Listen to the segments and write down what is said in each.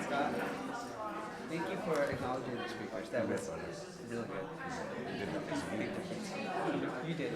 Scott, thank you for acknowledging the speakers. That was really good. You did that this Big week. difference. You did.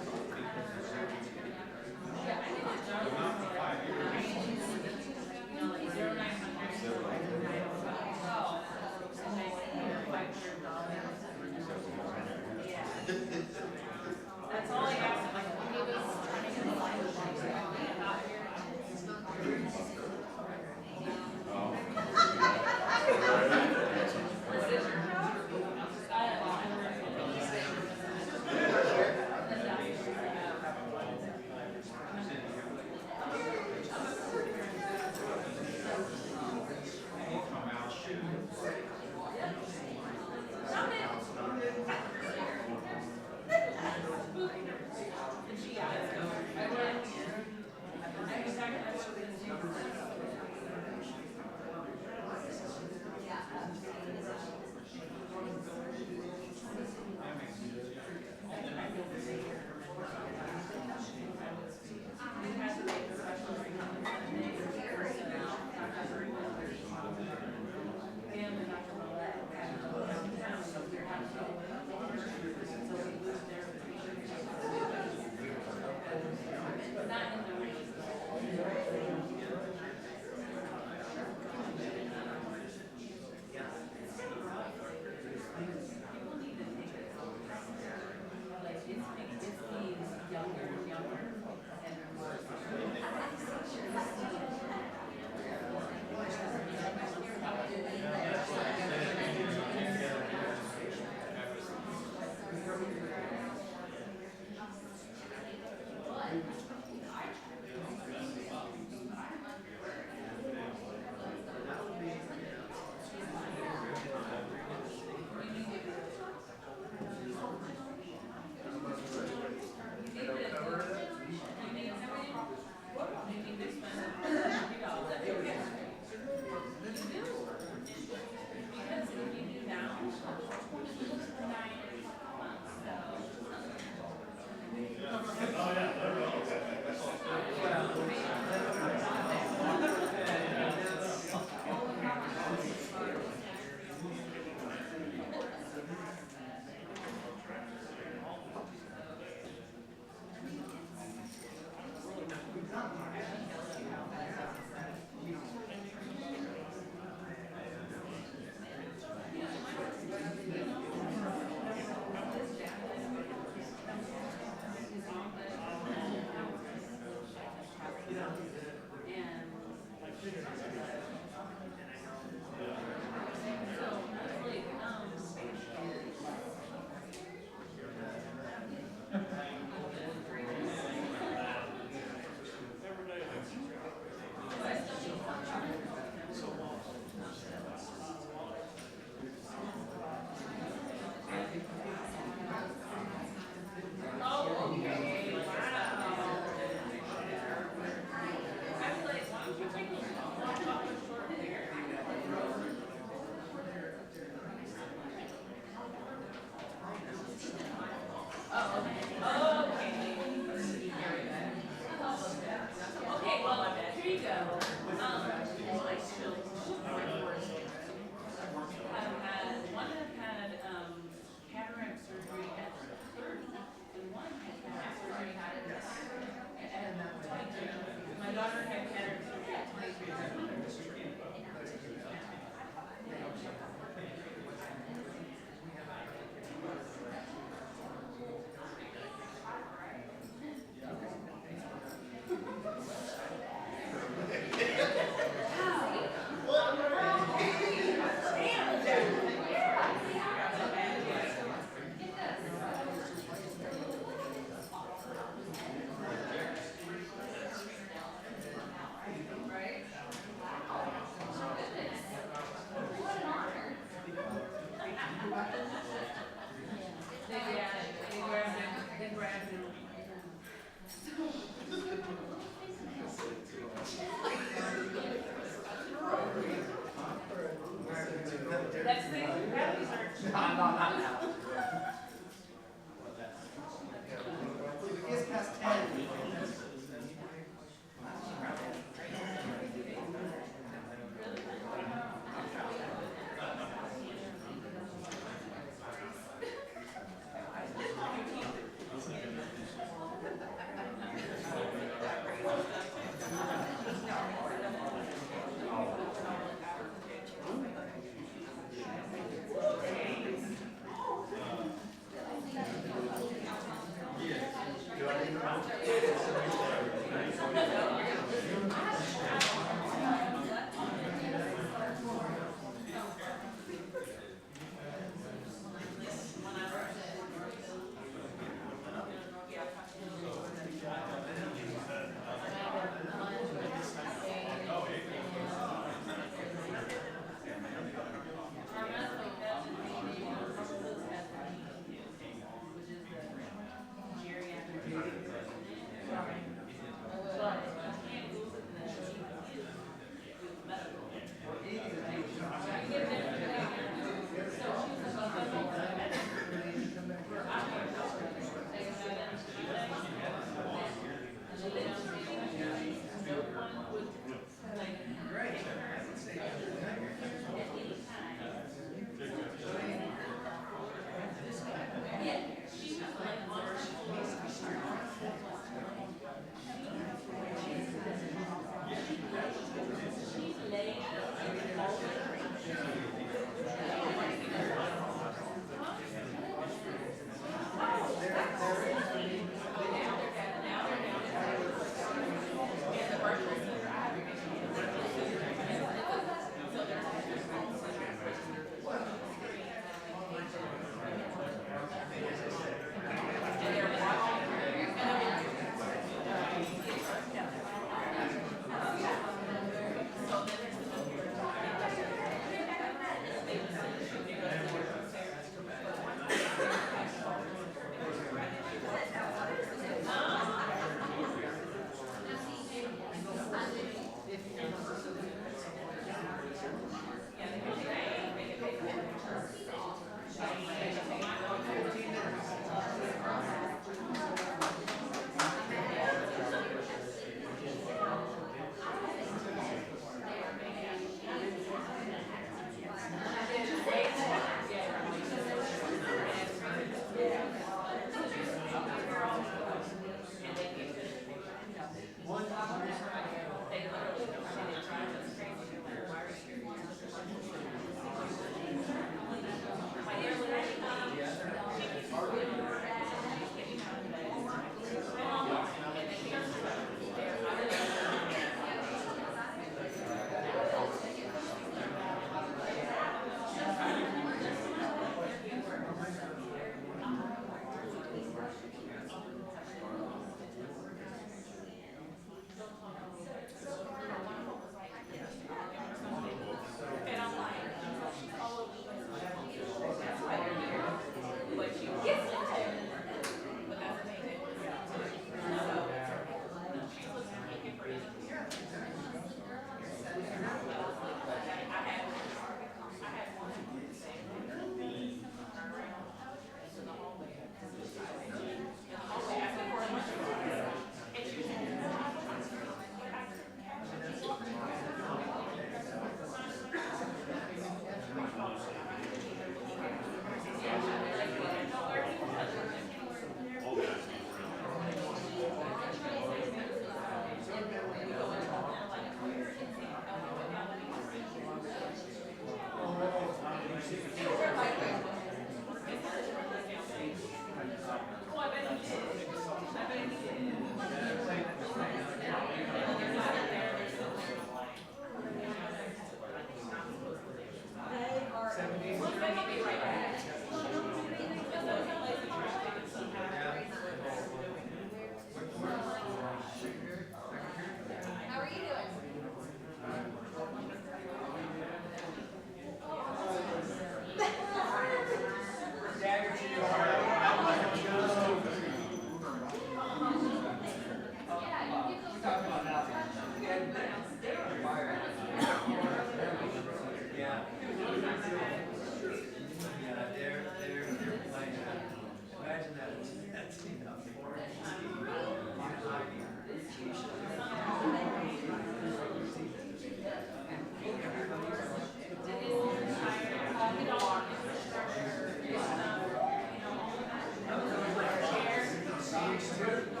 Huge.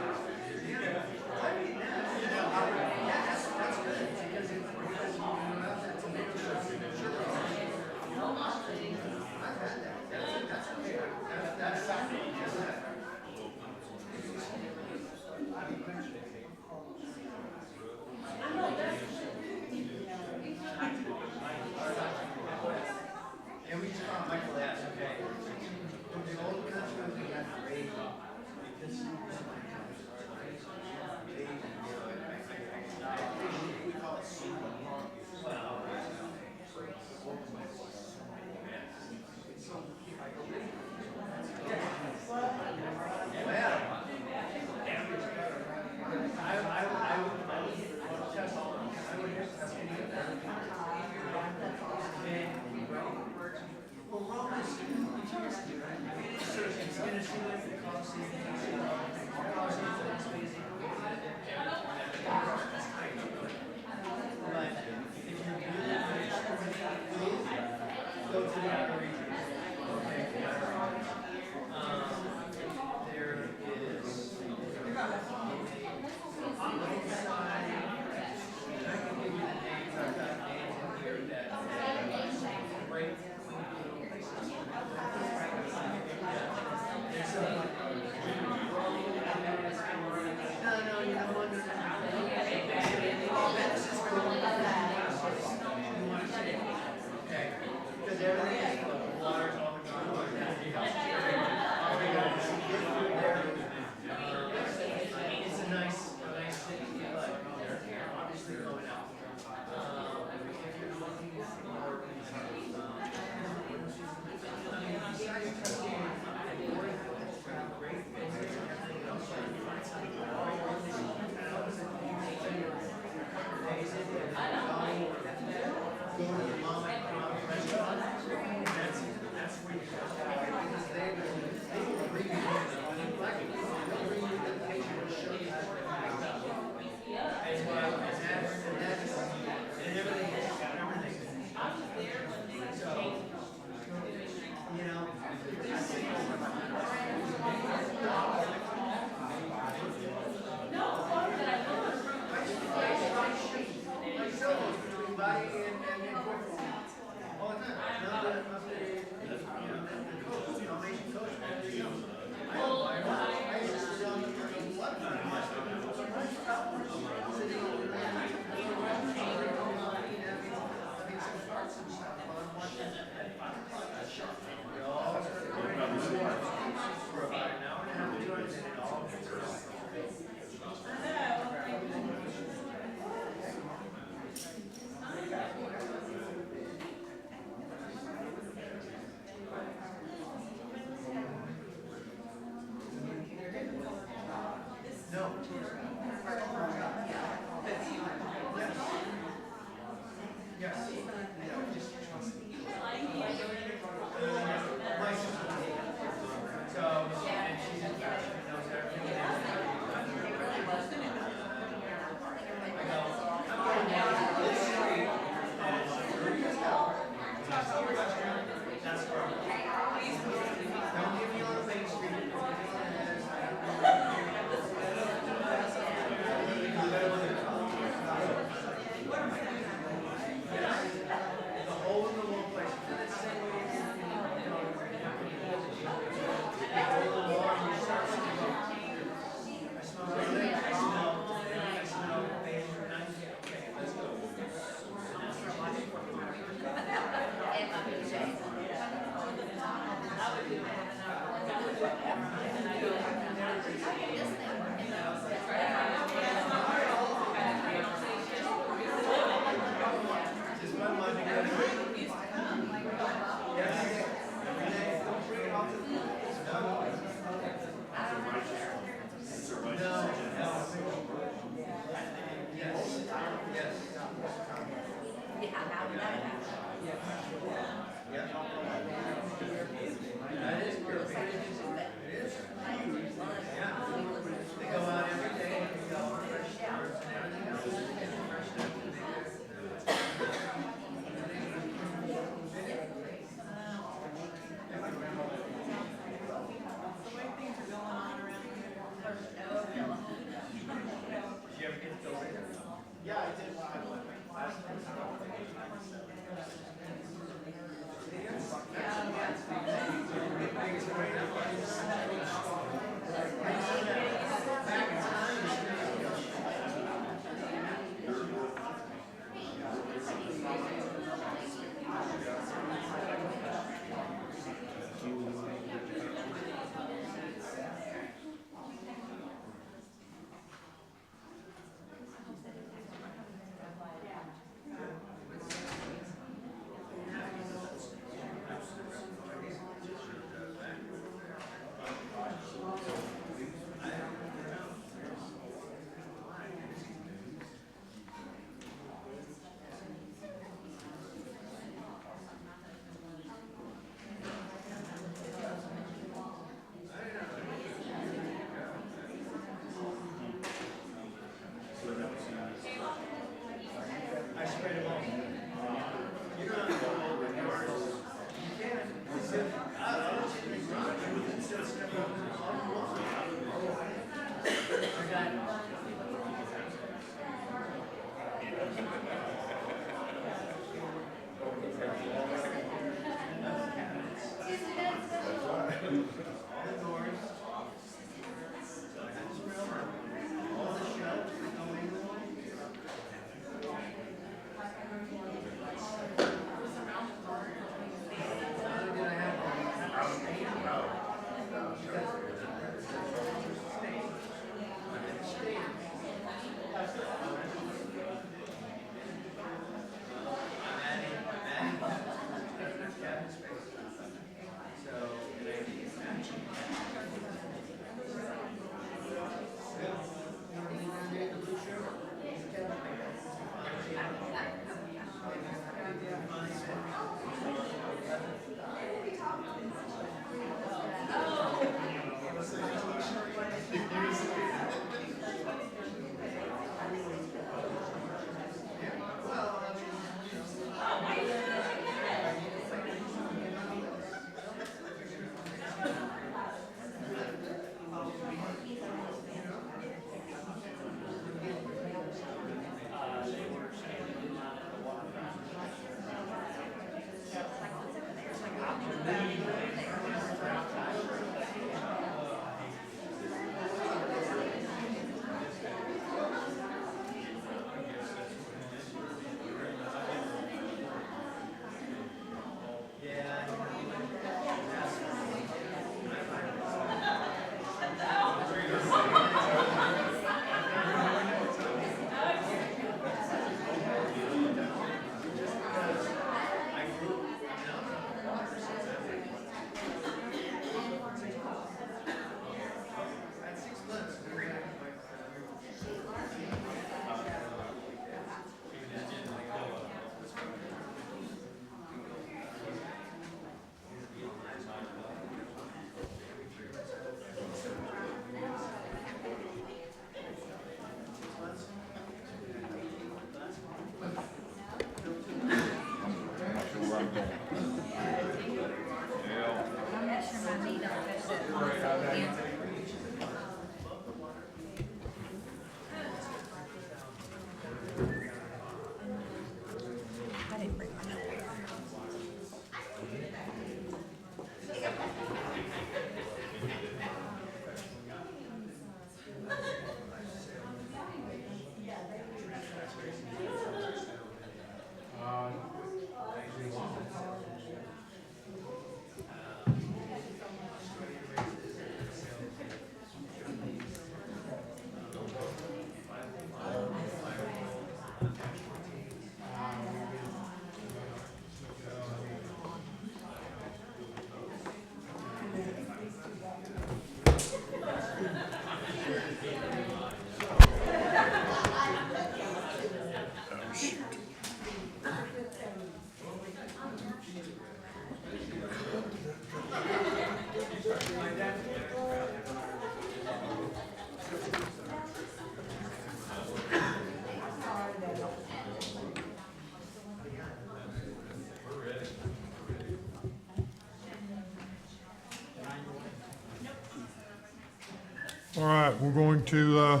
All right, we're going to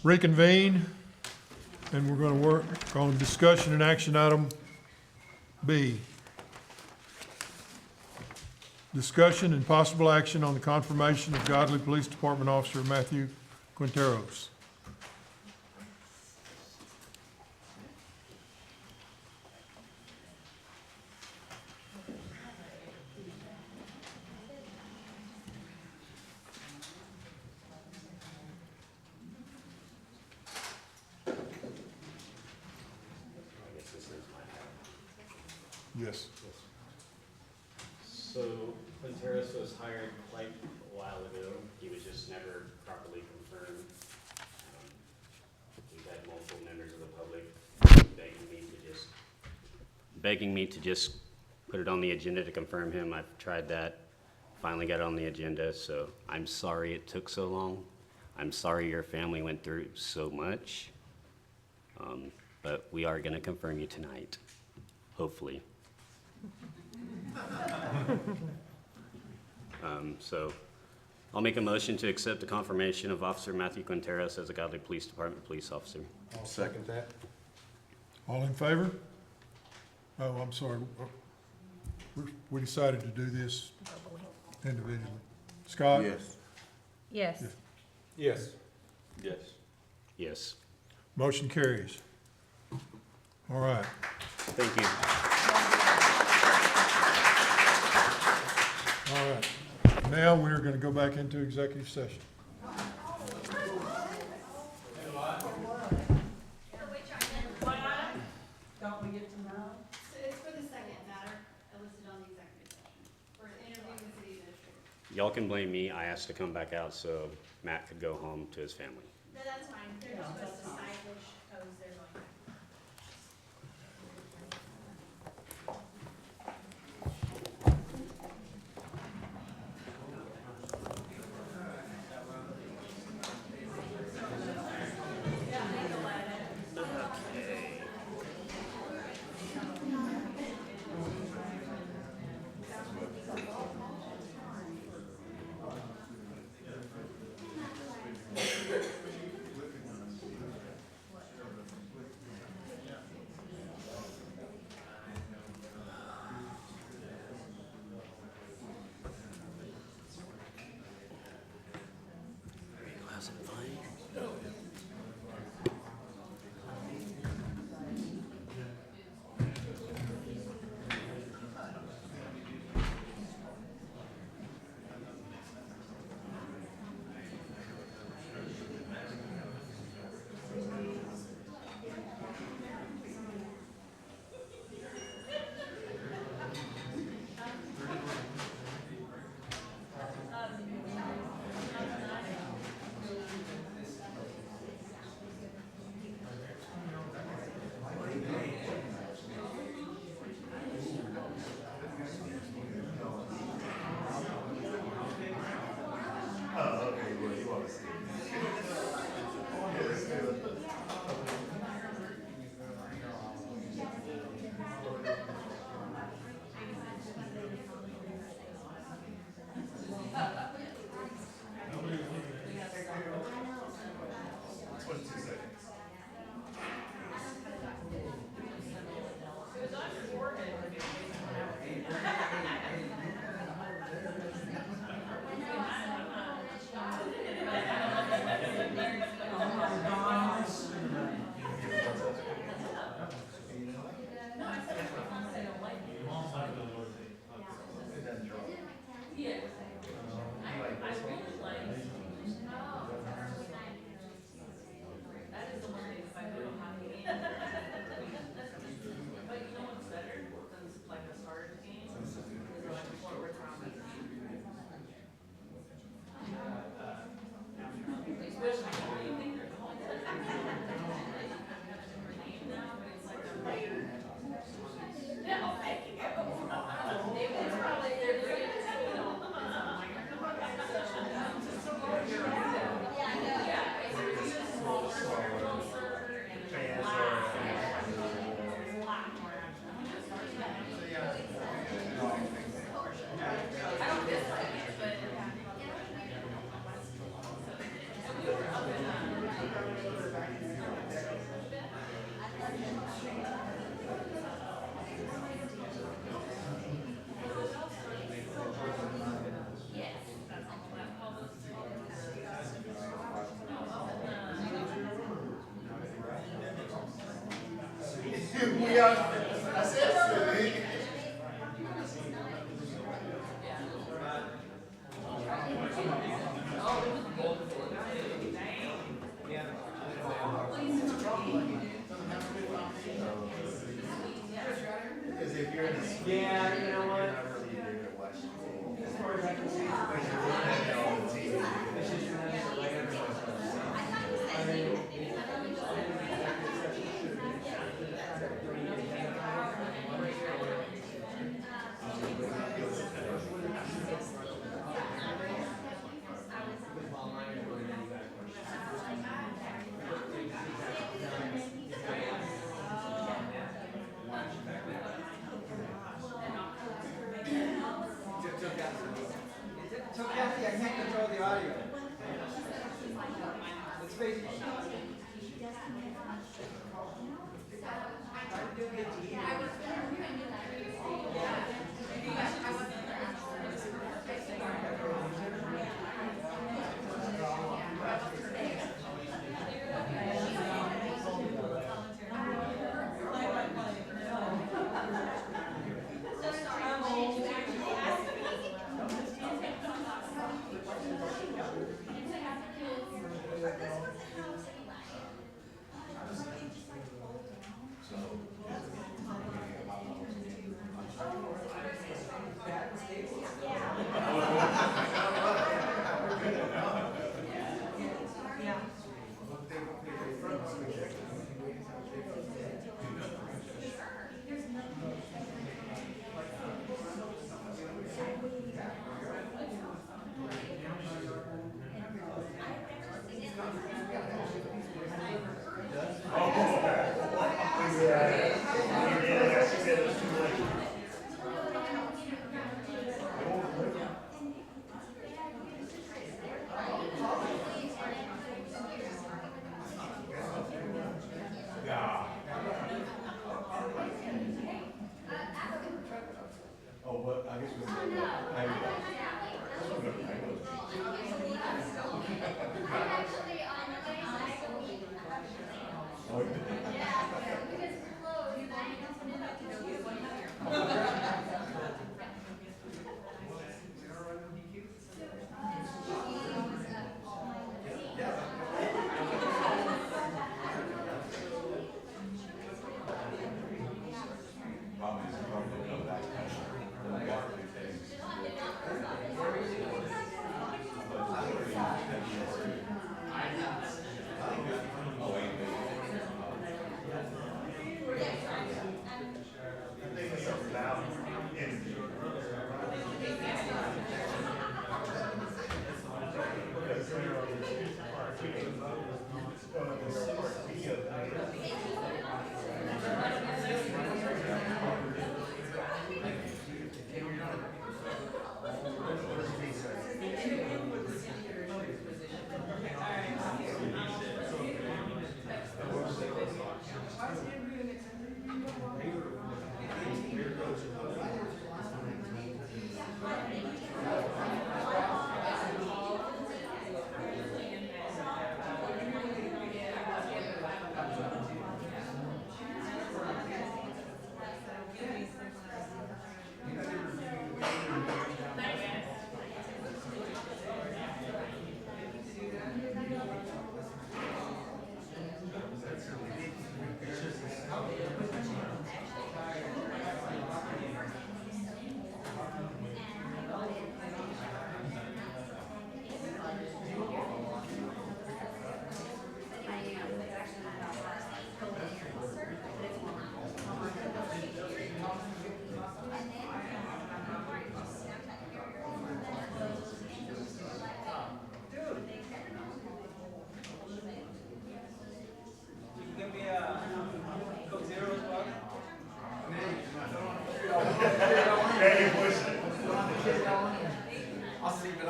reconvene, and we're going to work on discussion and action item B. Discussion and possible action on the confirmation of Godly Police Department Officer Matthew Quinteros. Yes. So Quinteros was hired quite a while ago. He was just never properly confirmed. We've had multiple members of the public begging me to just put it on the agenda to confirm him. I've tried that, finally got it on the agenda, so I'm sorry it took so long. I'm sorry your family went through so much. But we are gonna confirm you tonight, hopefully. So I'll make a motion to accept the confirmation of Officer Matthew Quinteros as a Godly Police Department police officer. I'll second that. All in favor? Oh, I'm sorry. We decided to do this individually. Scott? Yes. Yes. Yes. Yes. Yes. Motion carries. All right. Thank you. All right. Now we're going to go back into executive session. Don't we get to know? So it's for the second matter listed on the executive session, for an interview with city administrator. y'all can blame me. I asked to come back out so Matt could go home to his family. No, that's fine, they're just supposed to decide which codes they're going to. Yeah, you know what? As far as I can see, it's just another layer. I mean, So Kathy, I can't control the audio. It's Facebook. I do get to hear.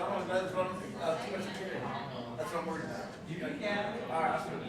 That's what I'm worried about. All right, that's what.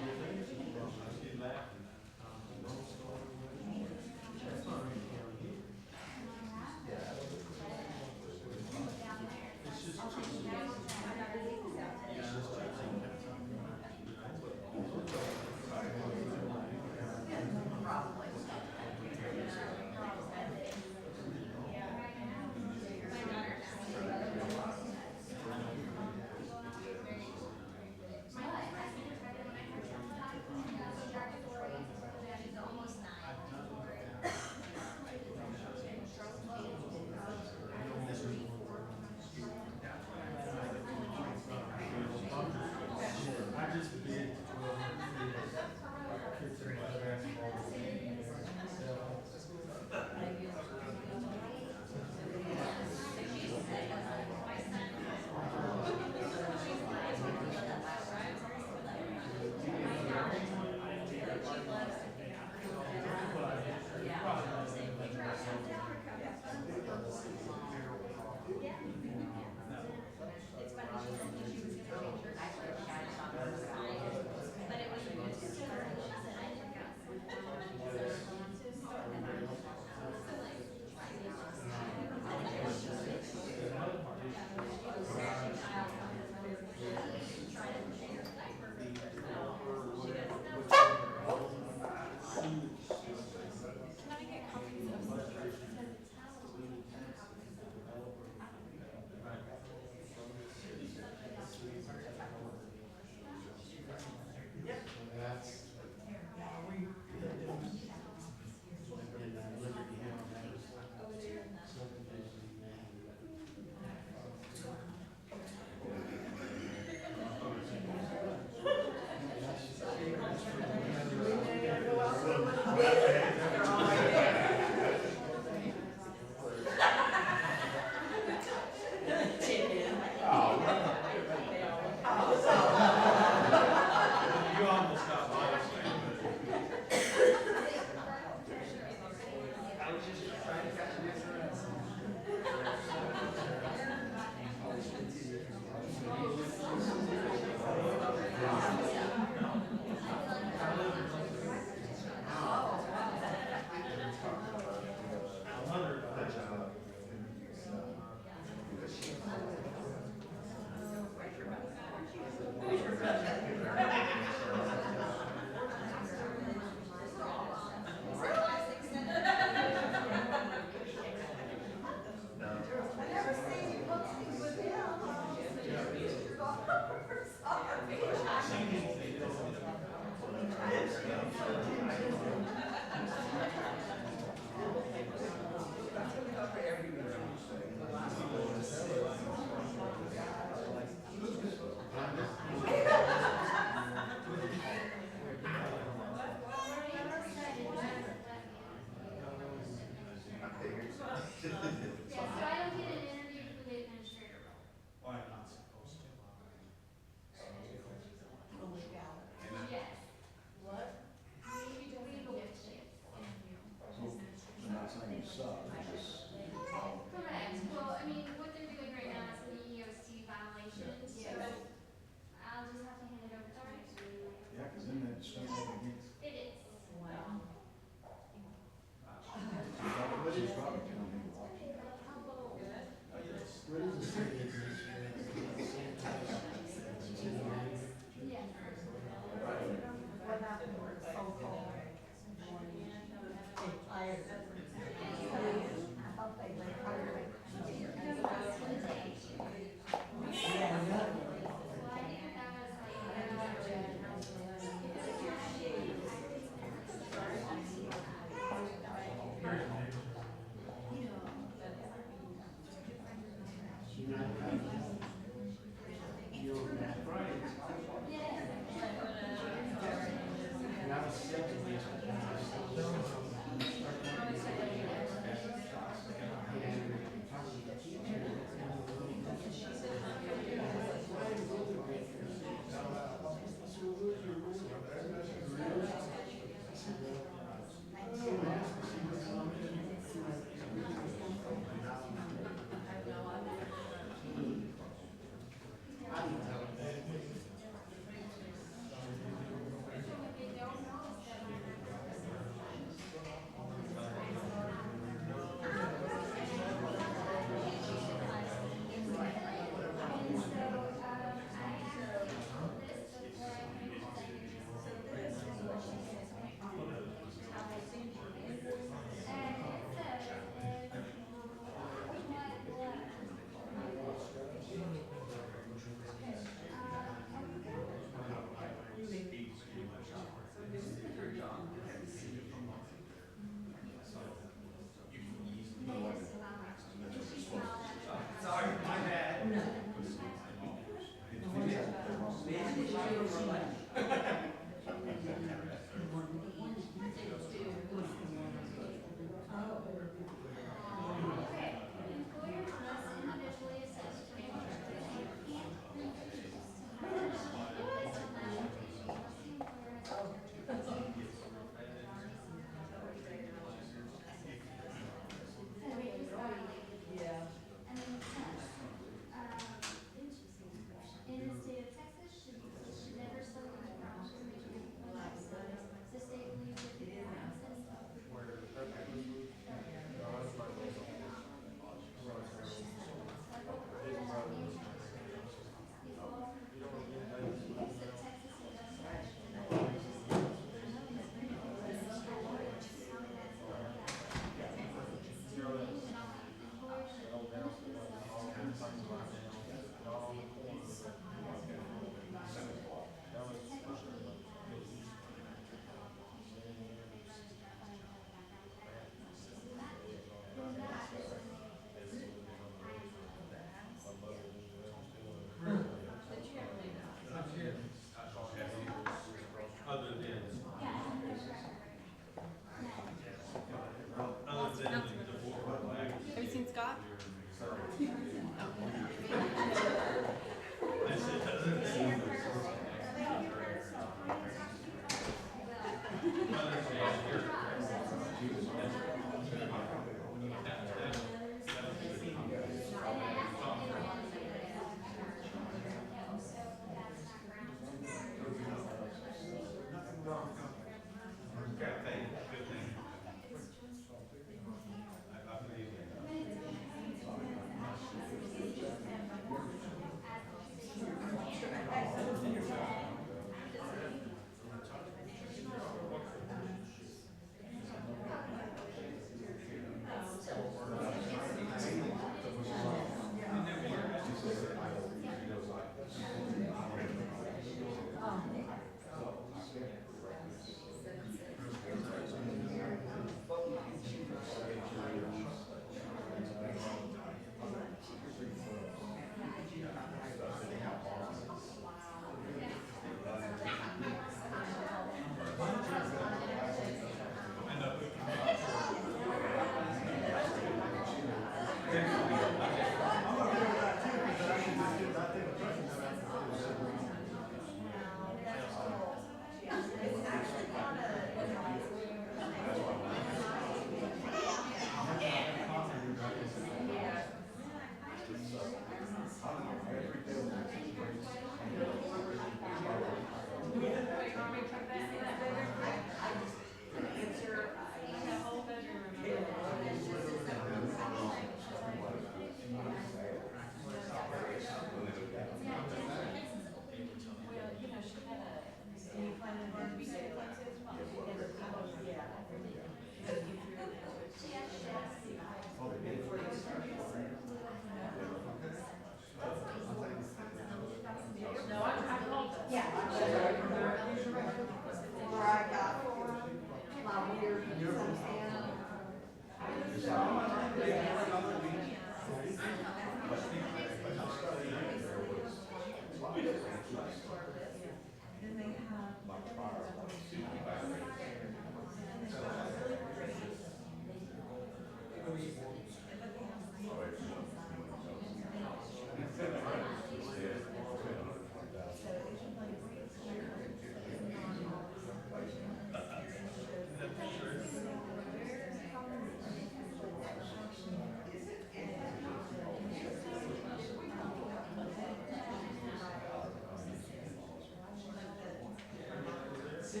All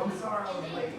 I'm sorry I was late.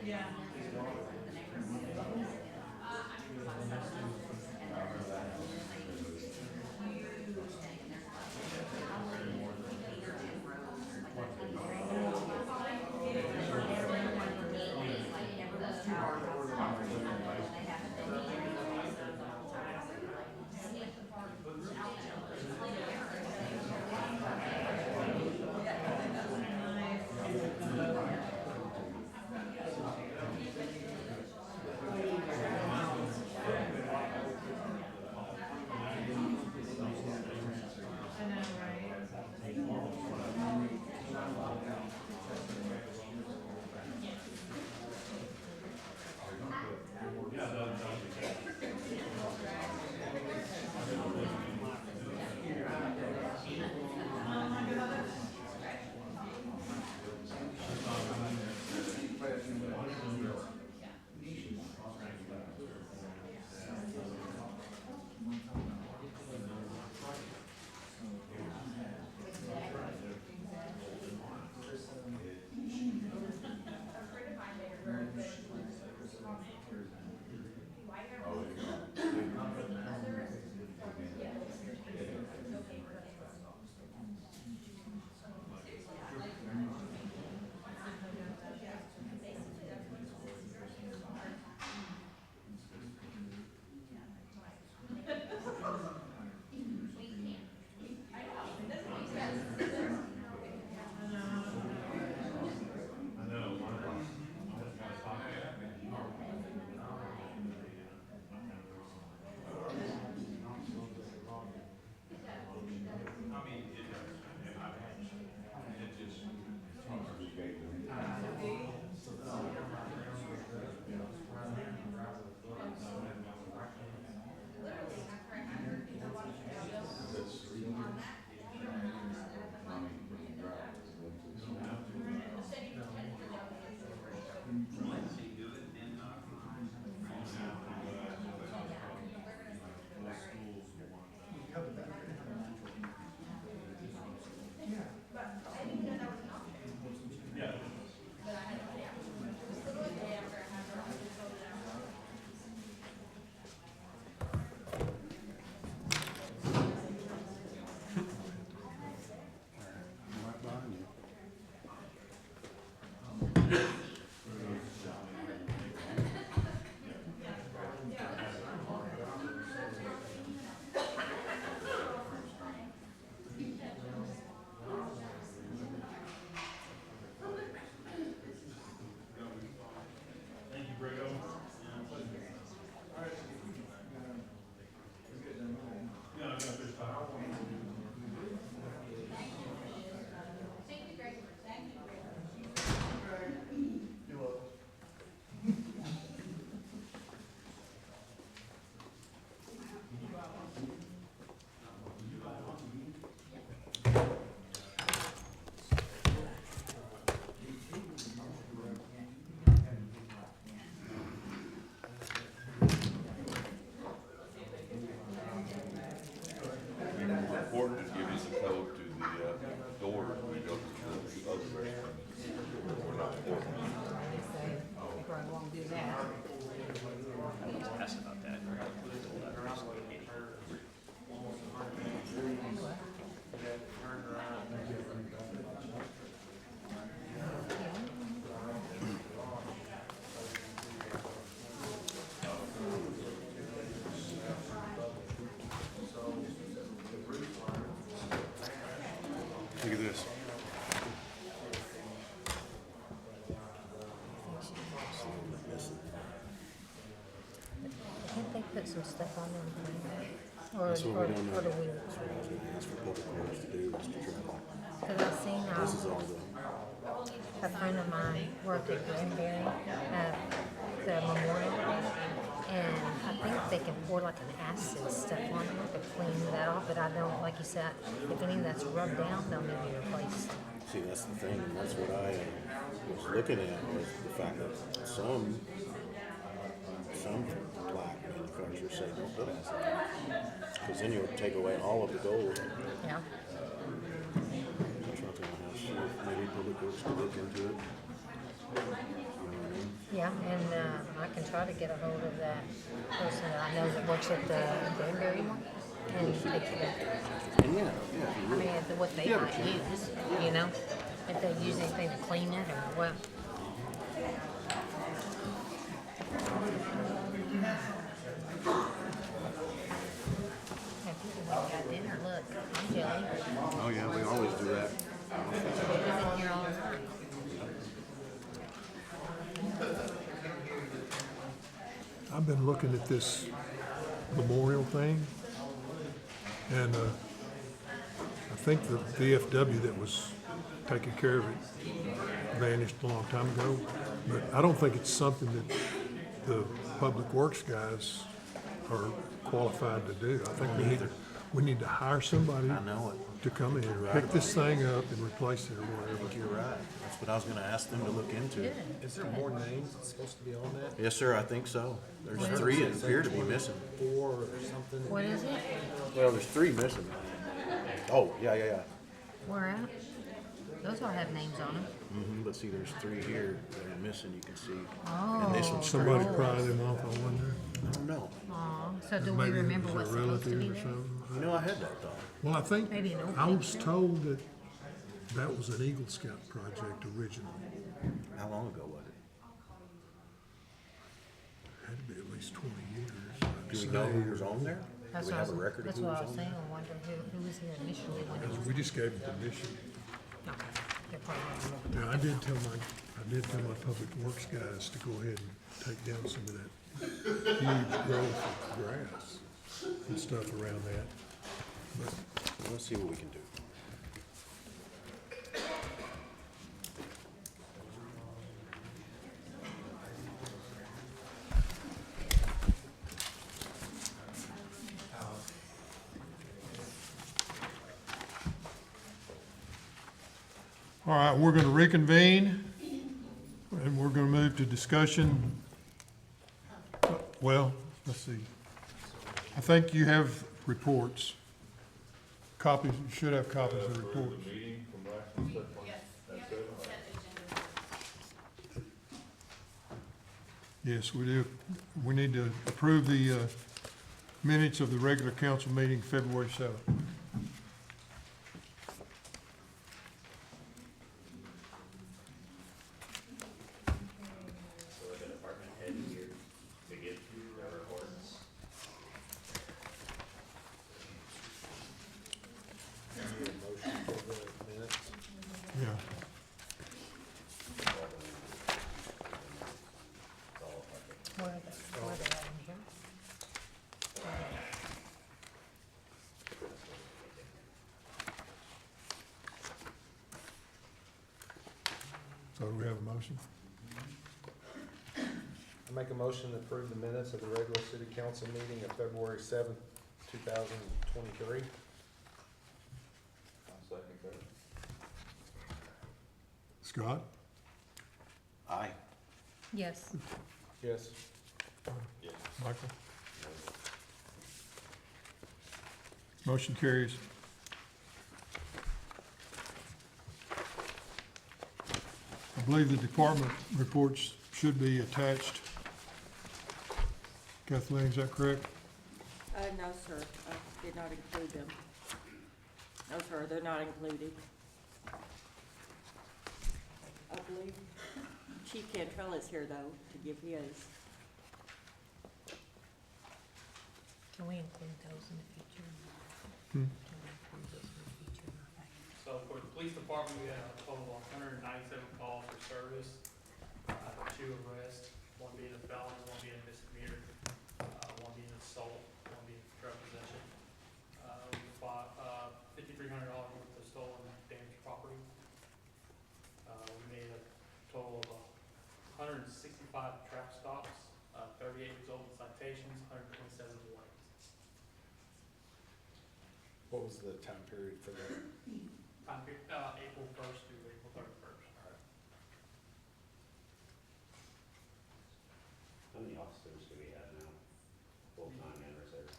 Yeah. some stuff on them. Or, That's what or, we don't know. or do we? That's what I was gonna ask for Public Works to do, is to try to, Cause I've seen, this is all the, a friend of mine work at Granbury, the memorial thing, and I think they can pour like an acid stuff on it to clean that off, but I don't, like you said, if any of that's rubbed down, they'll need to be replaced. see, that's the thing, and that's what I was looking at, was the fact that some plaque manufacturers say don't put acid in it. Cause then you'll take away all of the gold. Yeah. I'm trying to think how she, maybe Public Works could look into it. You know what I mean? Yeah, and I can try to get a hold of that person that I know that works at the Granbury one and take it. And yeah, if you I really, mean, what they Yeah, might but use, you know, if they use anything to clean it or what. Have people went and got dinner? Look, I'm jelly. oh yeah, we always do that. We've been here all night. I've been looking at this memorial thing, and I think the VFW that was taking care of it vanished a long time ago, but I don't think it's something that the Public Works guys are qualified to do. I think we need to hire somebody I know it. to come in, pick this thing up and replace it or I whatever. think you're right. That's what I was gonna ask them to look into. Is there more names that's supposed to be on that? Yes, sir, I think so. There's three that appear to be missing. 4 or something? What is it? Well, there's three missing. Oh, yeah. Where at? Those all have names on them. But see, there's three here that are missing, you can see. Oh. And this one's Somebody three. pry them off, I wonder. I don't know. Aw, so do we Maybe remember it was what's a supposed to be relative or there? something. You know, I had that thought. Well, I think, Maybe an old I was picture. told that that was an Eagle Scout project originally. How long ago was it? Had to be at least 20 years. Do we know who was on there? Do That's we what I have a was, record of that's who what was I was on saying. there? I wonder who was here initially when it was. We just gave them permission. Okay. They're probably looking. Now, I did tell my Public Works guys to go ahead and take down some of that huge growth of grass and stuff around that. But Well, let's see what we can do. all right, we're gonna reconvene, and we're gonna move to discussion. Well, let's see. I think you have reports. Copies, you should have copies of the reports. Yes, we do. We need to approve the minutes of the regular council meeting February 7th. So like a department head here to get their reports. Need a motion for the minutes? Yeah. Where are they at in here? So do we have a motion? I make a motion to approve the minutes of the regular city council meeting of February 7th, 2023. Scott? Aye. Yes. Yes. Michael? Motion carries. I believe the department reports should be attached. Kathleen, is that correct? No, sir, I did not include them. No, sir, they're not included. I believe Chief Cantrell is here, though, to give his. Can we include those in the future? Hmm. Can we include those in the future? So for the police department, we had a total of 197 calls for service, 2 arrests, 1 being a felon, 1 being a misdemeanor, 1 being a sold, won't be for drug possession. We bought, $5,300 worth of stolen damaged property. We made a total of 165 traffic stops, 38 resulting citations, 127 warnings. What was the time period for that? Time period, April 1st through April 31st. How many officers do we have now? Full-time and reserve?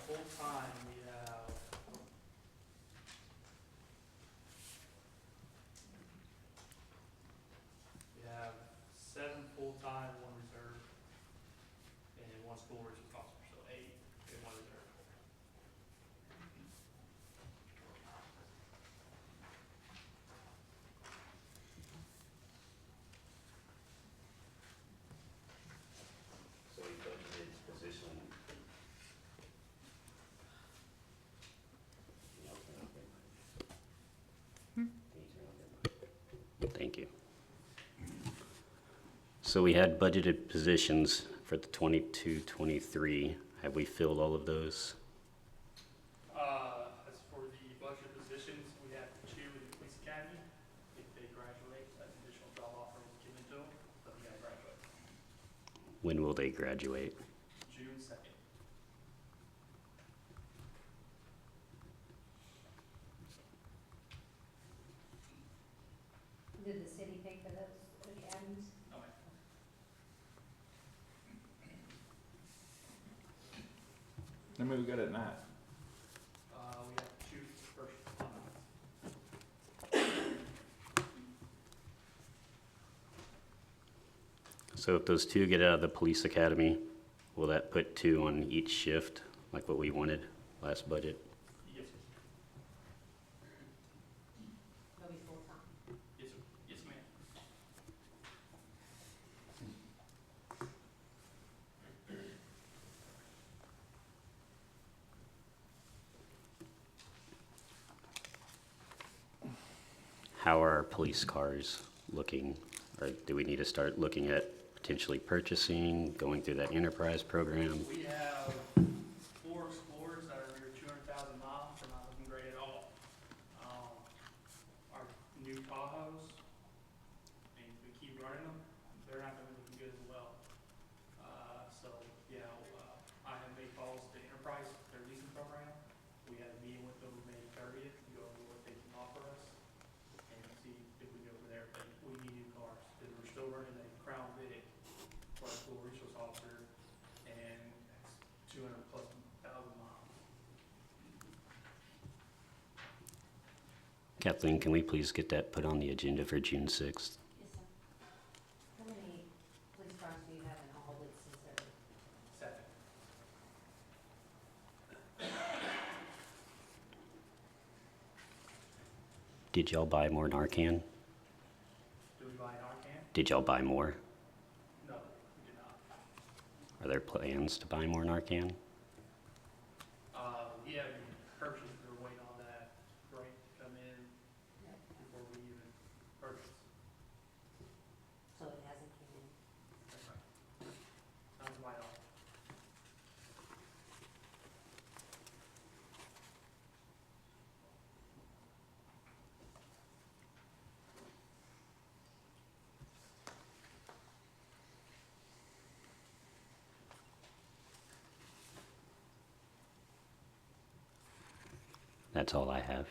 Full time, we have we have 7 full time, 1 reserve, and 1 school resource officer, so 8 and 1 reserve. So we budgeted position. No, turn off your mic. Can you turn off your mic? Thank you. So we had budgeted positions for the 22-23. Have we filled all of those? As for the budget positions, we have 2 in the police academy. If they graduate, an additional job offer was given to them, but they gotta graduate When will they graduate? June 2nd. Did the city pay for those academies? No, ma'am. How many we got at night? We have 2 first time. So if those 2 get out of the police academy, will that put 2 on each shift, like what we wanted last budget? Yes, sir. They'll be full-time. Yes, sir. Yes, ma'am. How are our police cars looking? Or do we need to start looking at potentially purchasing, going through that enterprise program? We have 4 Explorers that are near 200,000 miles. They're not looking great at all. Our new Tahoes, and we keep running them, they're not gonna be looking good as well. So, yeah, I have made calls to Enterprise, their leasing program. We had a meeting with them May 30th to go over what they can offer us and see if we go from there. But we need new cars, because we're still running a Crown Vic for our school resource officer, and it's 200,000+ miles. Kathleen, can we please get that put on the agenda for June 6th? Yes, sir. How many police cars do you have in all Woodson, sir? 7. Did y'all buy more Narcan? Do we buy Narcan? Did y'all buy more? No, we did not. Are there plans to buy more Narcan? Yeah, purchase, we were waiting on that grant to come in before we even purchase. So it hasn't come in. That's right. Sounds right on. That's all I have.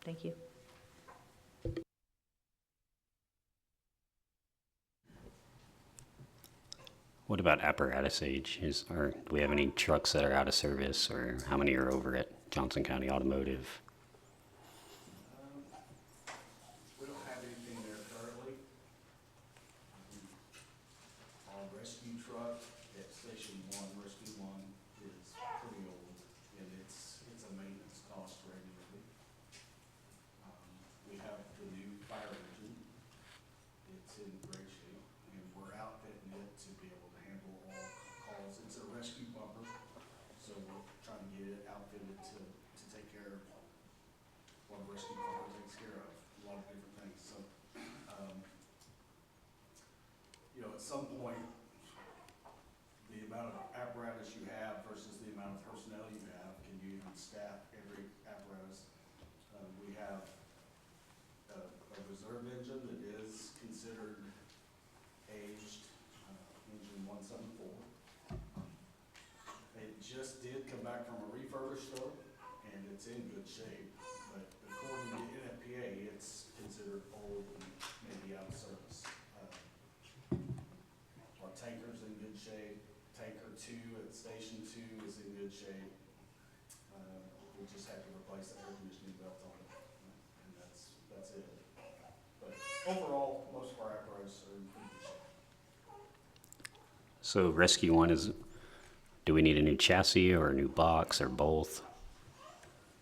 Thank you. What about apparatus age? Do we have any trucks that are out of service, or how many are over at Johnson County Automotive? We don't have anything there currently. Our rescue truck at Station 1, Rescue 1, is pretty old, and it's a maintenance cost regularly. We have the new fire engine. It's in great shape, and we're outfitting it to be able to handle all calls. It's a rescue bumper, so we're trying to get it outfitted to take care of what a rescue bumper takes care of, a lot of different things. So, at some point, the amount of apparatus you have versus the amount of personnel you have, can you even staff every apparatus? We have a reserve engine that is considered aged, engine 174. It just did come back from a refurbish though, and it's in good shape, but according to NFPA, it's considered old and maybe out of service. Our tanker's in good shape. Tanker 2 at Station 2 is in good shape. We just had to replace the air conditioning belt on it, and that's it. But overall, most of our apparatus are in pretty good shape. So Rescue 1 do we need a new chassis or a new box or both?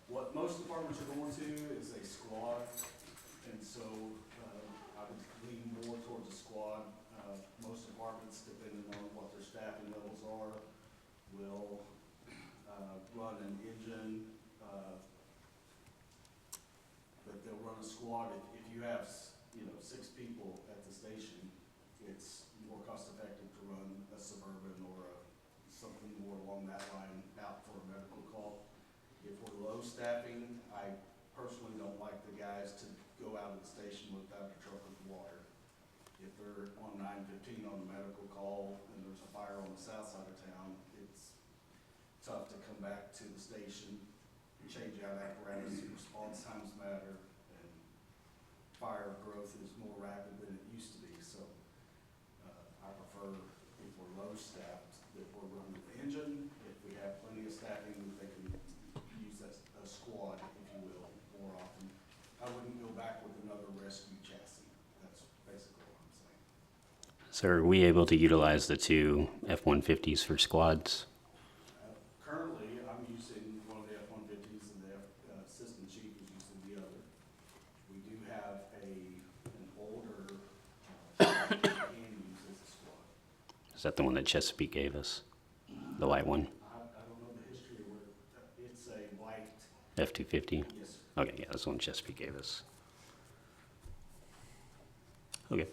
What most departments are going to is a squad, and so I would lean more towards a squad. Most departments, depending on what their staffing levels are, will run an engine, but they'll run a squad. If you have 6 people at the station, it's more cost effective to run a Suburban or something more along that line out for a medical call. If we're low staffing, I personally don't like the guys to go out of the station without a truck of water. If they're on 915 on a medical call and there's a fire on the south side of town, it's tough to come back to the station, change out apparatus, response times matter, and fire growth is more rapid than it used to be. So I prefer, if we're low staffed, that we're running the engine. If we have plenty of staffing, they can use a squad, if you will, more often. I wouldn't go back with another rescue chassis. That's basically what I'm saying. So are we able to utilize the 2 F-150s for squads? Currently, I'm using one of the F-150s and the assistant chief is using the other. We do have an older we can use as a squad. Is that the one that Chesapeake gave us? The white one? I don't know the history of where it's a white. F-250? Yes, sir. Okay, yeah, that's the one Chesapeake gave us. Okay.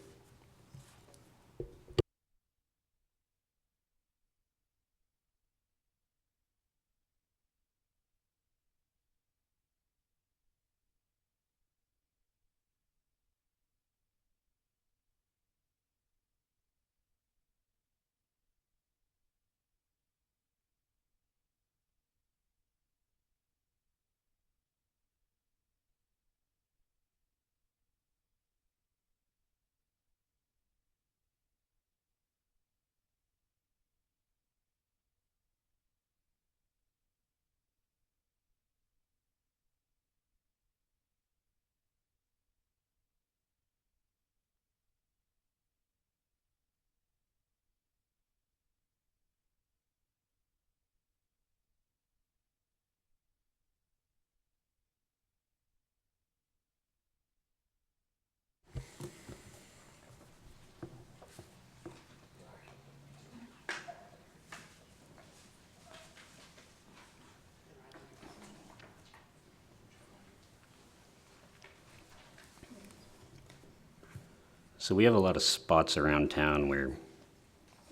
So we have a lot of spots around town where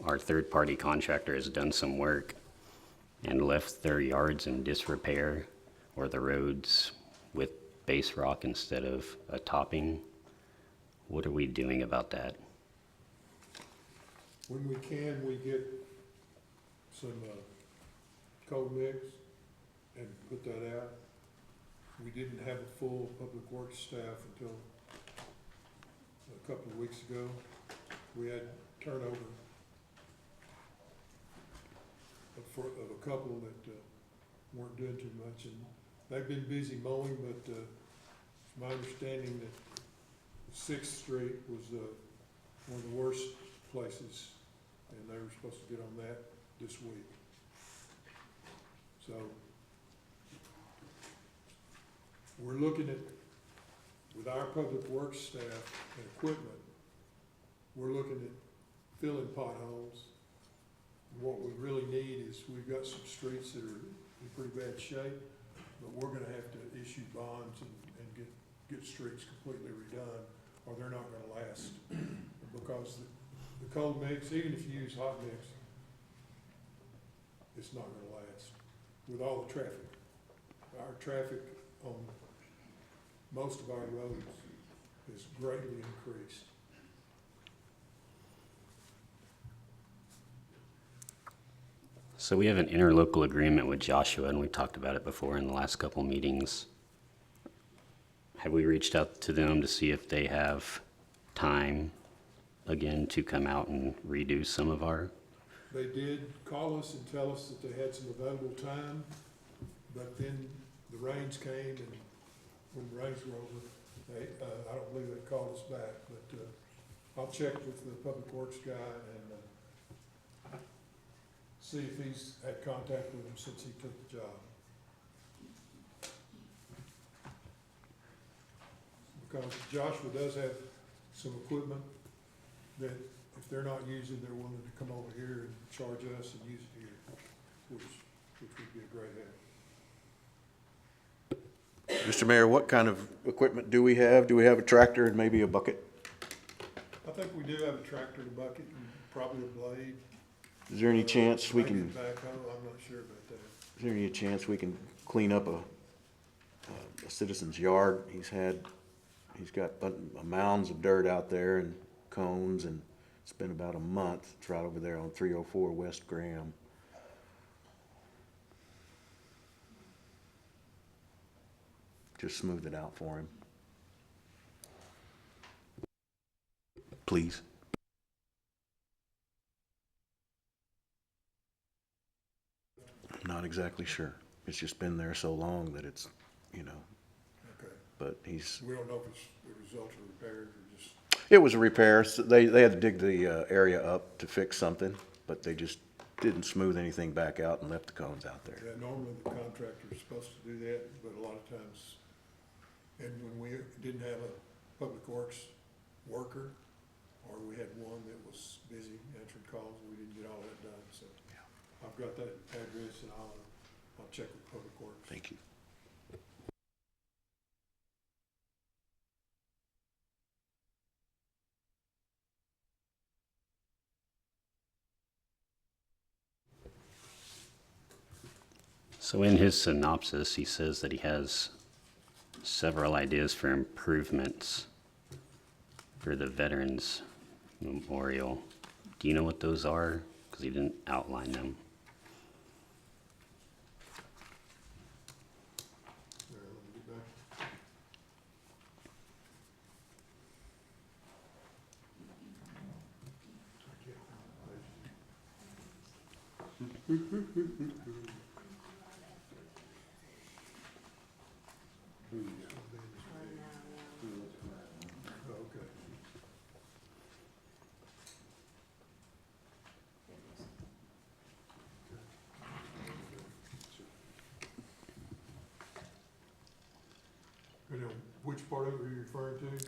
our third-party contractor has done some work and left their yards in disrepair or the roads with base rock instead of a topping. What are we doing about that? When we can, we get some cold mix and put that out. we didn't have a full public works staff until a couple of weeks ago. We had turnover of a couple that weren't doing too much, and they've been busy mowing, but it's my understanding that Sixth Street was one of the worst places, and they were supposed to get on that this week. So we're looking at, with our public works staff and equipment, we're looking at filling potholes. What we really need is, we've got some streets that are in pretty bad shape, but we're gonna have to issue bonds and get streets completely redone, or they're not gonna last. Because the cold mix, even if you use hot mix, it's not gonna last with all the traffic. Our traffic on most of our roads is greatly increased. So we have an interlocal agreement with Joshua, and we've talked about it before in the last couple meetings. Have we reached out to them to see if they have time again to come out and redo some of our? They did call us and tell us that they had some available time, but then the rains came, and when the rains were over, they, I don't believe they called us back, but I'll check with the Public Works guy and see if he's had contact with him since he took the job. Because Joshua does have some equipment that if they're not using, they're willing to come over here and charge us and use it here, which would be a great help. Mr. Mayor, what kind of equipment do we have? Do we have a tractor and maybe a bucket? I think we do have a tractor and a bucket and probably a blade. Is there any chance we Maybe can, a backhoe, I'm not sure about that. is there any chance we can clean up a citizen's yard? He's got mounds of dirt out there and cones, and it's been about a month. It's right over there on 304 West Graham. Just smooth it out for him. Please. I'm not exactly sure. It's just been there so long that it's, you know, Okay. but he's, We don't know if it's the result of repairs or just, it was a repair. So they had to dig the area up to fix something, but they just didn't smooth anything back out and left the cones out there. yeah, normally the contractor is supposed to do that, but a lot of times, and when we didn't have a public works worker, or we had one that was busy answering calls, we didn't get all that done, so. I've got that address and I'll check with Public Works. Thank you. So in his synopsis, he says that he has several ideas for improvements for the Veterans Memorial. Do you know what those are? Because he didn't outline them. Let me get back. Okay. You know, which part of it are you referring to?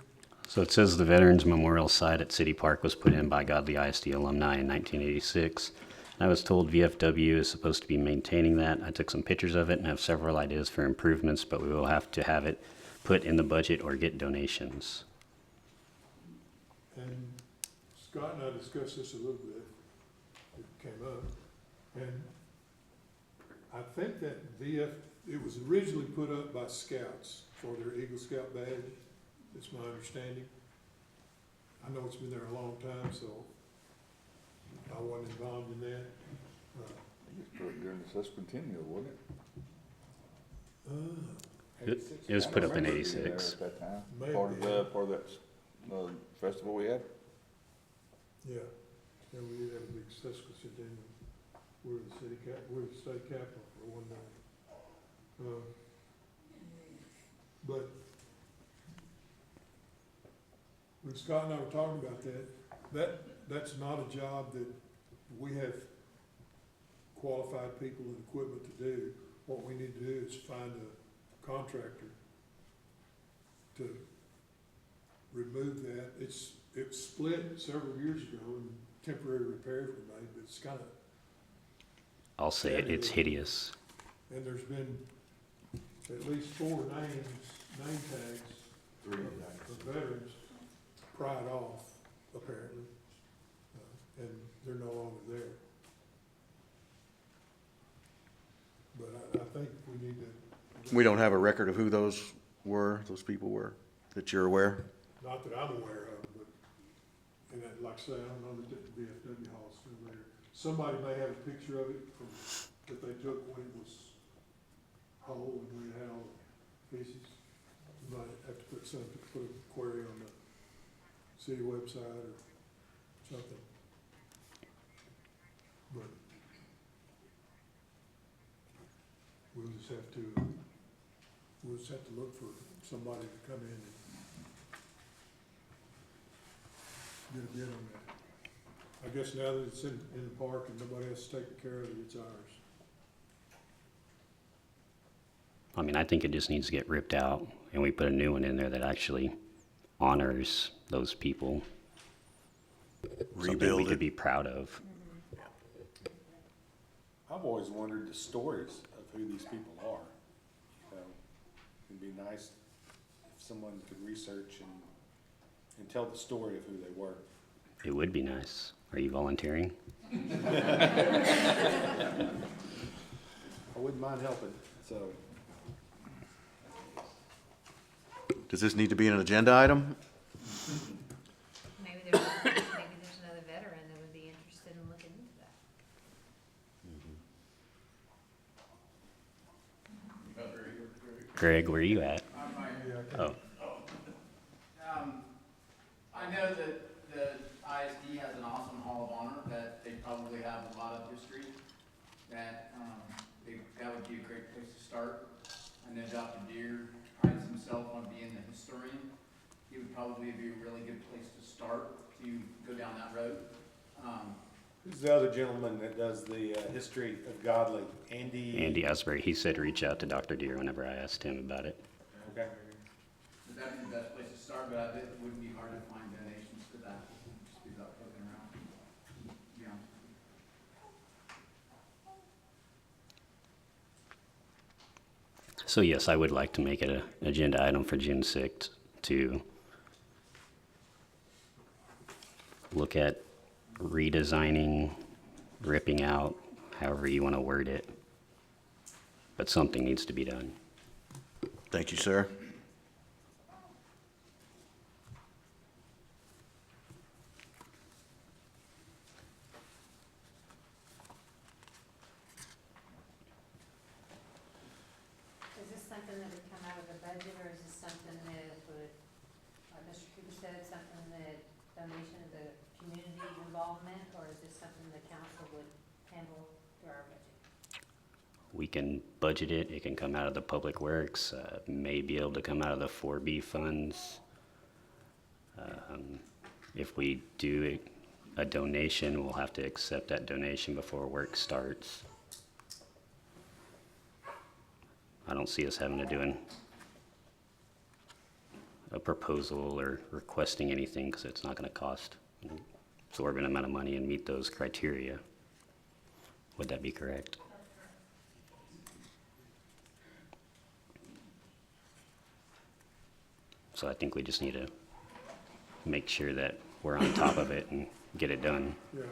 So it says the Veterans Memorial site at City Park was put in by Godly ISD alumni in 1986. I was told VFW is supposed to be maintaining that. I took some pictures of it and have several ideas for improvements, but we will have to have it put in the budget or get donations. And Scott and I discussed this a little bit. It came up. And I think that it was originally put up by Scouts for their Eagle Scout badge. That's my understanding. I know it's been there a long time, so I wasn't involved in that. It's during the sesquicentennial, wasn't it? It was put up in '86. At that time, Maybe. for that, festival we had. Yeah, yeah, we did have a big sesquicentennial. We're the we're the state capital for one day. But when Scott and I were talking about that's not a job that we have qualified people and equipment to do. What we need to do is find a contractor to remove that. It split several years ago and temporary repairs were made, but it's kind of, I'll say it, it's hideous. and there's been at least 4 name tags of veterans pried off, apparently, and they're no longer there. But I think we need to. We don't have a record of who those people were, that you're aware? Not that I'm aware of, but, and like I say, I don't know that the VFW hall is still there. Somebody may have a picture of it from, that they took when it was whole and we had all the pieces. You might have to put a query on the city website or something. But we'll just have to look for somebody to come in and get a bid on that. I guess now that it's in the park and nobody has to take care of it, it's ours. I mean, I think it just needs to get ripped out, and we put a new one in there that actually honors those people. Something we Rebuild could it. be proud of. I've always wondered the stories of who these people are. You know, it'd be nice if someone could research and tell the story of who they were. It would be nice. Are you volunteering? I wouldn't mind helping, so. Does this need to be an agenda item? Maybe there's another veteran that would be interested in looking into that. Greg, where are you at? I'm right here. Oh, I know that the ISD has an awesome Hall of Honor, that they probably have a lot of history, that would be a great place to start. I know Dr. Deere prides himself on being the historian. He would probably be a really good place to start to go down that road. Who's the other gentleman that does the history of Godly? Andy Asbury. He said reach out to Dr. Deere whenever I asked him about it. Okay. But that'd be the best place to start, but I bet it wouldn't be hard to find donations for that. Just be about poking around. Yeah. So yes, I would like to make it an agenda item for June 6th to look at redesigning, ripping out, however you want to word it. But something needs to be done. Thank you, sir. Is this something that would come out of the budget, or is this something that would, like Mr. Cooper said, something that donation of the community involvement, or is this something the council would handle through our budget? We can budget it. It can come out of the Public Works, may be able to come out of the 4B funds. If we do a donation, we'll have to accept that donation before work starts. I don't see us having to do a proposal or requesting anything, because it's not going to cost an absorbent amount of money and meet those criteria. Would that be correct? So I think we just need to make sure that we're on top of it and get it done. Yeah.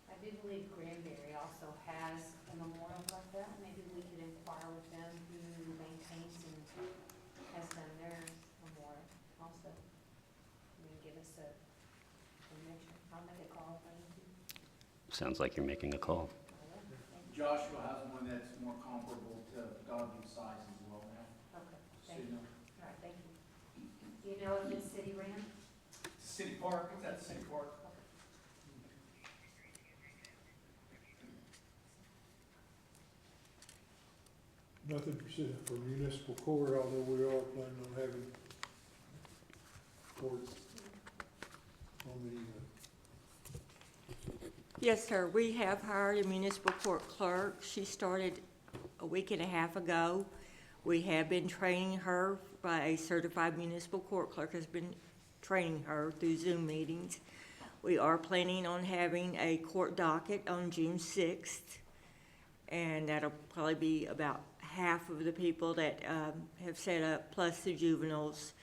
I do believe Granbury also has a memorial like that. Maybe we could inquire with them who maintains and has done their memorial also. Maybe give us a information. I'll make a call if I need to. Sounds like you're making a call. I will. Joshua has one that's more comparable to Dogview size as well now. Okay, So, thank you you. know, All right, thank you. Do you know if it's city ran? City Park, it's at City Park. Nothing for municipal court, although we are planning on having court on the, Yes, sir. We have hired a municipal court clerk. She started a week and a half ago. We have been training her by a certified municipal court clerk has been training her through Zoom meetings. We are planning on having a court docket on June 6th, and that'll probably be about half of the people that have set up, plus the juveniles.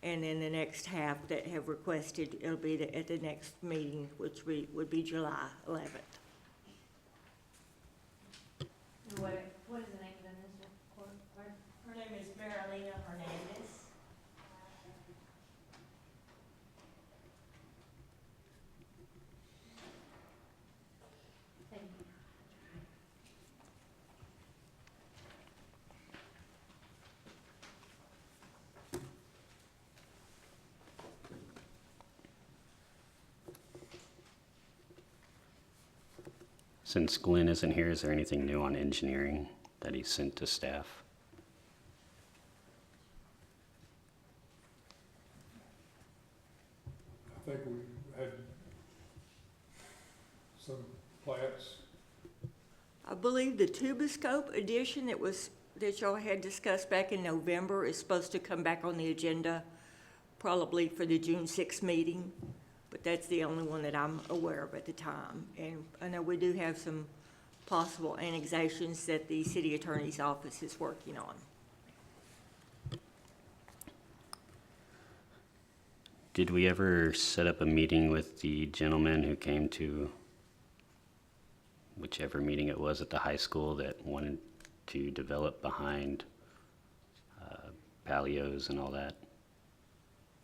And then the next half that have requested, it'll be at the next meeting, which would be July 11th. What is the name of the municipal court clerk? Her name is Marilena Hernandez. Thank you. Since Glenn isn't here, is there anything new on engineering that he sent to staff? I think we had some plats. I believe the Tuboscope edition that y'all had discussed back in November is supposed to come back on the agenda probably for the June 6th meeting, but that's the only one that I'm aware of at the time. And I know we do have some possible annexations that the city attorney's office is working on. Did we ever set up a meeting with the gentleman who came to whichever meeting it was at the high school that wanted to develop behind Palios and all that?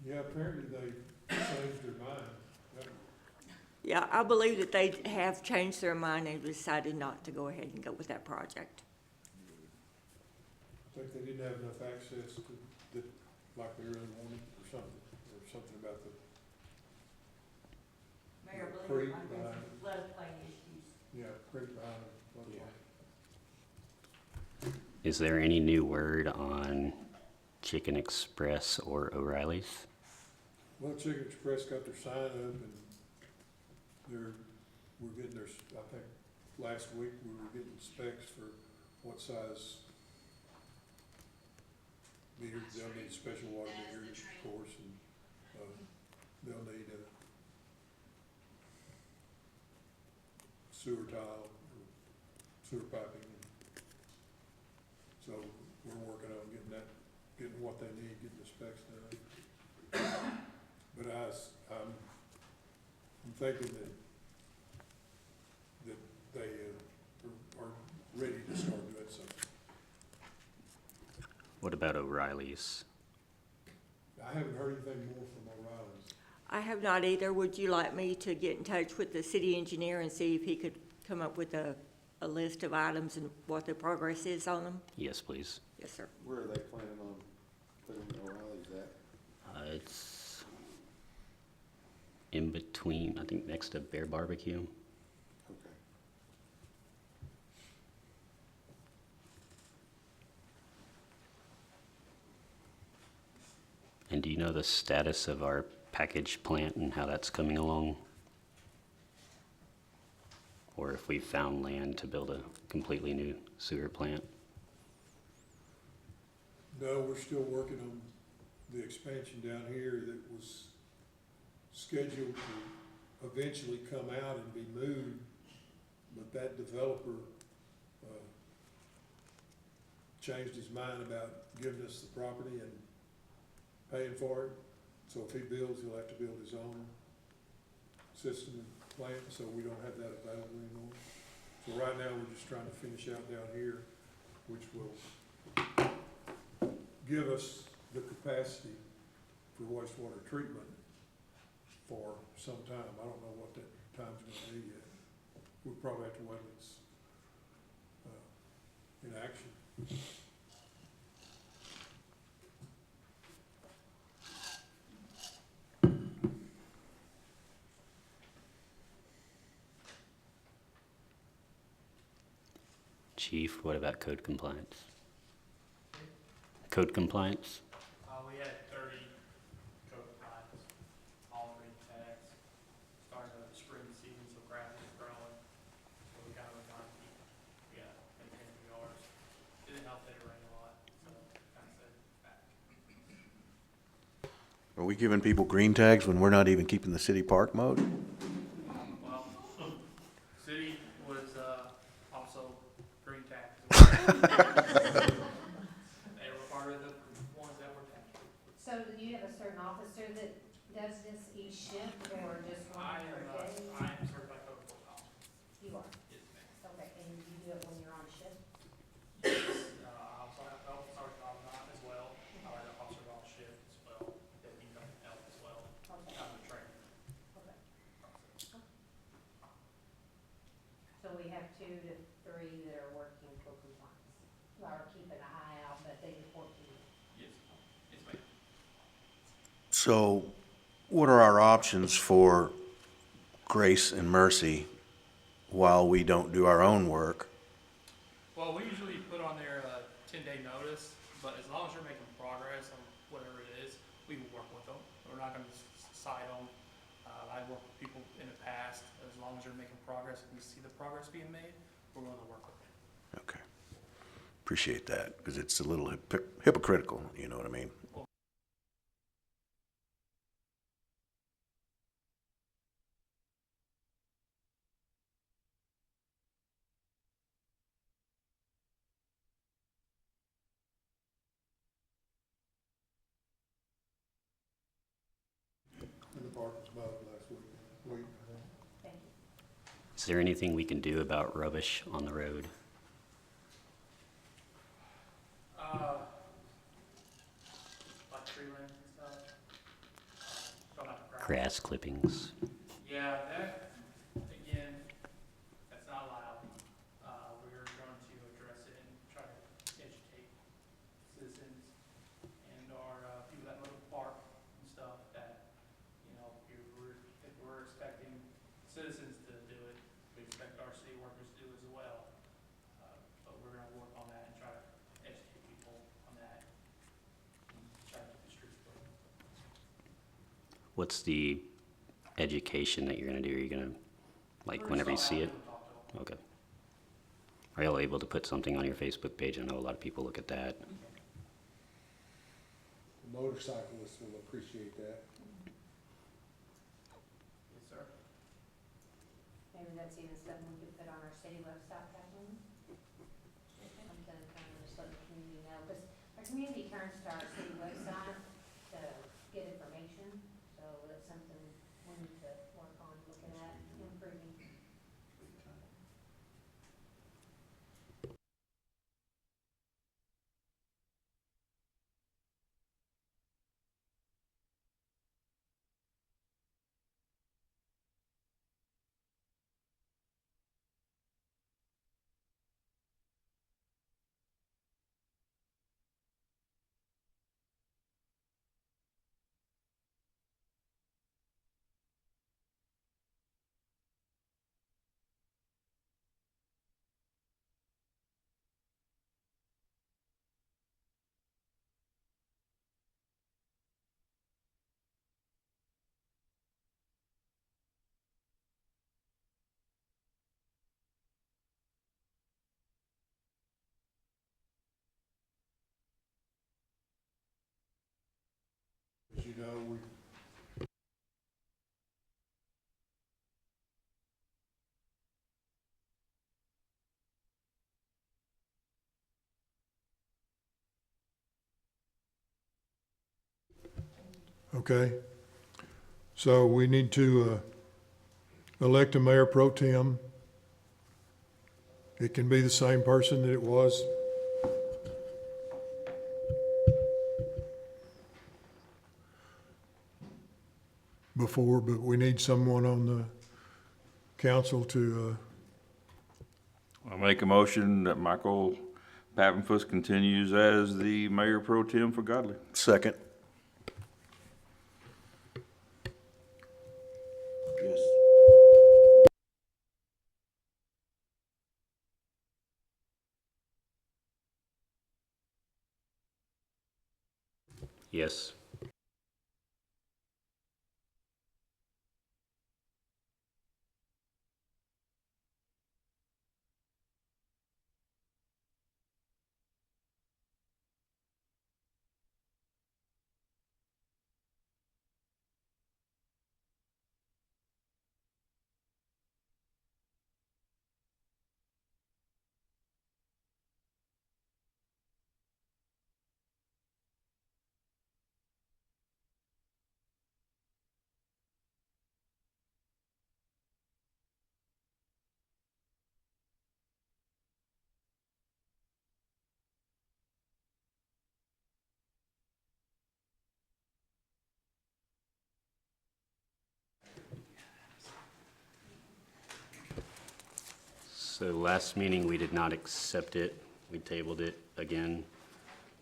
Yeah, apparently they changed their mind. Yeah, I believe that they have changed their mind and decided not to go ahead and go with that project. I think they didn't have enough access to, like they really wanted, or something about the Mayor, I creek believe there's behind, some floodplain issues. yeah, creek behind the floodplain. Is there any new word on Chicken Express or O'Reilly's? Well, Chicken Express got their sign up and we're getting their, I think, last week we were getting specs for what size meters. They'll need special water meters, of course, and, they'll need a sewer tile, or sewer piping. So we're working on getting what they need, getting the specs done. But I'm thinking that they are ready to start doing something. What about O'Reilly's? I haven't heard anything more from O'Reilly's. I have not either. Would you like me to get in touch with the city engineer and see if he could come up with a list of items and what the progress is on them? Yes, please. Yes, sir. Where are they planning on putting O'Reilly's at? It's in between, I think next to Bear Barbecue. Okay. And do you know the status of our package plant and how that's coming along? Or if we found land to build a completely new sewer plant? No, we're still working on the expansion down here that was scheduled to eventually come out and be moved, but that developer changed his mind about giving us the property and paying for it. So if he builds, he'll have to build his own system and plant, so we don't have that available anymore. So right now, we're just trying to finish out down here, which will give us the capacity for wastewater treatment for some time. I don't know what that time's gonna be yet. We'll probably have to wait in action. Chief, what about code compliance? Code compliance? We had 30 code compliance, all green tags, starting with the spring season, so grass is growing. So we kind of were trying to keep, maintain the yards. Didn't help that it rained a lot, so kind of set it back. Are we giving people green tags when we're not even keeping the city park mode? Well, city was also green tagged as well. They were part of the ones that were tagged. So do you have a certain officer that does this each shift or just one I per am, day? I am certified code enforcement officer. You are, Yes, ma'am. okay, and you do it when you're on shift? I also have health sergeant on as well. I have an officer on shift as well, that can come and help as well. Okay, Kind of a training okay. process. So we have 2 to 3 that are working for compliance, or keeping an eye out, but they report to you. Yes, yes, ma'am. So what are our options for grace and mercy while we don't do our own work? Well, we usually put on there a 10-day notice, but as long as you're making progress on whatever it is, we will work with them. We're not gonna side them. I've worked with people in the past, as long as you're making progress and we see the progress being made, we're willing to work with them. Okay. Appreciate that, because it's a little hypocritical, you know what I mean? And the park was mowed last week. Thank you. Is there anything we can do about rubbish on the road? Like tree limbs and stuff. Don't have to grab. Grass clippings? Yeah, that, again, that's not allowed. We're going to address it and try to educate citizens and our, people that live in the park and stuff that, if we're expecting citizens to do it, we expect our city workers to do as well. But we're gonna work on that and try to educate people on that and try to get the streets clean. What's the education that you're gonna do? Are you gonna, like, We're just whenever you all see out it? there and talk to 'em. Okay. Are y'all able to put something on your Facebook page? I know a lot of people look at that. Motorcyclists will appreciate that. Yes, sir. Maybe that's even something we could put on our city website, Kathleen? Something kind of just let the community know, because our community turns to our city website to get information, so that's something we need to work on looking at, improving. As you know, we Okay, so we need to elect a mayor pro tem. It can be the same person that it was before, but we need someone on the council to, I make a motion that Michael Pappenfuss continues as the mayor pro tem for Godly. Second. Yes. Yes. So last meeting, we did not accept it. We tabled it again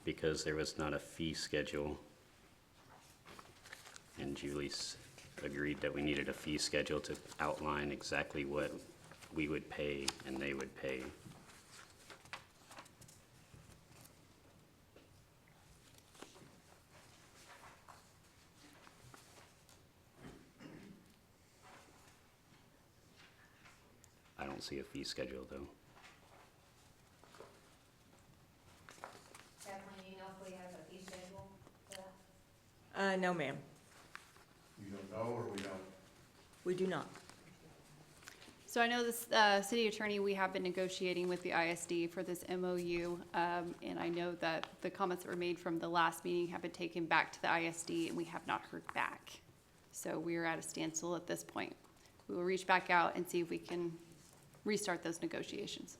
because there was not a fee schedule. And Julie's agreed that we needed a fee schedule to outline exactly what we would pay and they would pay. I don't see a fee schedule, though. Kathleen, you know if we have a fee schedule for that? No, ma'am, You don't know, or we don't? we do not. So I know this, city attorney, we have been negotiating with the ISD for this MOU, and I know that the comments that were made from the last meeting have been taken back to the ISD, and we have not heard back. So we are at a standstill at this point. We will reach back out and see if we can restart those negotiations.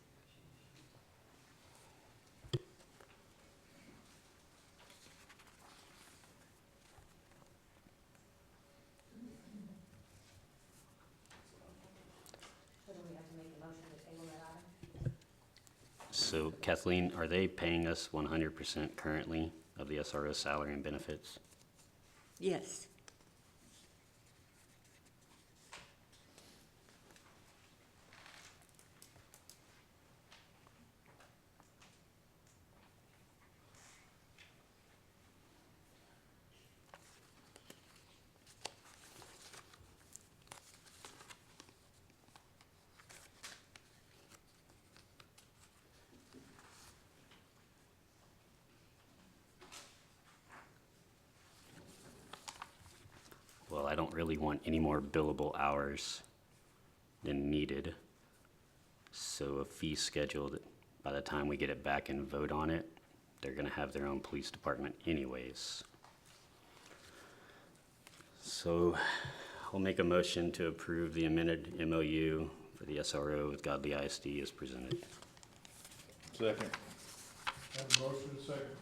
So do we have to make a motion to table that item? So Kathleen, are they paying us 100% currently of the SRO salary and benefits? Yes. Well, I don't really want any more billable hours than needed. So a fee schedule that by the time we get it back and vote on it, they're gonna have their own police department anyways. So I'll make a motion to approve the amended MOU for the SRO with Godly ISD as presented. Second. Have a motion and a second.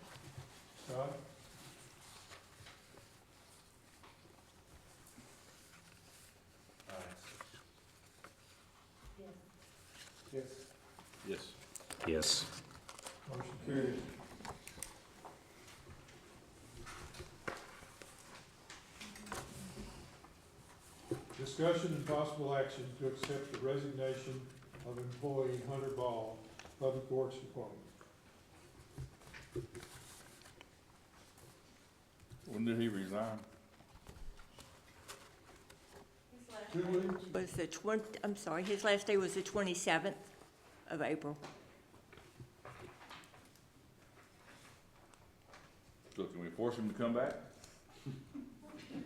Scott? Yes. Yes. Yes. Motion carries. Discussion and possible action to accept the resignation of employee Hunter Ball, Public Works Department. When did he resign? 2 weeks? Was the I'm sorry, his last day was the 27th of April. So can we force him to come back?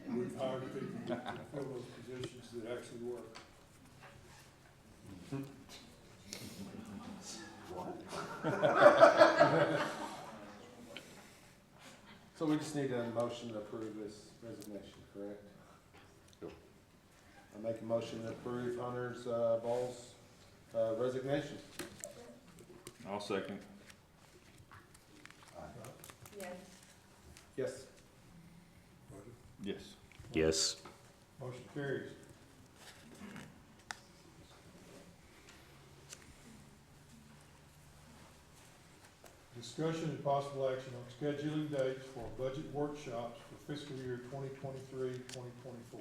We've hired people to fill those positions that actually work. So we just need a motion to approve this resignation, correct? Yep. I make a motion to approve Hunter's, Ball's, resignation. I'll second. Yes. Yes. Yes. Yes. Motion carries. Discussion and possible action on scheduling dates for budget workshops for fiscal year 2023-2024.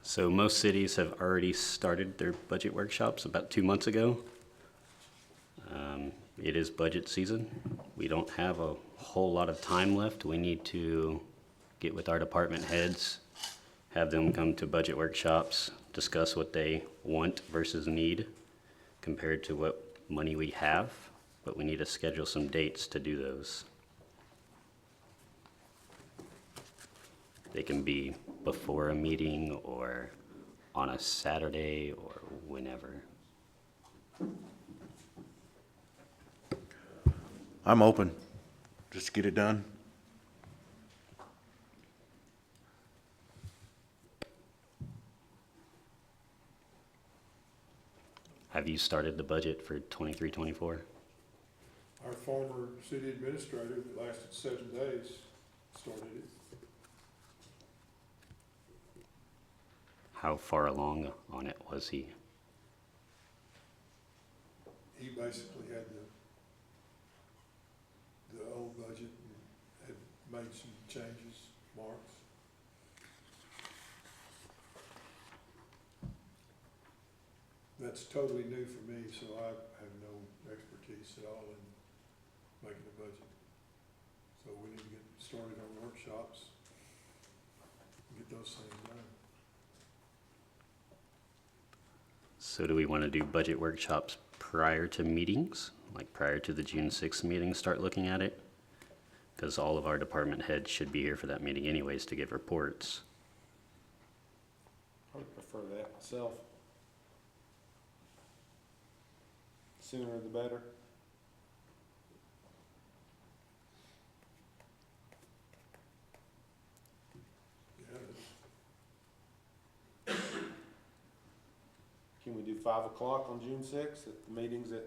So most cities have already started their budget workshops about 2 months ago. It is budget season. We don't have a whole lot of time left. We need to get with our department heads, have them come to budget workshops, discuss what they want versus need compared to what money we have, but we need to schedule some dates to do those. They can be before a meeting or on a Saturday or whenever. I'm open. Just get it done. Have you started the budget for 23-24? Our former city administrator that lasted 7 days started it. How far along on it was he? He basically had the old budget and had made some changes, marks. That's totally new for me, so I have no expertise at all in making a budget. So we need to get started on workshops, and get those things done. So do we want to do budget workshops prior to meetings? Like prior to the June 6th meeting, start looking at it? Because all of our department heads should be here for that meeting anyways to give reports. I would prefer that myself. Sooner the better. Yeah, Can we do 5 o'clock on June 6th? The meetings the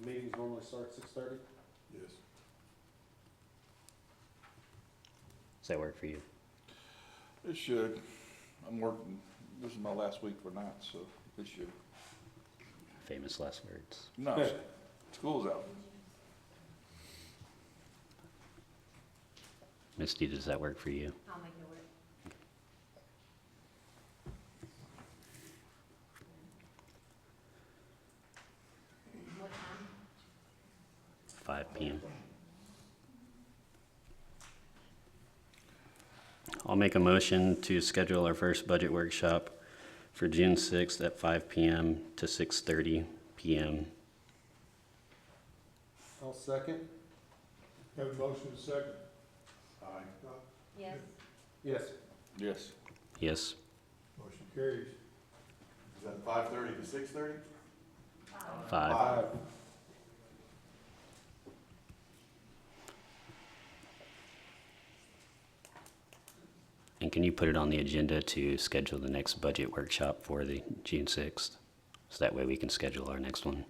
meetings normally start at 6:30? yes. Does that work for you? It should. I'm working, this is my last week for nights, so it should. Famous last words. No, school's out. Misty, does that work for you? I'll make it work. 5 p.m. I'll make a motion to schedule our first budget workshop for June 6th at 5 p.m. to 6:30 p.m. I'll second. Have a motion and a second. Aye. Yes. Yes. Yes. Yes. Motion carries. Is that 5:30 to 6:30? 5. And can you put it on the agenda to schedule the next budget workshop for the June 6th? So that way we can schedule our next one.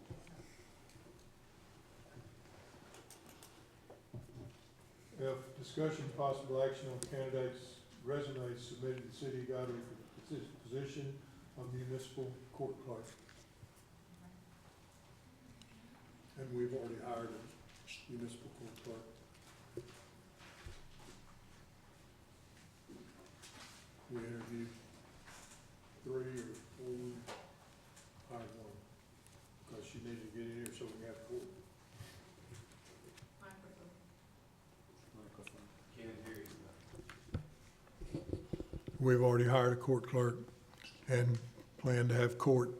F, discussion possible action on candidates' resumes submitted to the city of Guthrie for the position of municipal court clerk. And we've already hired a municipal court clerk. We interviewed 3 or 4, hired 1, because she needed to get in here so we can have court. We've already hired a court clerk and plan to have court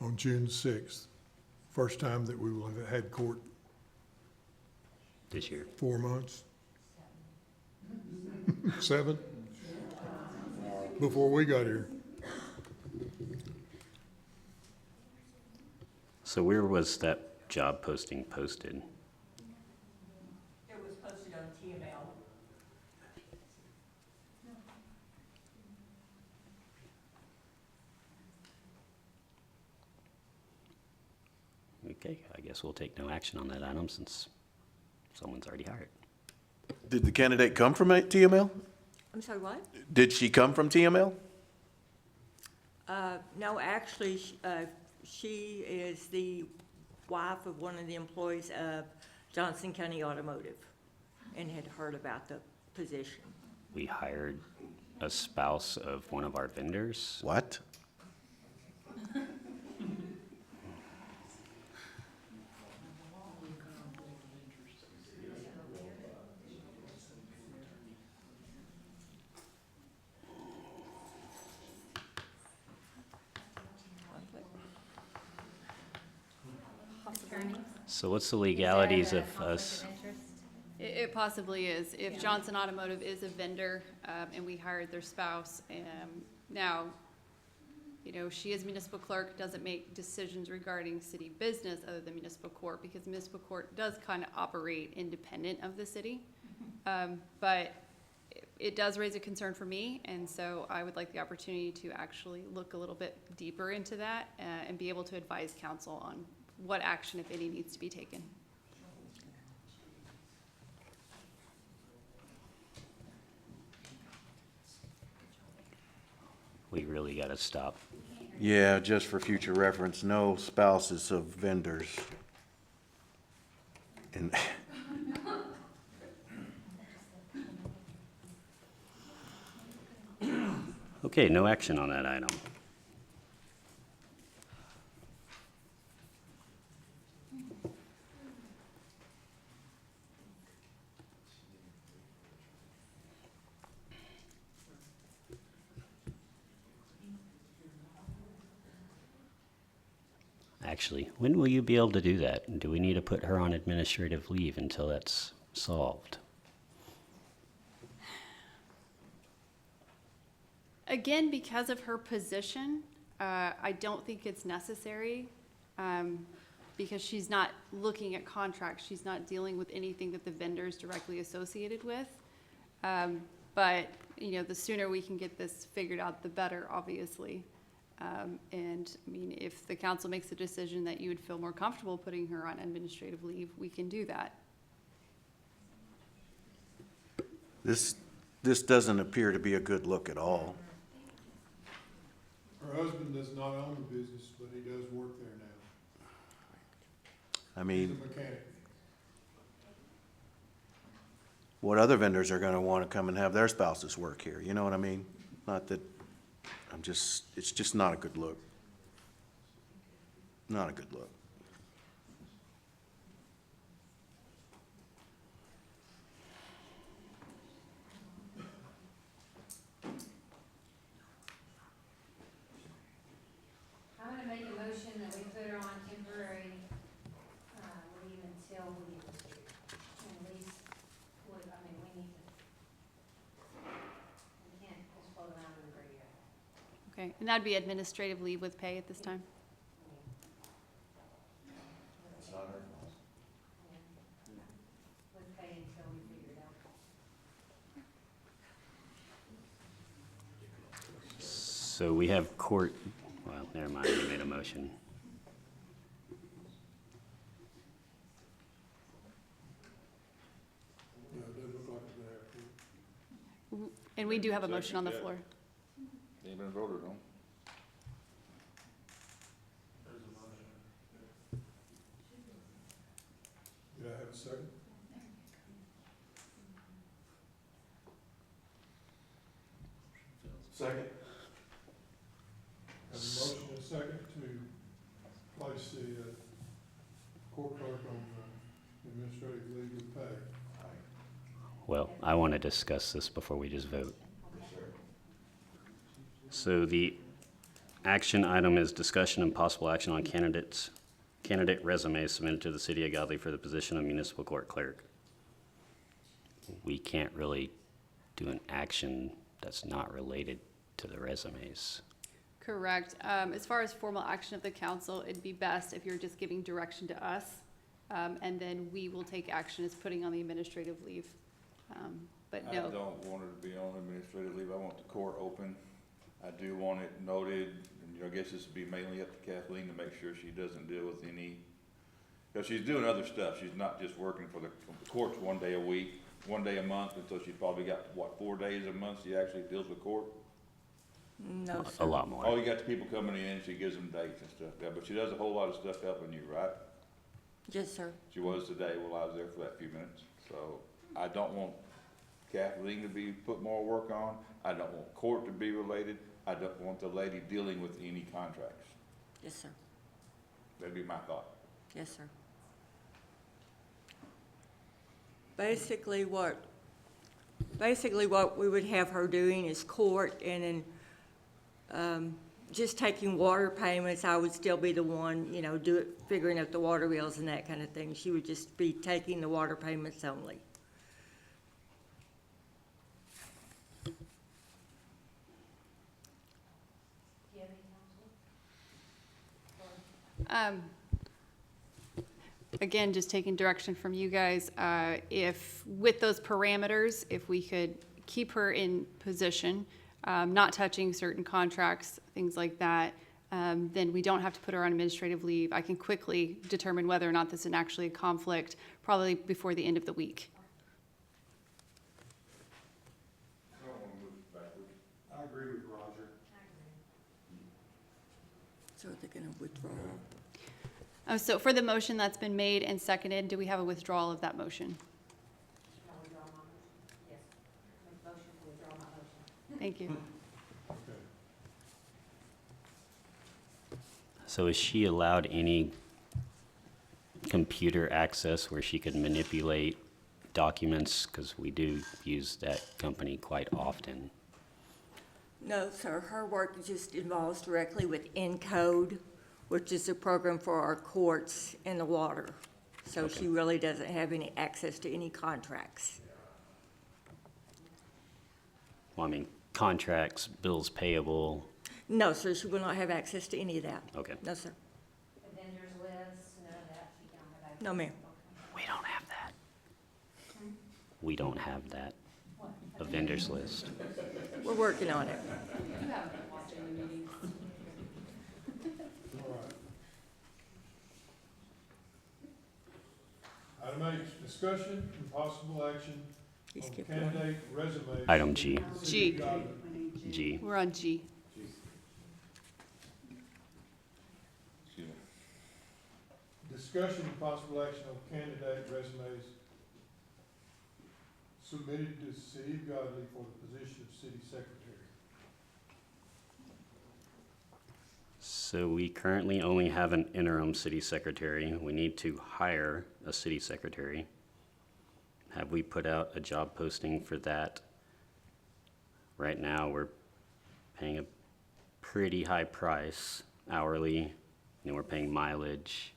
on June 6th. First time that we will have had court This year. 4 months. 7? Before we got here. So where was that job posting posted? It was posted on TML. Okay, I guess we'll take no action on that item since someone's already hired. Did the candidate come from TML? I'm sorry, what? Did she come from TML? No, actually, she is the wife of one of the employees of Johnson County Automotive and had heard about the position. We hired a spouse of one of our vendors. What? So what's the legalities of us? It possibly is. If Johnson Automotive is a vendor, and we hired their spouse, now, you know, she is municipal clerk, doesn't make decisions regarding city business other than municipal court, because municipal court does kind of operate independent of the city. But it does raise a concern for me, and so I would like the opportunity to actually look a little bit deeper into that, and be able to advise council on what action, if any, needs to be taken. We really gotta stop. Yeah, just for future reference, no spouses of vendors. And Okay, no action on that item. Actually, when will you be able to do that? Do we need to put her on administrative leave until that's solved? Again, because of her position, I don't think it's necessary, because she's not looking at contracts. She's not dealing with anything that the vendor is directly associated with. But, you know, the sooner we can get this figured out, the better, obviously. And, I mean, if the council makes a decision that you would feel more comfortable putting her on administrative leave, we can do that. this doesn't appear to be a good look at all. Her husband does not own the business, but he does work there now. I He's a mean, mechanic. what other vendors are gonna wanna come and have their spouses work here, you know what I mean? Not that, it's just not a good look. Not a good look. I'm gonna make a motion that we put her on temporary, leave until we, at least, we need to, we can't just float around in the graveyard. Okay, and that'd be administrative leave with pay at this time? With pay until we figure it out. So we have court, well, never mind, we made a motion. Yeah, it does look like it's gonna have to. And we do have a motion on the floor. Ain't been voted on. Did I have a second? Second. Have a motion and a second to place the, court clerk on, administrative leave with pay. Well, I want to discuss this before we just vote. So the action item is discussion and possible action on candidate resumes submitted to the city of Godly for the position of municipal court clerk. We can't really do an action that's not related to the resumes. Correct. As far as formal action of the council, it'd be best if you're just giving direction to us, and then we will take action as putting on the administrative leave. But I no, don't want her to be on administrative leave. I want the court open. I do want it noted, and I guess this would be mainly up to Kathleen to make sure she doesn't deal with any, because she's doing other stuff. She's not just working for the courts 1 day a week, 1 day a month, and so she's probably got, what, 4 days a month she actually deals with court? No, A sir. lot more. Oh, you got the people coming in, she gives them dates and stuff, yeah, but she does a whole lot of stuff helping you, right? Yes, sir. She was today while I was there for that few minutes. So I don't want Kathleen to be put more work on. I don't want court to be related. I don't want the lady dealing with any contracts. Yes, sir. That'd be my thought. Yes, sir. Basically what we would have her doing is court, and then, just taking water payments. I would still be the one, you know, figuring out the water bills and that kind of thing. She would just be taking the water payments only. Again, just taking direction from you guys, if, with those parameters, if we could keep her in position, not touching certain contracts, things like that, then we don't have to put her on administrative leave. I can quickly determine whether or not this is actually a conflict, probably before the end of the week. I agree with Roger. So they're gonna withdraw. So for the motion that's been made and seconded, do we have a withdrawal of that motion? Thank you. So is she allowed any computer access where she could manipulate documents? Because we do use that company quite often. No, sir, her work just involves directly with Encode, which is a program for our courts and the water. So Okay. she really doesn't have any access to any contracts. Well, I mean, contracts, bills payable. No, sir, she will not have access to any of that. Okay. No, sir. The vendors list, none of that, she don't have. No, ma'am. We don't have that. We don't have that. A vendors list. We're working on it. Item H, discussion and possible action You on skipped one. candidate resumes. Item G. G. Godly. G. We're on G. Excuse me. Discussion and possible action on candidate resumes submitted to City of Godly for the position of city secretary. So we currently only have an interim city secretary. We need to hire a city secretary. Have we put out a job posting for that? Right now, we're paying a pretty high price hourly, and we're paying mileage.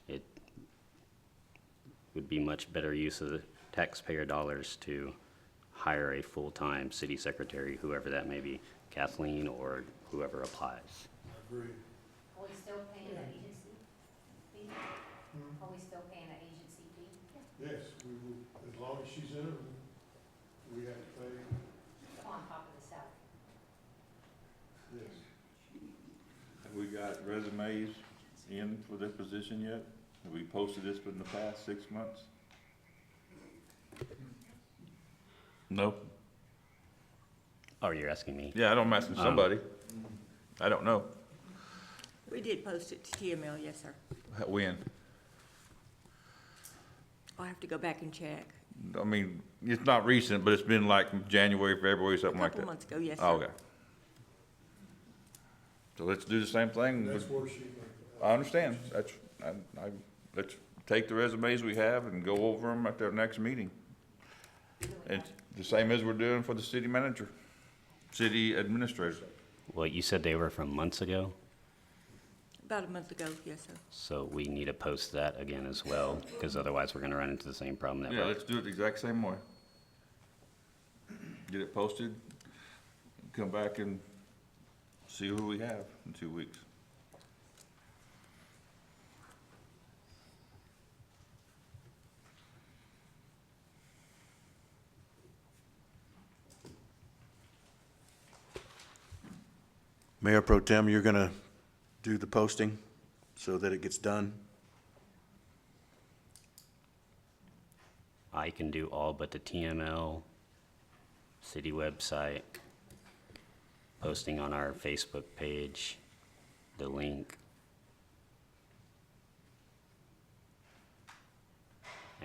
It would be much better use of the taxpayer dollars to hire a full-time city secretary, whoever that may be, Kathleen or whoever applies. I agree. Are we still paying the agency fee? Are we still paying the agency fee? Yes, we will, as long as she's in it, we have to pay, On top of the salary. yes. Have we got resumes in for this position yet? Have we posted this in the past 6 months? No. Oh, you're asking me? Yeah, I don't, I'm asking somebody. I don't know. We did post it to TML, yes, sir. When? I'll have to go back and check. I mean, it's not recent, but it's been like January, February, A something like that. couple months ago, yes, sir. Oh, okay. So let's do the same thing. That's where she. I understand. That's, let's take the resumes we have and go over them at their next meeting. And the same as we're doing for the city manager, city administrator. Well, you said they were from months ago, About a month ago, yes, sir. so we need to post that again as well, because otherwise we're gonna run into the same problem that Yeah, we're. let's do it the exact same way. Get it posted, come back and see who we have in 2 weeks. Mayor Pro Tem, you're gonna do the posting so that it gets done? I can do all but the TML, city website, posting on our Facebook page, the link.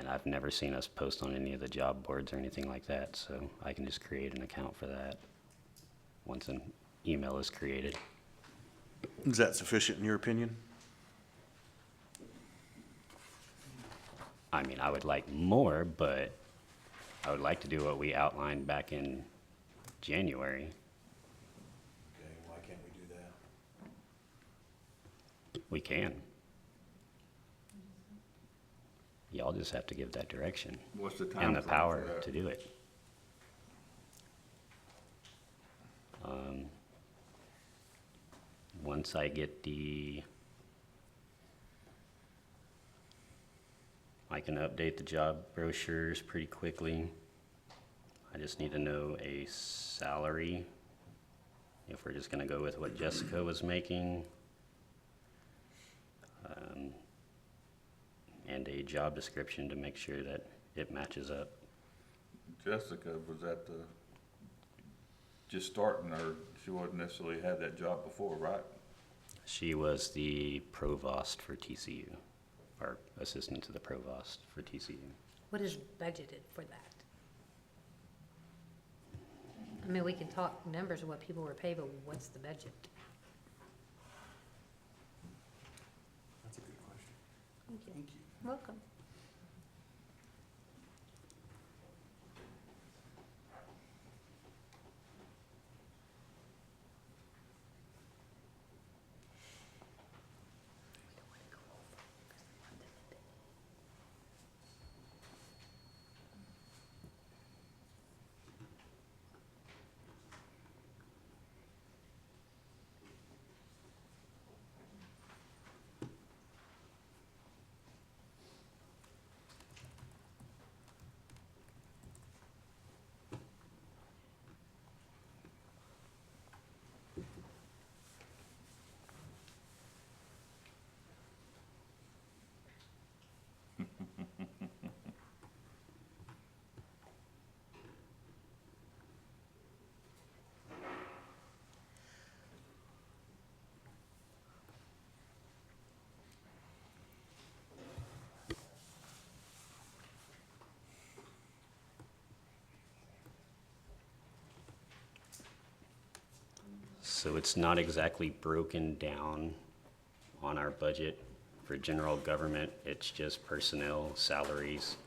And I've never seen us post on any of the job boards or anything like that, so I can just create an account for that once an email is created. Is that sufficient in your opinion? I mean, I would like more, but I would like to do what we outlined back in January. Okay, why can't we do that? We can. Y'all just have to give that direction What's the and the timeframe for power that? to do it. Once I get I can update the job brochures pretty quickly. I just need to know a salary, if we're just gonna go with what Jessica was making. And a job description to make sure that it matches up. Jessica, was that just starting, or she wasn't necessarily had that job before, right? She was the provost for TCU, or assistant to the provost for TCU. What is budgeted for that? I mean, we can talk numbers of what people were paid, but what's the budget? That's a good question. Thank you. Thank you. Welcome. So it's not exactly broken down on our budget for general government. It's just personnel salaries.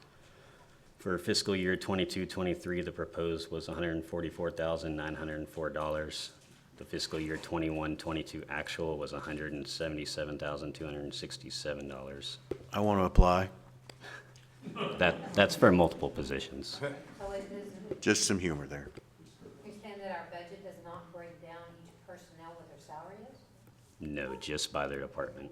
For fiscal year 22-23, the proposed was $144,904. The fiscal year 21-22 actual was $177,267. I want to apply. That's for multiple positions. So it isn't, Just some humor there. you're saying that our budget does not break down each personnel what their salary is? No, just by their department.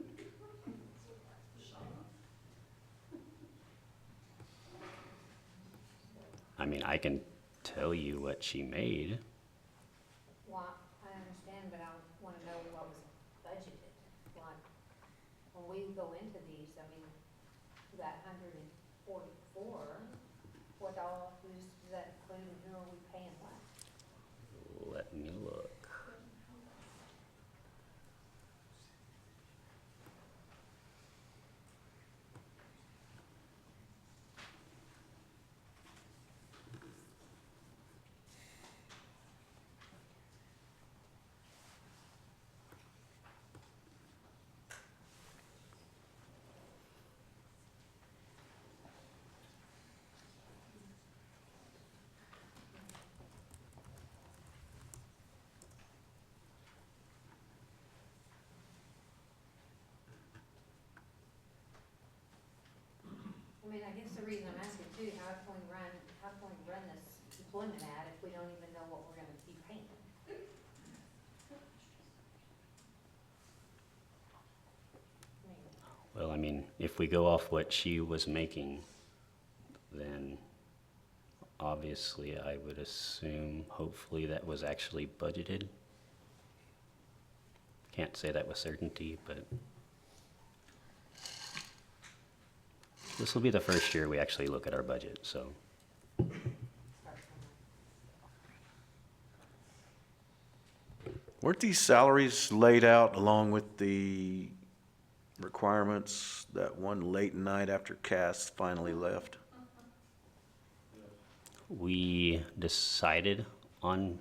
I mean, I can tell you what she made. Well, I understand, but I want to know what was budgeted. Like, when we go into these, I mean, that 144, what all, does that include, and who are we paying what? Let me look. I mean, I guess the reason I'm asking too, how can we run this employment ad if we don't even know what we're gonna be paying? Well, I mean, if we go off what she was making, then obviously I would assume, hopefully, that was actually budgeted. Can't say that with certainty, but this will be the first year we actually look at our budget, so. Weren't these salaries laid out along with the requirements that one late night after Cass finally left? We decided on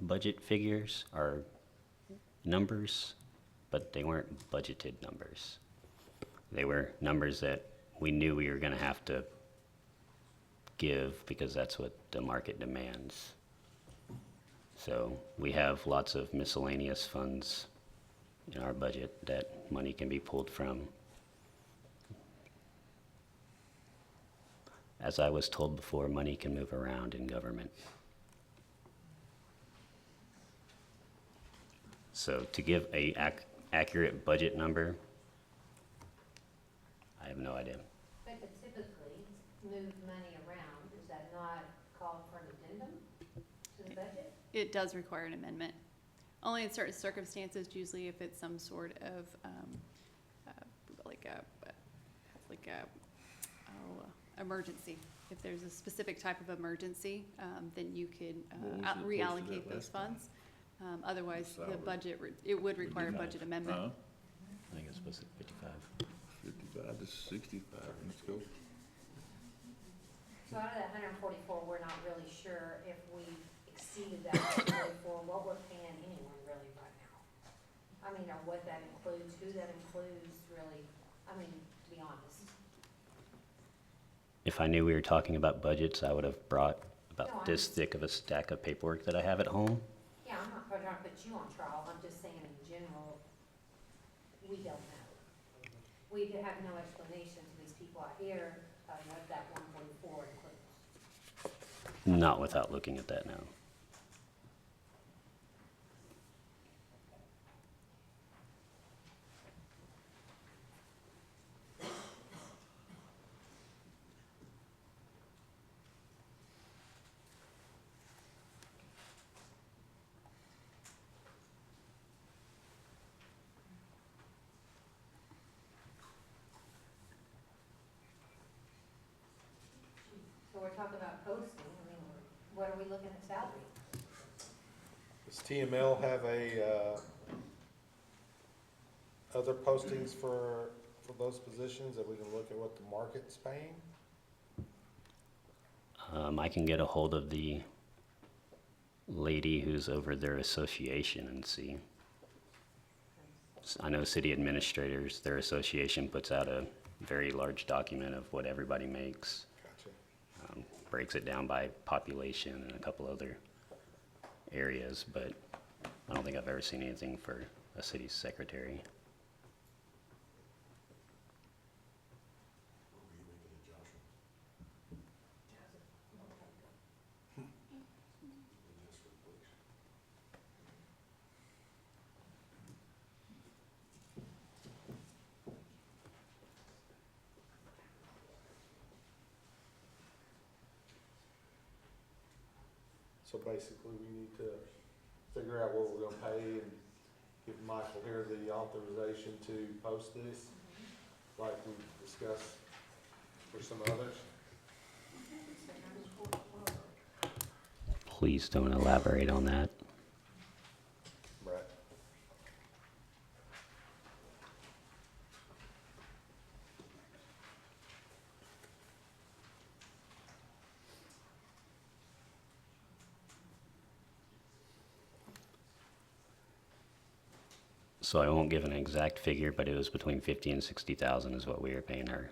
budget figures or numbers, but they weren't budgeted numbers. They were numbers that we knew we were gonna have to give because that's what the market demands. So we have lots of miscellaneous funds in our budget that money can be pulled from. As I was told before, money can move around in government. So to give a accurate budget number, I have no idea. But to typically move money around, does that not call for an addendum to the budget? It does require an amendment. Only in certain circumstances, usually if it's some sort of, emergency. If there's a specific type of emergency, then you could What was it reallocate posted at those last time? funds. Otherwise, the Salary. budget, it would require a budget amendment. Huh? I think it's supposed to be 55. 55 to 65, let's go. So out of that 144, we're not really sure if we exceeded that 144, what we're paying anyone really right now. I mean, or what that includes, who that includes, really, I mean, to be honest. If I knew we were talking about budgets, I would have brought No, about this thick of a stack of paperwork that I have at home. Yeah, I'm not trying to put you on trial, I'm just saying in general, we don't know. We have no explanation to these people out here of what that 144 includes. Not without looking at that now. So we're talking about posting, I mean, what are we looking at salary? Does TML have other postings for those positions that we can look at what the market's paying? I can get a hold of the lady who's over their association and see. I know city administrators, their association puts out a very large document of what everybody makes. Gotcha. Breaks it down by population and a couple other areas, but I don't think I've ever seen anything for a city secretary. So basically, we need to figure out what we're gonna pay and give Michael here the authorization to post this, like we discussed for some others. Please don't elaborate on that. Right. So I won't give an exact figure, but it was between 50 and 60,000 is what we were paying her.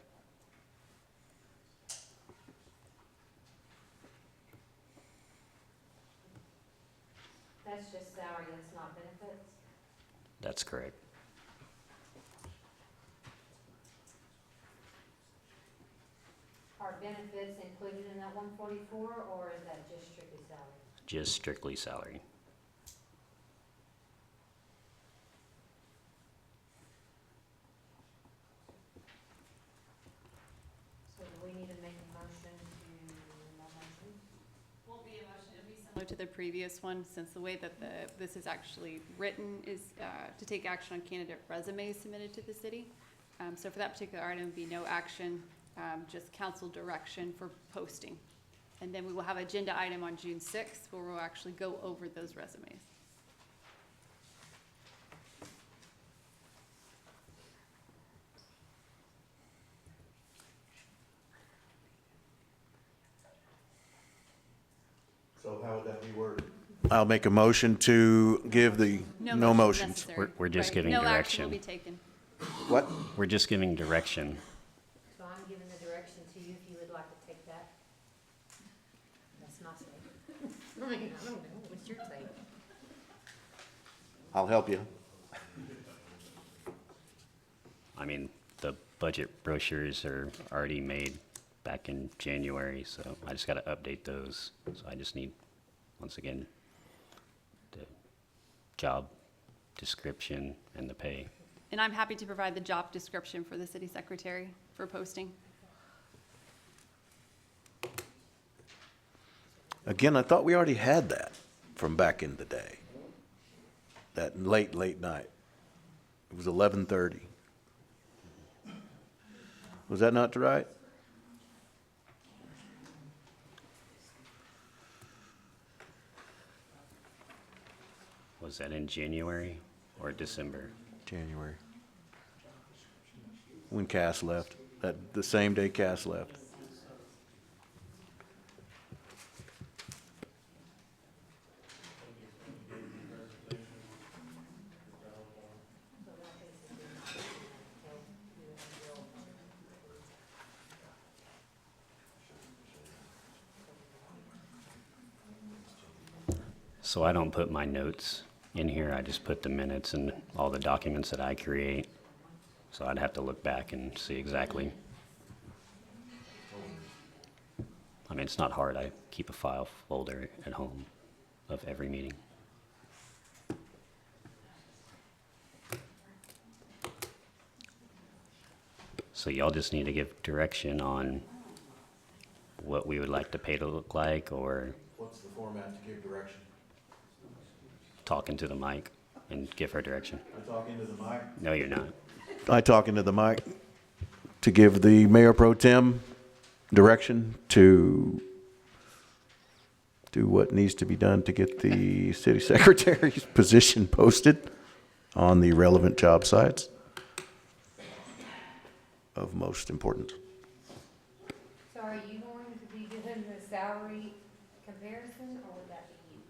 That's just salary, that's not benefits? That's correct. Are benefits included in that 144, or is that just strictly salary? Just strictly salary. So do we need to make a motion to, no motion? Won't be a motion, it'll be similar to the previous one, since the way that this is actually written is to take action on candidate resumes submitted to the city. So for that particular item, would be no action, just council direction for posting. And then we will have an agenda item on June 6th where we'll actually go over those resumes. So how would that be worded? I'll make a motion to give the, no motions. necessary. We're just Right. giving No action will direction. be taken. What? We're just giving direction. So I'm giving the direction to you if you would like to take that. That's my say. I mean, I don't know, what's your take? I'll help you. I mean, the budget brochures are already made back in January, so I just gotta update those. So I just need, once again, the job description and the pay. And I'm happy to provide the job description for the city secretary for posting. Again, I thought we already had that from back in the day. That late night. It was 11:30. Was that not right? Was that in January or December? January. When Cass left, the same day Cass left. So I don't put my notes in here, I just put the minutes and all the documents that I create. So I'd have to look back and see exactly. I mean, it's not hard, I keep a file folder at home of every meeting. So y'all just need to give direction on what we would like the pay to look like, or What's the format to give direction? talking to the mic and give her direction. I talk into the mic? No, you're not. I talk into the mic to give the Mayor Pro Tem direction to do what needs to be done to get the city secretary's position posted on the relevant job sites of most importance. So are you going to be doing the salary comparison, or would that be you?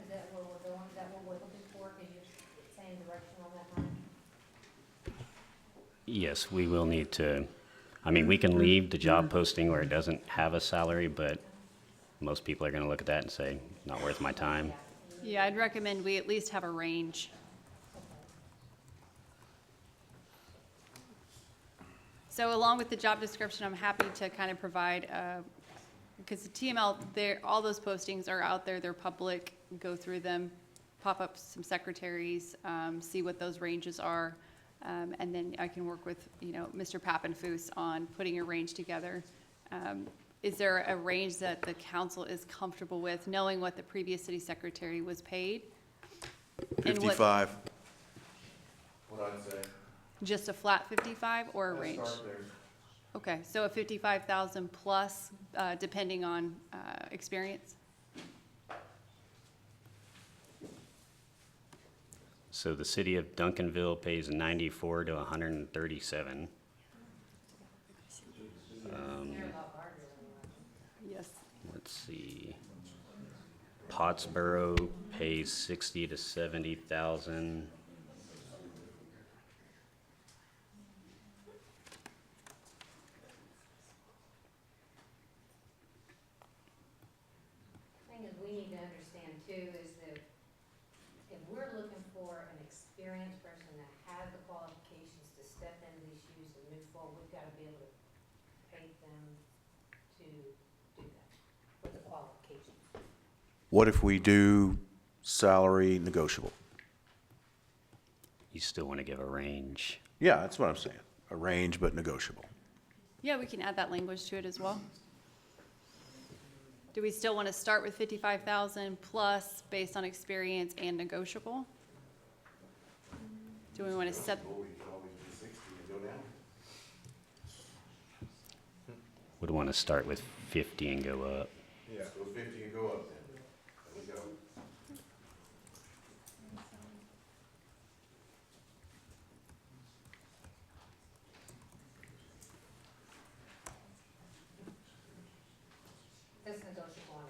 Is that where we're going, is that what we're looking for, is you saying direction on that line? Yes, we will need to, I mean, we can leave the job posting where it doesn't have a salary, but most people are gonna look at that and say, not worth my time. Yeah, I'd recommend we at least have a range. So along with the job description, I'm happy to kind of provide, because the TML, all those postings are out there, they're public, go through them, pop up some secretaries, see what those ranges are, and then I can work with, Mr. Pappenfuss on putting a range together. Is there a range that the council is comfortable with, knowing what the previous city secretary was paid? And what- 55. What I'd say. Just a flat 55 or a range? Okay, so a 55,000 plus, depending on experience? So the city of Duncanville pays 94 to 137. Yes. Let's see. Pottsboro pays 60 to 70,000. Thing is, we need to understand too, is that if we're looking for an experienced person that has the qualifications to step into these shoes and move forward, we've gotta be able to pay them to do that with the qualifications. What if we do salary negotiable? You still want to give a range. Yeah, that's what I'm saying. A range, but negotiable. Yeah, we can add that language to it as well. Do we still want to start with 55,000 plus based on experience and negotiable? Do we want to set, Would want to start with 50 and go up. Yeah. Go 50 and go up then. There we go. That's negotiable on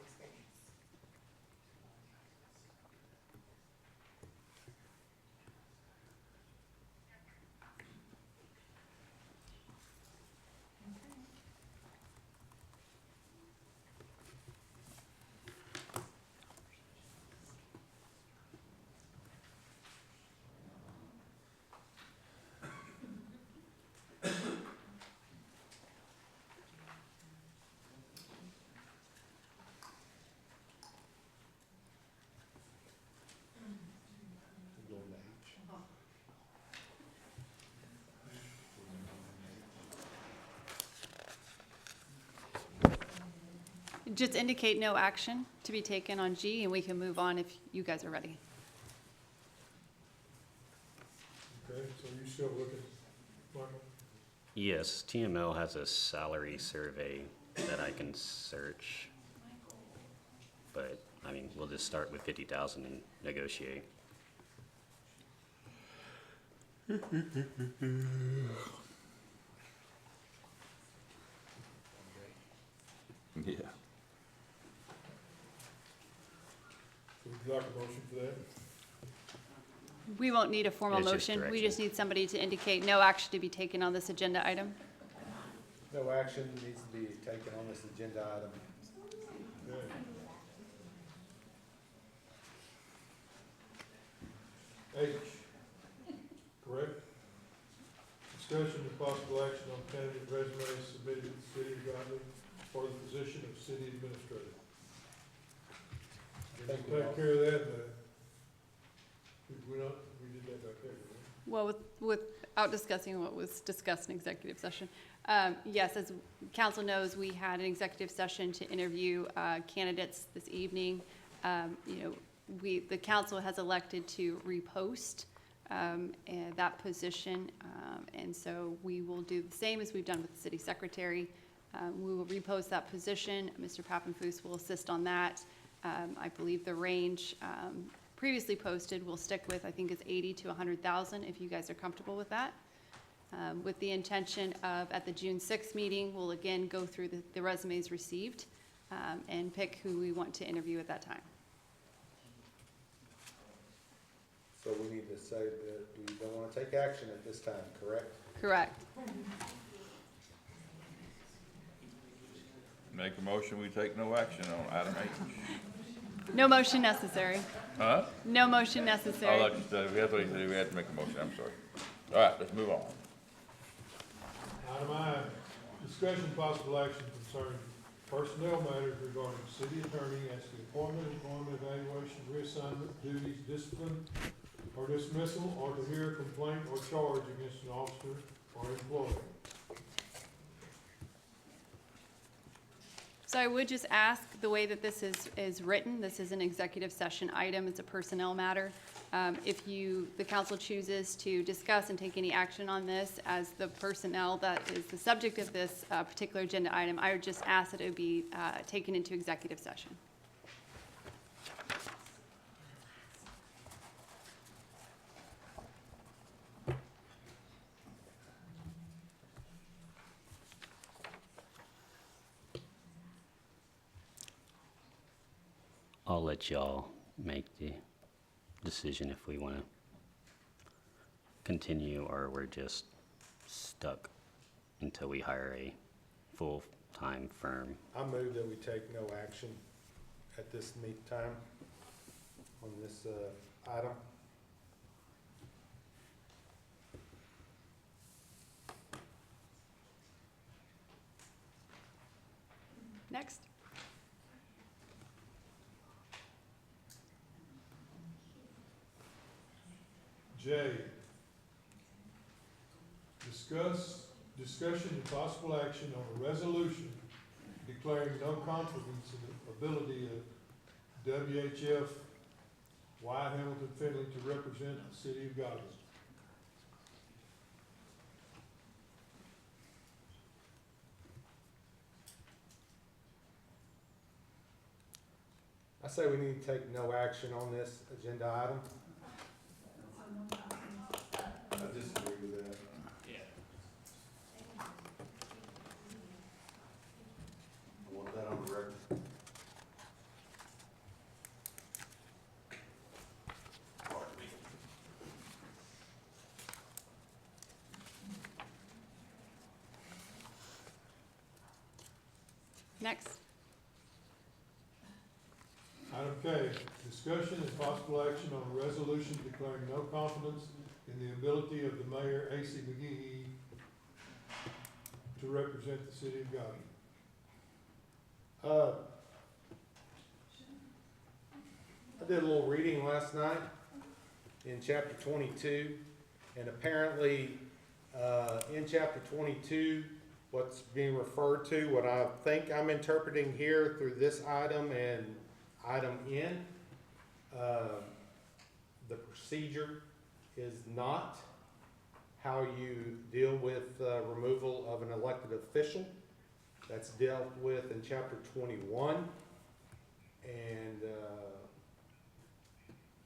Just indicate no action to be taken on G, and we can move on if you guys are ready. Okay, so you still looking, Michael? Yes, TML has a salary survey that I can search. But, I mean, we'll just start with 50,000 and negotiate. Yeah. So would you like a motion for that? We won't need a formal It's just motion. We direction. just need somebody to indicate no action to be taken on this agenda item. No action needs to be taken on this agenda item. Okay. H, correct? Discussion and possible action on candidate resumes submitted to the city of Godly for the position of city administrator. Did Thank we you, take Bob. care of that, we did that back there, didn't we? Well, without discussing what was discussed in executive session. Yes, as council knows, we had an executive session to interview candidates this evening. The council has elected to repost that position, and so we will do the same as we've done with the city secretary. We will repost that position. Mr. Pappenfuss will assist on that. I believe the range previously posted will stick with, I think it's 80 to 100,000, if you guys are comfortable with that. With the intention of, at the June 6th meeting, we'll again go through the resumes received and pick who we want to interview at that time. So we need to say that we don't want to take action at this time, correct? Correct. Make a motion, we take no action on item H. No motion necessary. Huh? No motion Oh, necessary. like you said, that's what he said, we had to make a motion, I'm sorry. All right, let's move on. Item I, discussion possible action concerning personnel matters regarding city attorney as to appointment, employment, evaluation, reassignment, duties, discipline, or dismissal, or to hear a complaint or charge against an officer or employee. So I would just ask, the way that this is written, this is an executive session item, it's a personnel matter. If the council chooses to discuss and take any action on this as the personnel that is the subject of this particular agenda item, I would just ask that it would be taken into executive session. I'll let y'all make the decision if we want to continue or we're just stuck until we hire a full-time firm. I move that we take no action at this time on this item. Next. J, discussion and possible action on a resolution declaring no confidence in the ability of WHF Wyatt Hamilton Finley to represent the city of Godly. I say we need to take no action on this agenda item. I disagree with that. I want that on the record. Next. Item K, discussion and possible action on a resolution declaring no confidence in the ability of the mayor, A.C. McGee, to represent the city of Godly. I did a little reading last night in chapter 22, and apparently in chapter 22, what's being referred to, what I think I'm interpreting here through this item and item N, the procedure is not how you deal with removal of an elected official. That's dealt with in chapter 21. And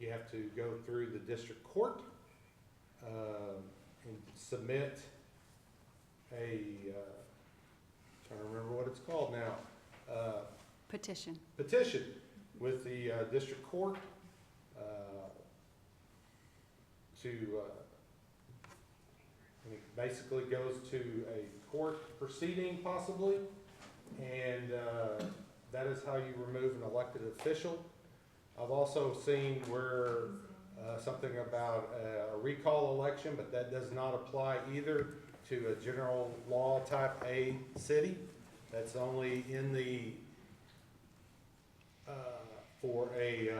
you have to go through the district court and submit a, trying to remember what it's called now, Petition. petition with the district court to, and it basically goes to a court proceeding possibly, and that is how you remove an elected official. I've also seen where something about a recall election, but that does not apply either to a general law type A city. That's only in the, for a,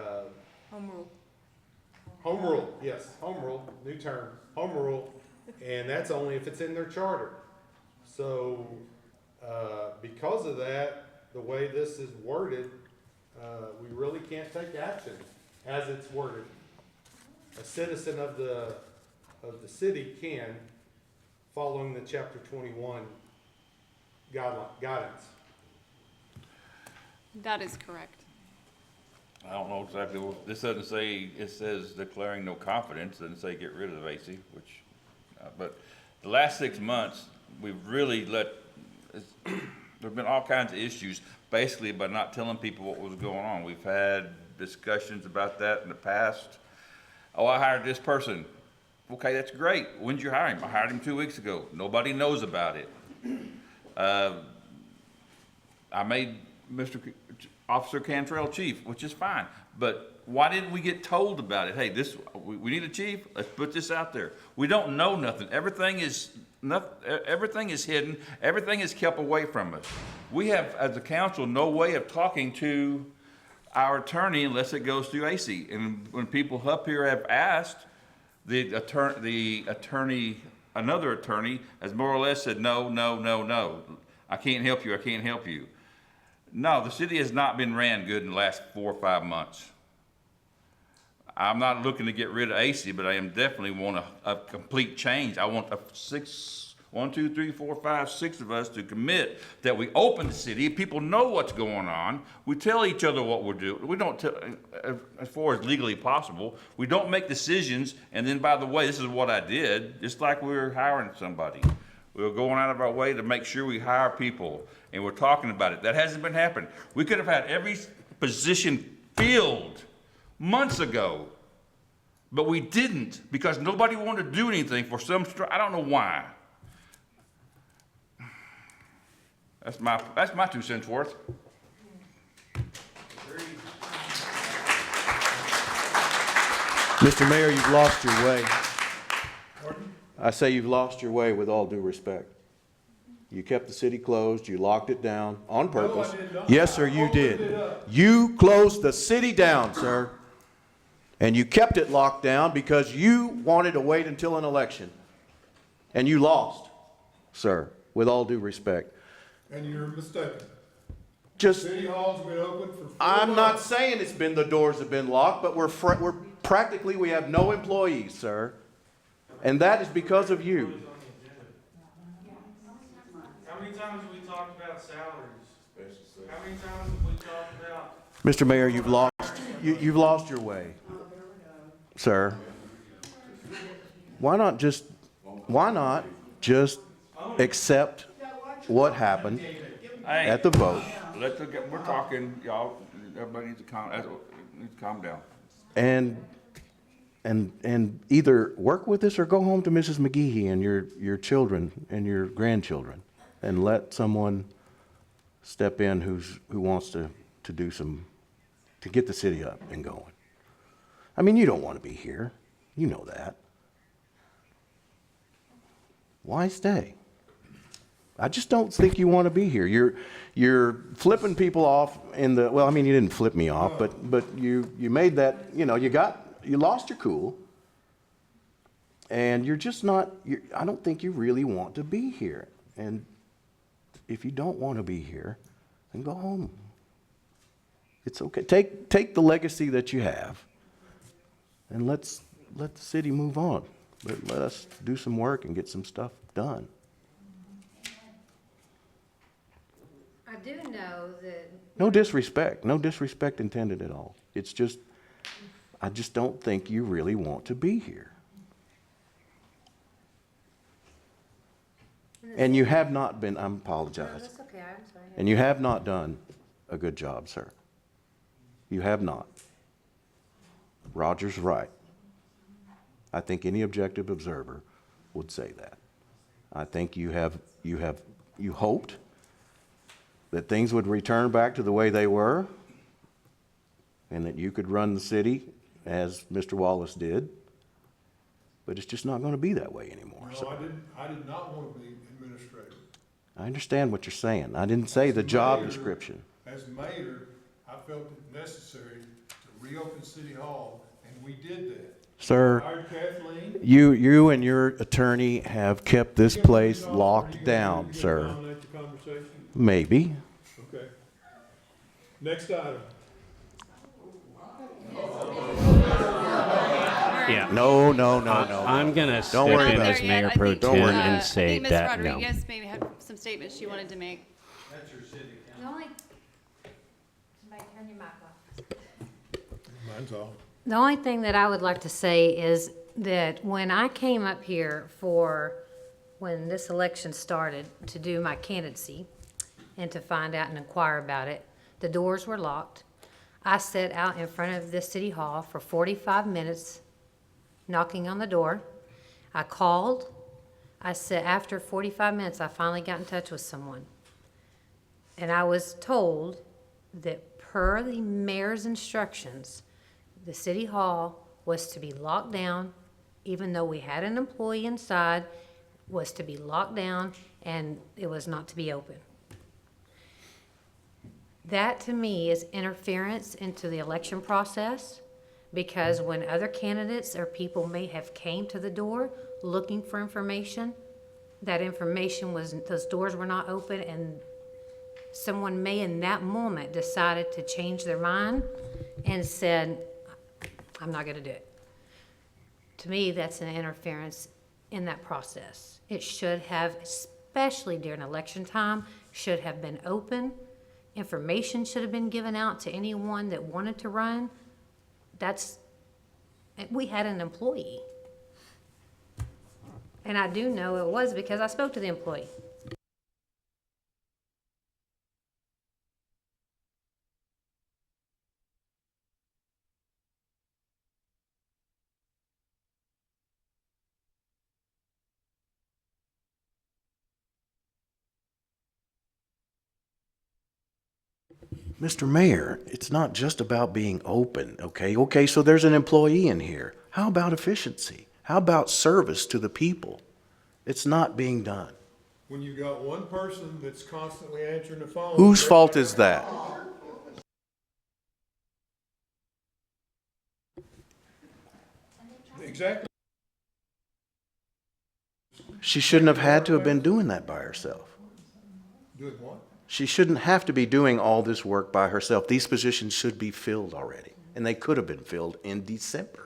Home rule. home rule, yes, home rule, new term, home rule, and that's only if it's in their charter. So, because of that, the way this is worded, we really can't take action as it's worded. A citizen of the city can, following the chapter 21 guidance. That is correct. I don't know exactly what, this doesn't say, it says declaring no confidence, doesn't say get rid of AC, which, but the last 6 months, we've really there've been all kinds of issues, basically by not telling people what was going on. We've had discussions about that in the past. Oh, I hired this person. Okay, that's great. When did you hire him? I hired him 2 weeks ago. Nobody knows about it. I made Officer Cantrell chief, which is fine, but why didn't we get told about it? Hey, we need a chief, let's put this out there. We don't know nothing. Everything is hidden, everything is kept away from us. We have, as a council, no way of talking to our attorney unless it goes through AC. And when people up here have asked, another attorney has more or less said, no, I can't help you. No, the city has not been ran good in the last 4 or 5 months. I'm not looking to get rid of AC, but I am definitely want a complete change. I want 1, 2, 3, 4, 5, 6 of us to commit that we open the city. People know what's going on. We tell each other what we're doing. We don't tell, as far as legally possible. We don't make decisions, and then, by the way, this is what I did, just like we were hiring somebody. We were going out of our way to make sure we hire people, and we're talking about it. That hasn't been happening. We could have had every position filled months ago, but we didn't because nobody wanted to do anything for I don't know why. That's my 2 cents worth. Mr. Mayor, you've lost your way. I say you've lost your way with all due respect. You kept the city closed, you locked it down on purpose. No, I did not. Yes, sir, you did. You closed the city down, sir. And you kept it locked down because you wanted to wait until an election. And you lost, sir, with all due respect. And you're mistaken. Just, City Hall's been open for 4 I'm not months. saying the doors have been locked, but we're practically, we have no employees, sir. And that is because of you. How many times have we talked about salaries? How many times have we talked about? Mr. Mayor, you've lost your way, sir. Why not just accept what happened at the vote? We're talking, y'all, everybody needs to calm down. And either work with us or go home to Mrs. McGehee and your children and your grandchildren and let someone step in who wants to get the city up and going. I mean, you don't want to be here. You know that. Why stay? I just don't think you want to be here. You're flipping people off well, I mean, you didn't flip me off, but you made that, you lost your cool. And you're just not, I don't think you really want to be here. And if you don't want to be here, then go home. It's okay. Take the legacy that you have, and let the city move on. Let us do some work and get some stuff done. I do know that. No disrespect intended at all. It's just, I just don't think you really want to be here. And you have not been, I No, apologize. that's okay, I'm sorry. And you have not done a good job, sir. You have not. Roger's right. I think any objective observer would say that. I think you hoped that things would return back to the way they were, and that you could run the city as Mr. Wallace did, but it's just not going to be that way anymore. No, I did not want to be administrator. I understand what you're saying. I didn't say the job description. As mayor, I felt it necessary to reopen City Hall, and we did that. Sir, Hired Kathleen. you and your attorney have kept this place locked down, sir. Dominate the conversation? Maybe. Okay. Next item. Yeah. No. I'm gonna step worry in about as it. Mayor I Pro think, Tem worry about and I say think Ms. that no. Rodriguez maybe had some statements she wanted to make. The only, somebody turn your mic off. Mine's off. The only thing that I would like to say is that when I came up here when this election started, to do my candidacy and to find out and inquire about it, the doors were locked. I sat out in front of the city hall for 45 minutes knocking on the door. I called. I said, after 45 minutes, I finally got in touch with someone. And I was told that per the mayor's instructions, the city hall was to be locked down, even though we had an employee inside, was to be locked down, and it was not to be open. That, to me, is interference into the election process, because when other candidates or people may have came to the door looking for information, that information those doors were not open, and someone may in that moment decided to change their mind and said, I'm not gonna do it. To me, that's an interference in that process. It should have, especially during election time, should have been open. Information should have been given out to anyone that wanted to run. We had an employee. And I do know it was because I spoke to the employee. Mr. Mayor, it's not just about being open, okay? Okay, so there's an employee in here. How about efficiency? How about service to the people? It's not being done. When you got one person that's constantly answering the phone. Whose fault is that? Exactly. She shouldn't have had to have been doing that by herself. Doing what? She shouldn't have to be doing all this work by herself. These positions should be filled already, and they could have been filled in December.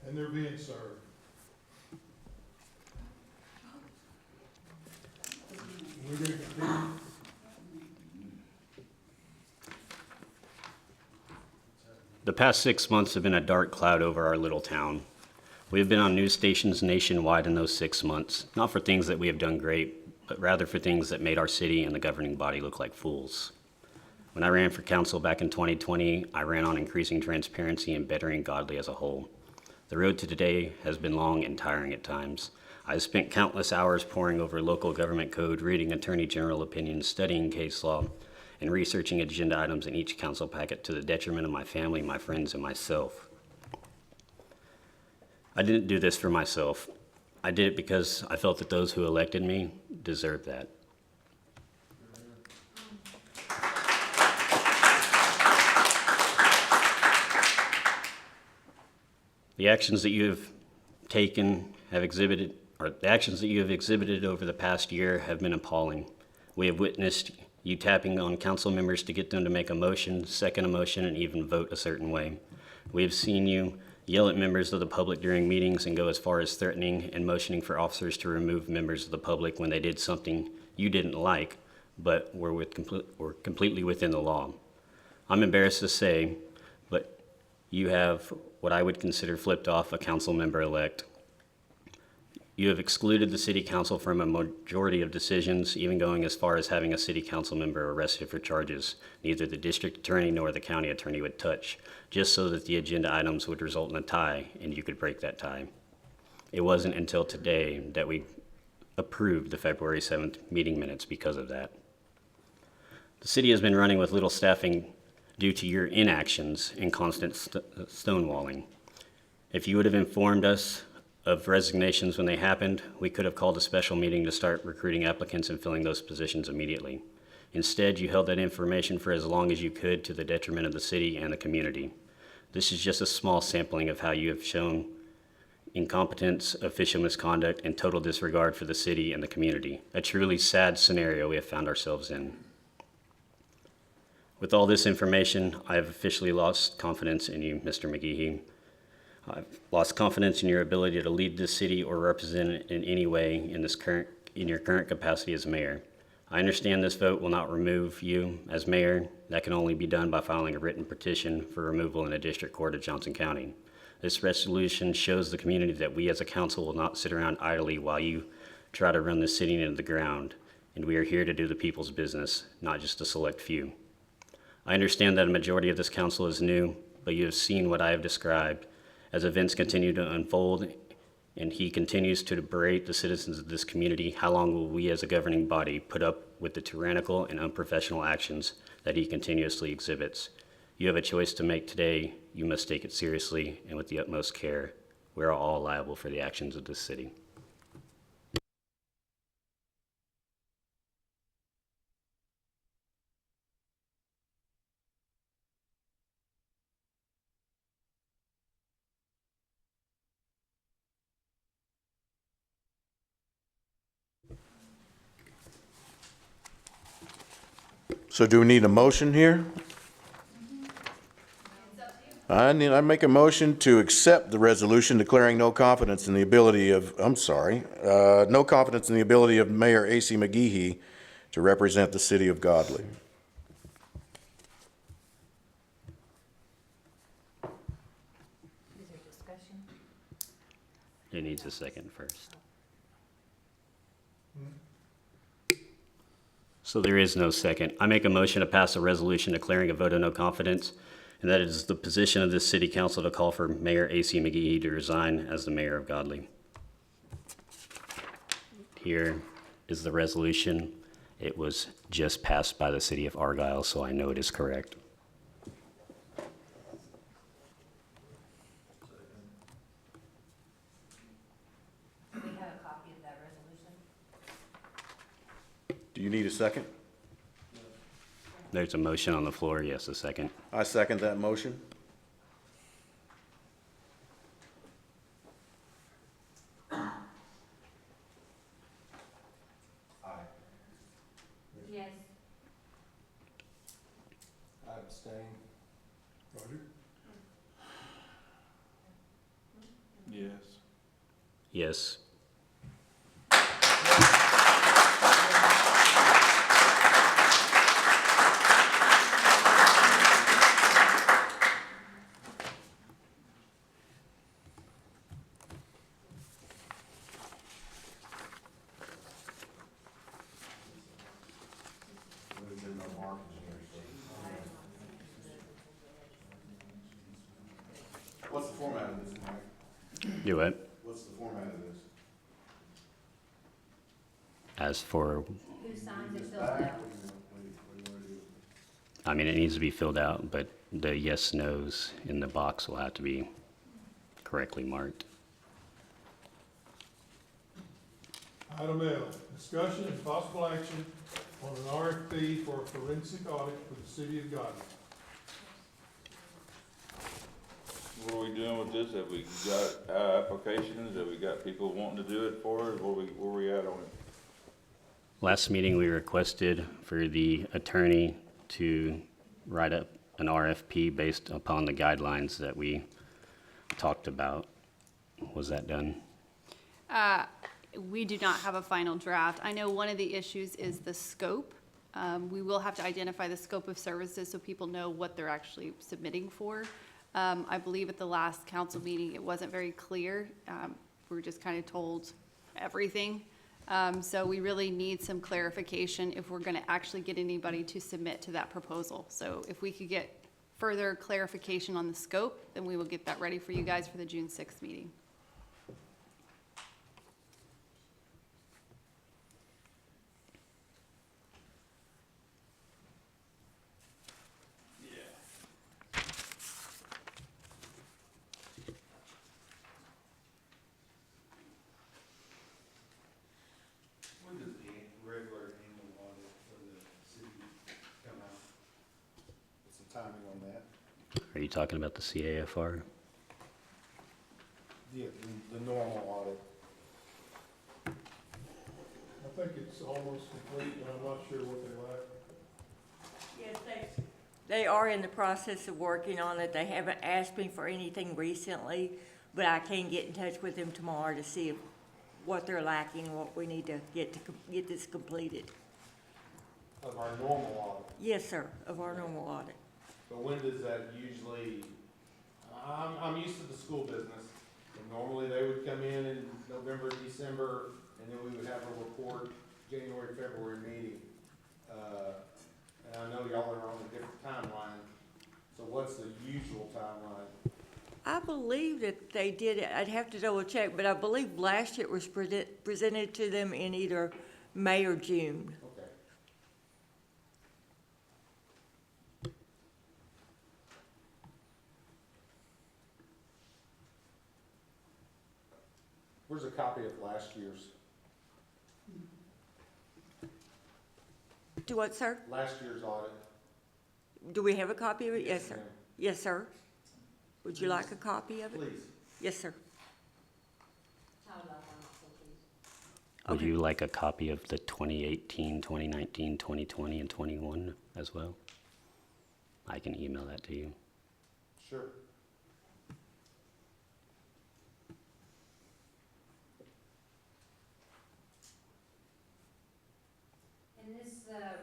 And they're being served. We're gonna continue. The past 6 months have been a dark cloud over our little town. We have been on news stations nationwide in those 6 months, not for things that we have done great, but rather for things that made our city and the governing body look like fools. When I ran for council back in 2020, I ran on increasing transparency and bettering Godly as a whole. The road to today has been long and tiring at times. I have spent countless hours poring over local government code, reading attorney general opinions, studying case law, and researching agenda items in each council packet to the detriment of my family, my friends, and myself. I didn't do this for myself. I did it because I felt that those who elected me deserved that. The actions that you have taken have exhibited, or the actions that you have exhibited over the past year have been appalling. We have witnessed you tapping on council members to get them to make a motion, second a motion, and even vote a certain way. We have seen you yell at members of the public during meetings and go as far as threatening and motioning for officers to remove members of the public when they did something you didn't like, but were completely within the law. I'm embarrassed to say, but you have what I would consider flipped off a council member-elect. You have excluded the city council from a majority of decisions, even going as far as having a city council member arrested for charges neither the district attorney nor the county attorney would touch, just so that the agenda items would result in a tie and you could break that tie. It wasn't until today that we approved the February 7th meeting minutes because of that. The city has been running with little staffing due to your inactions and constant stonewalling. If you would have informed us of resignations when they happened, we could have called a special meeting to start recruiting applicants and filling those positions immediately. Instead, you held that information for as long as you could to the detriment of the city and the community. This is just a small sampling of how you have shown incompetence, official misconduct, and total disregard for the city and the community. A truly sad scenario we have found ourselves in. With all this information, I have officially lost confidence in you, Mr. McGehee. I've lost confidence in your ability to lead this city or represent it in any way in your current capacity as mayor. I understand this vote will not remove you as mayor. That can only be done by filing a written petition for removal in a district court of Johnson County. This resolution shows the community that we as a council will not sit around idly while you try to run this city into the ground, and we are here to do the people's business, not just a select few. I understand that a majority of this council is new, but you have seen what I have described. As events continue to unfold and he continues to berate the citizens of this community, how long will we as a governing body put up with the tyrannical and unprofessional actions that he continuously exhibits? You have a choice to make today. You must take it seriously and with the utmost care. We are all liable for the actions of this city. So do we need a motion here? I make a motion to accept the resolution declaring no confidence in the ability of, no confidence in the ability of Mayor A.C. McGehee to represent the city of Godly. Is there discussion? It needs a second first. So there is no second. I make a motion to pass a resolution declaring a vote of no confidence, and that it is the position of this city council to call for Mayor A.C. McGehee to resign as the mayor of Godly. Here is the resolution. It was just passed by the city of Argyle, so I know it is correct. Do we have a copy of that resolution? Do you need a second? There's a motion on the floor. Yes, a second. I second that motion. Yes. I abstain. Roger? Yes. What's the format of this, Mike? Do it. What's the format of this? As for, Who signs it, This fills back, it out? what do you wanna do? I mean, it needs to be filled out, but the yes, nos in the box will have to be correctly marked. Item L, discussion and possible action on an RFP for a forensic audit for the city of Godly. What are we doing with this? Have we got, applications? Have we got people wanting to do it for us? Where we at on it? Last meeting, we requested for the attorney to write up an RFP based upon the guidelines that we talked about. Was that done? We do not have a final draft. I know one of the issues is the scope. We will have to identify the scope of services so people know what they're actually submitting for. I believe at the last council meeting, it wasn't very clear. We were just kind of told everything. So we really need some clarification if we're gonna actually get anybody to submit to that proposal. So if we could get further clarification on the scope, then we will get that ready for you guys for the June 6th meeting. When does the regular annual audit for the city come out? What's the timing on that? Are you talking about the CAFR? Yeah, the normal audit. I think it's almost complete, but I'm not sure what they lack. Yes, they are in the process of working on it. They haven't asked me for anything recently, but I can get in touch with them tomorrow to see what they're lacking and what we need to get this completed. Of our normal audit. Yes, sir, of our normal audit. But when does that usually, I'm used to the school business, and normally they would come in November, December, and then we would have a report January, February meeting. And I know y'all are on a different timeline, so what's the usual timeline? I believe that they did it, I'd have to double check, but I believe last year it was presented to them in either May or June. Okay. Where's a copy of last year's? Do what, sir? Last year's audit? Do we have a copy of it? Yes, sir. ma'am. Yes, sir. Would you like a copy of it? Please. Yes, sir. I would like one also, please. Would Okay. you like a copy of the 2018, 2019, 2020, and 21 as well? I can email that to you. Sure. In this,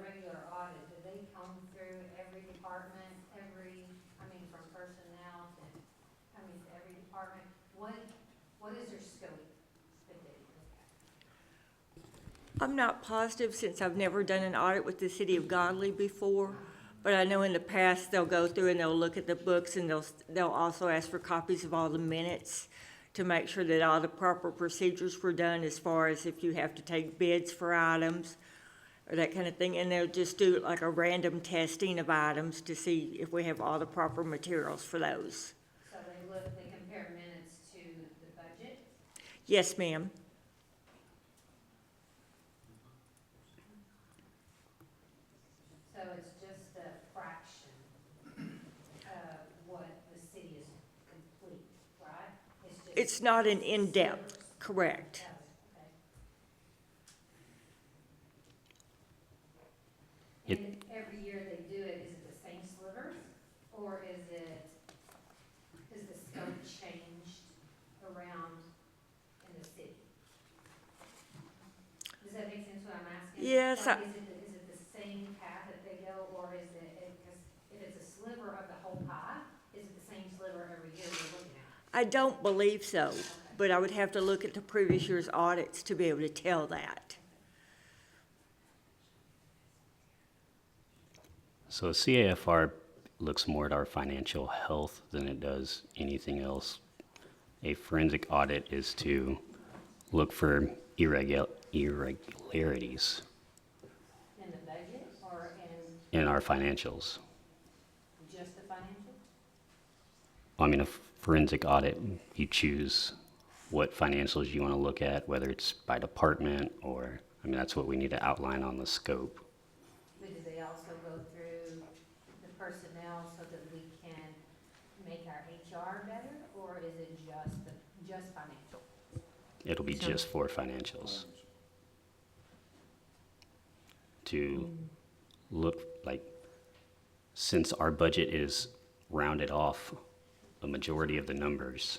regular audit, do they come through every department, from personnel to, to every department? What is their scope that they look at? I'm not positive since I've never done an audit with the city of Godly before, but I know in the past they'll go through and they'll look at the books and they'll also ask for copies of all the minutes to make sure that all the proper procedures were done as far as if you have to take bids for items or that kind of thing. And they'll just do like a random testing of items to see if we have all the proper materials for those. So they compare minutes to the budget? Yes, ma'am. So it's just a fraction of what the city is complete, right? just It's not an in-depth, correct. Okay. It- And every year they do it, is it the same slivers? Or is the scope changed around in the city? Yes, Like, is it the same path that they go, or is it, because if it's a sliver of the whole pie, is it the same sliver every year we're looking at? I don't believe so, but I would have to look at the previous year's audits to be able to tell that. So CAFR looks more at our financial health than it does anything else. A forensic audit is to look for irregularities In the budget, or in in our financials. just the financial? I mean, a forensic audit, you choose what financials you want to look at, whether it's by department or, I mean, that's what we need to outline on the scope. But do they also go through the personnel so that we can make our HR better, or is it just financial? It'll be just for financials. To look like, since our budget is rounded off a majority of the numbers,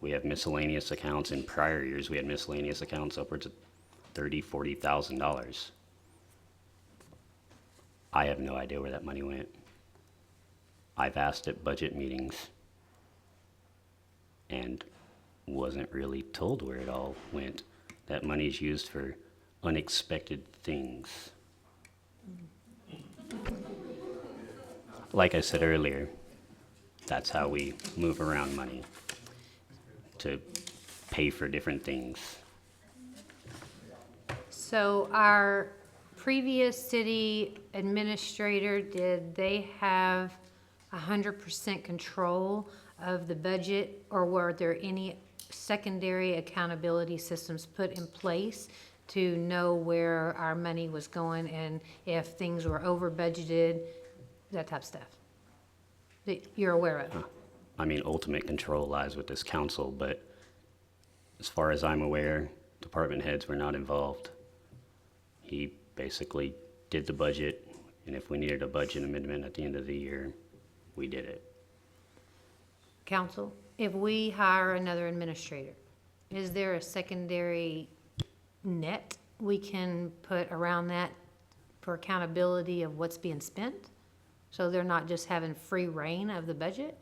we have miscellaneous accounts. In prior years, we had miscellaneous accounts upwards of $30,000, $40,000. I have no idea where that money went. I've asked at budget meetings and wasn't really told where it all went. That money is used for unexpected things. Like I said earlier, that's how we move around money, to pay for different things. So our previous city administrator, did they have 100% control of the budget, or were there any secondary accountability systems put in place to know where our money was going and if things were over budgeted, that type of stuff that you're aware of? I mean, ultimate control lies with this council, but as far as I'm aware, department heads were not involved. He basically did the budget, and if we needed a budget amendment at the end of the year, we did it. Council, if we hire another administrator, is there a secondary net we can put around that for accountability of what's being spent? So they're not just having free reign of the budget?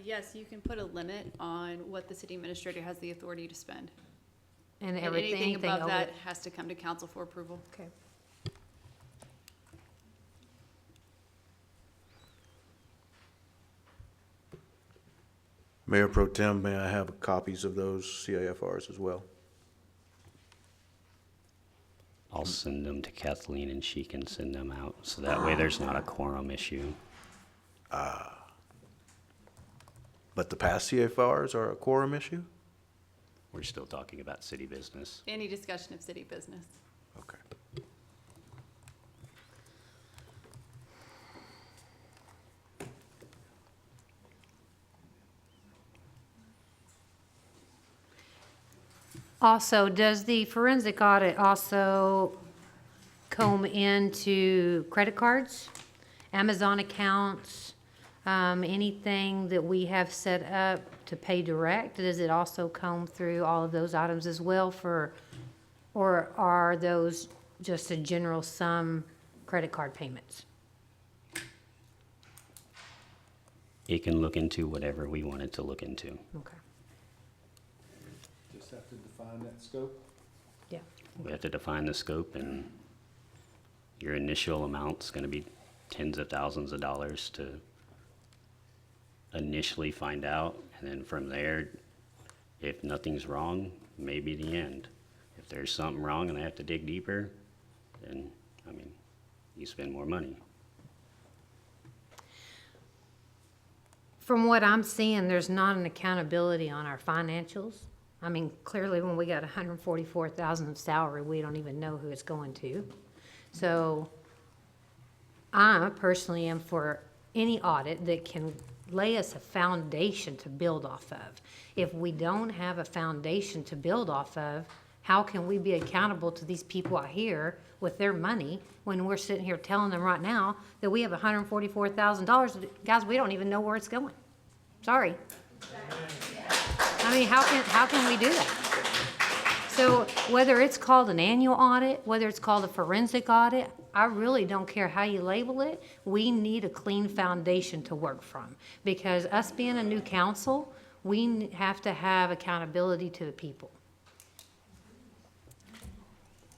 Yes, you can put a limit on what the city administrator has the authority to spend. And And everything anything above over- that has to come to council for approval. Okay. Mayor Pro Tem, may I have copies of those CAFRs as well? I'll send them to Kathleen and she can send them out, so that way there's not a quorum issue. But the past CAFRs are a quorum issue? We're still talking about city business. Any discussion of city business. Okay. Also, does the forensic audit also comb into credit cards, Amazon accounts, anything that we have set up to pay direct? Does it also comb through all of those items as well or are those just a general sum credit card payments? It can look into whatever we want it to look into. Okay, Just have to define that scope. yeah. We have to define the scope, and your initial amount's gonna be tens of thousands of dollars to initially find out, and then from there, if nothing's wrong, maybe the end. If there's something wrong and they have to dig deeper, then, I mean, you spend more money. From what I'm seeing, there's not an accountability on our financials. I mean, clearly when we got $144,000 of salary, we don't even know who it's going to. So I personally am for any audit that can lay us a foundation to build off of. If we don't have a foundation to build off of, how can we be accountable to these people out here with their money when we're sitting here telling them right now that we have $144,000? Guys, we don't even know where it's going. Sorry. I mean, how can we do that? So whether it's called an annual audit, whether it's called a forensic audit, I really don't care how you label it. We need a clean foundation to work from. Because us being a new council, we have to have accountability to the people.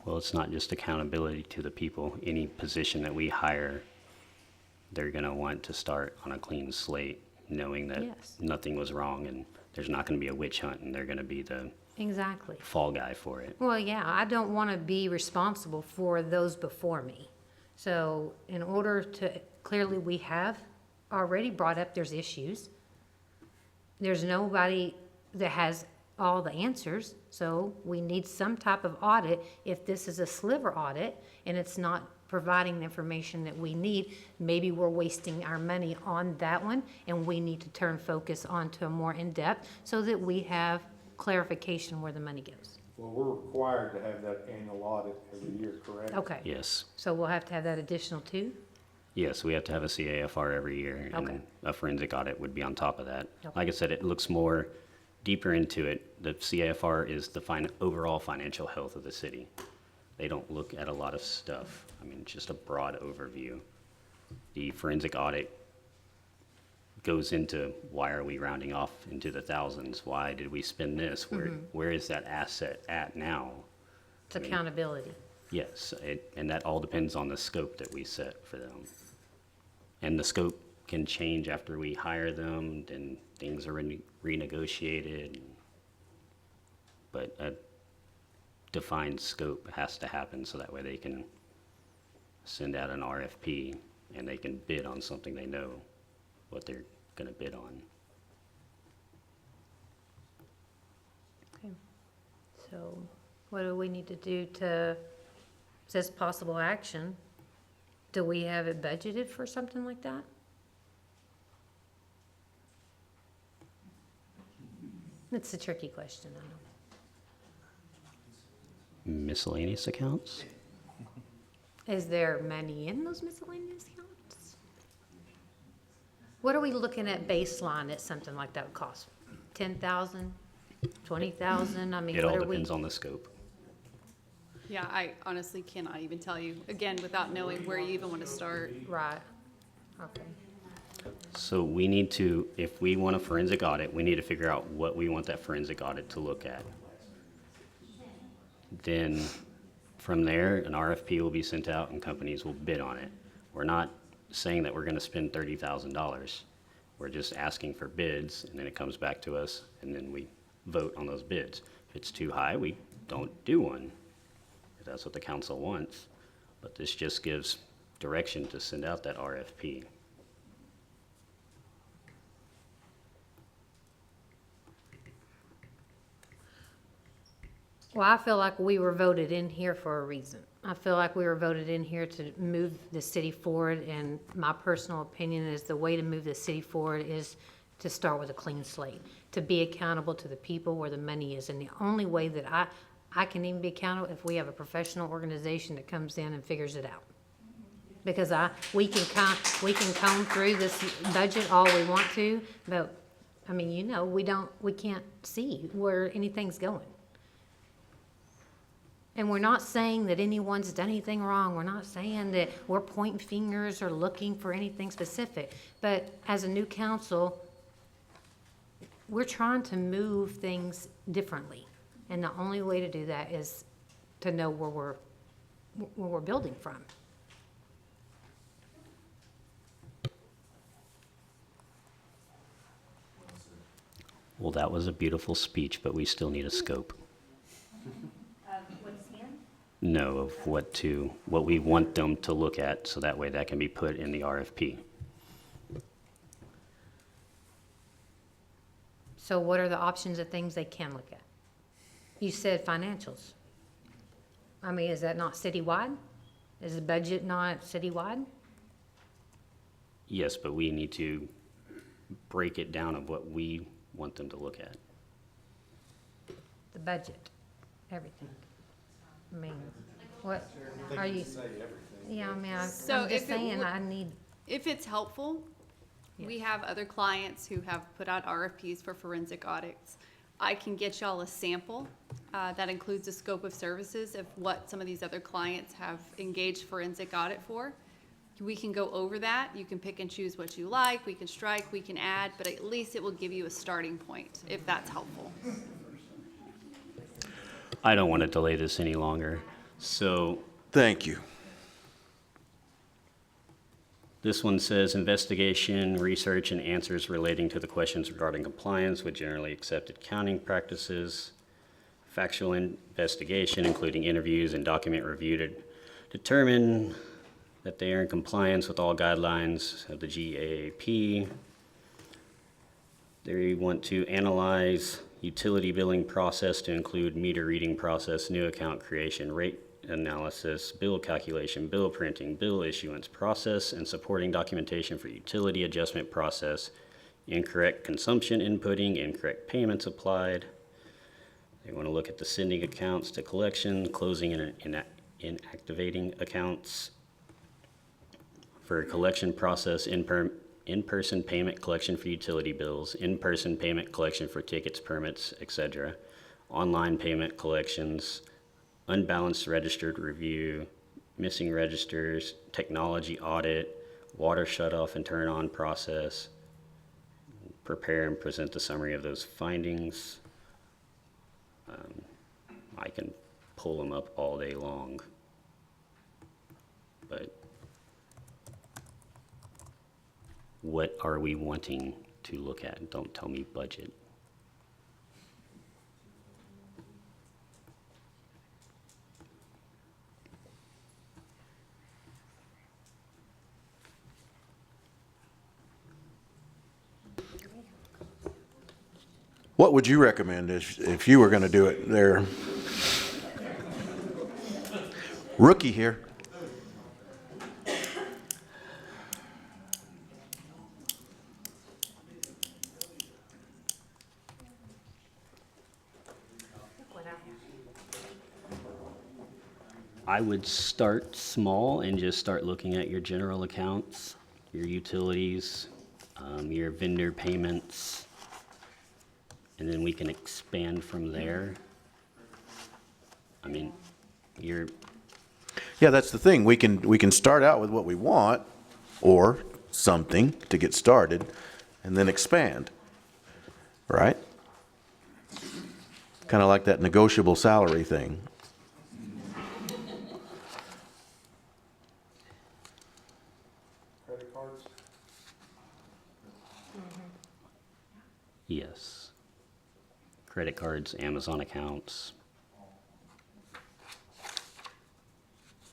Well, it's not just accountability to the people. Any position that we hire, they're gonna want to start on a clean slate, knowing that Yes. nothing was wrong and there's not gonna be a witch hunt and they're gonna be the Exactly. fall guy for it. Well, yeah, I don't want to be responsible for those before me. So in order to, clearly we have already brought up there's issues. There's nobody that has all the answers, so we need some type of audit. If this is a sliver audit and it's not providing the information that we need, maybe we're wasting our money on that one and we need to turn focus onto a more in-depth so that we have clarification where the money goes. Well, we're required to have that annual audit every year, correct? Okay. Yes. So we'll have to have that additional too? Yes, we have to have a CAFR every year, Okay. and a forensic audit would be on top of that. Okay. Like I said, it looks more deeper into it. The CAFR is the overall financial health of the city. They don't look at a lot of stuff. I mean, it's just a broad overview. The forensic audit goes into why are we rounding off into the thousands? Why did we spend this? Where is that asset at now? It's accountability. Yes, and that all depends on the scope that we set for them. And the scope can change after we hire them, then things are renegotiated. But a defined scope has to happen so that way they can send out an RFP and they can bid on something they know what they're gonna bid on. Okay. So what do we need to do to, says possible action? Do we have it budgeted for something like that? It's a tricky question, I know. Miscellaneous accounts? Is there money in those miscellaneous accounts? What are we looking at baseline at something like that would cost? 10,000, 20,000? I mean, It what all are we? depends on the scope. Yeah, I honestly cannot even tell you, again, without knowing where you even want to start. Right, okay. So we need to, if we want a forensic audit, we need to figure out what we want that forensic audit to look at. Then from there, an RFP will be sent out and companies will bid on it. We're not saying that we're gonna spend $30,000. We're just asking for bids and then it comes back to us and then we vote on those bids. If it's too high, we don't do one, if that's what the council wants. But this just gives direction to send out that RFP. Well, I feel like we were voted in here for a reason. I feel like we were voted in here to move the city forward, and my personal opinion is the way to move the city forward is to start with a clean slate, to be accountable to the people where the money is. And the only way that I can even be accountable if we have a professional organization that comes in and figures it out. Because we can comb through this budget all we want to, but, I mean, you know, we can't see where anything's going. And we're not saying that anyone's done anything wrong. We're not saying that we're pointing fingers or looking for anything specific. But as a new council, we're trying to move things differently. And the only way to do that is to know where we're building from. Well, that was a beautiful speech, but we still need a scope. What's in? No, of what we want them to look at, so that way that can be put in the RFP. So what are the options of things they can look at? You said financials. I mean, is that not citywide? Is the budget not citywide? Yes, but we need to break it down of what we want them to look at. The budget, everything. I mean, what are you? Yeah, I mean, I'm So just if it saying, would- I need, If it's helpful, we have other clients who have put out RFPs for forensic audits. I can get y'all a sample that includes the scope of services of what some of these other clients have engaged forensic audit for. We can go over that. You can pick and choose what you like. We can strike, we can add, but at least it will give you a starting point, if that's helpful. I don't want to delay this any longer. So Thank you. this one says investigation, research, and answers relating to the questions regarding compliance with generally accepted accounting practices. Factual investigation, including interviews and document review to determine that they are in compliance with all guidelines of the GAAP. They want to analyze utility billing process to include meter reading process, new account creation, rate analysis, bill calculation, bill printing, bill issuance process, and supporting documentation for utility adjustment process, incorrect consumption inputting, incorrect payments applied. They want to look at the sending accounts to collection, closing and inactivating accounts. For collection process, in-person payment collection for utility bills, in-person payment collection for tickets, permits, etc., online payment collections, unbalanced registered review, missing registers, technology audit, water shutoff and turn on process, prepare and present the summary of those findings. I can pull them up all day long, but what are we wanting to look at? Don't tell me budget. What would you recommend if you were going to do it there? Rookie here. I would start small and just start looking at your general accounts, your utilities, your vendor payments, and then we can expand from there. I mean, Yeah, that's the thing. We can start out with what we want or something to get started and then expand. Right? Kind of like that negotiable salary thing. Credit cards? yes. Credit cards, Amazon accounts.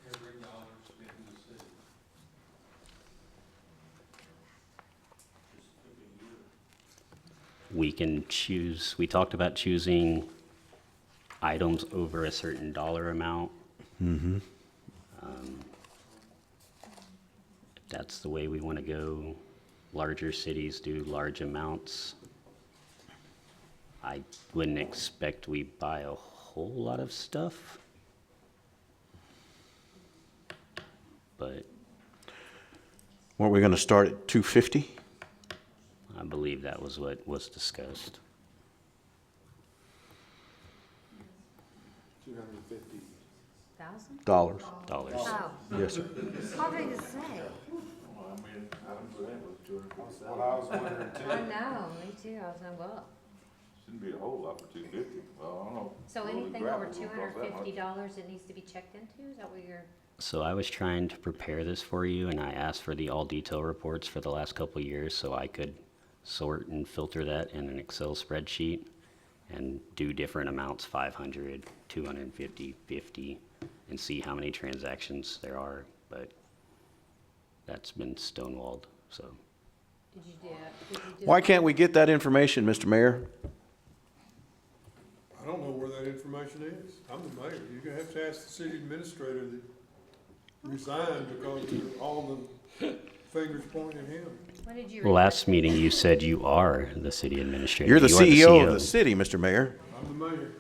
Every dollar spent in the city. We can choose, we talked about choosing items over a certain dollar amount. Mm-hmm. If that's the way we want to go, larger cities do large amounts. I wouldn't expect we buy a whole lot of stuff. But Weren't we going to start at 250? I believe that was what was discussed. 250. $1,000? Dollars. Dollars. Oh, Yes, sir. hard to say. That's what I was wondering too. I know, me too. I was like, well, Shouldn't be a whole lot for 250. Well, I don't know. so Well, the anything gravel over will cost that much. $250 it needs to be checked into? Is that what you're? So I was trying to prepare this for you, and I asked for the all detail reports for the last couple of years so I could sort and filter that in an Excel spreadsheet and do different amounts, 500, 250, 50, and see how many transactions there are. But that's been stonewalled, so. Did you do it? Did you do Why it? can't we get that information, Mr. Mayor? I don't know where that information is. I'm the mayor. You're gonna have to ask the city administrator that resigned because of all the fingers pointing at him. When did you? Last meeting, you said you are the city administrator. You're the You are CEO of the city, Mr. Mayor. I'm the mayor.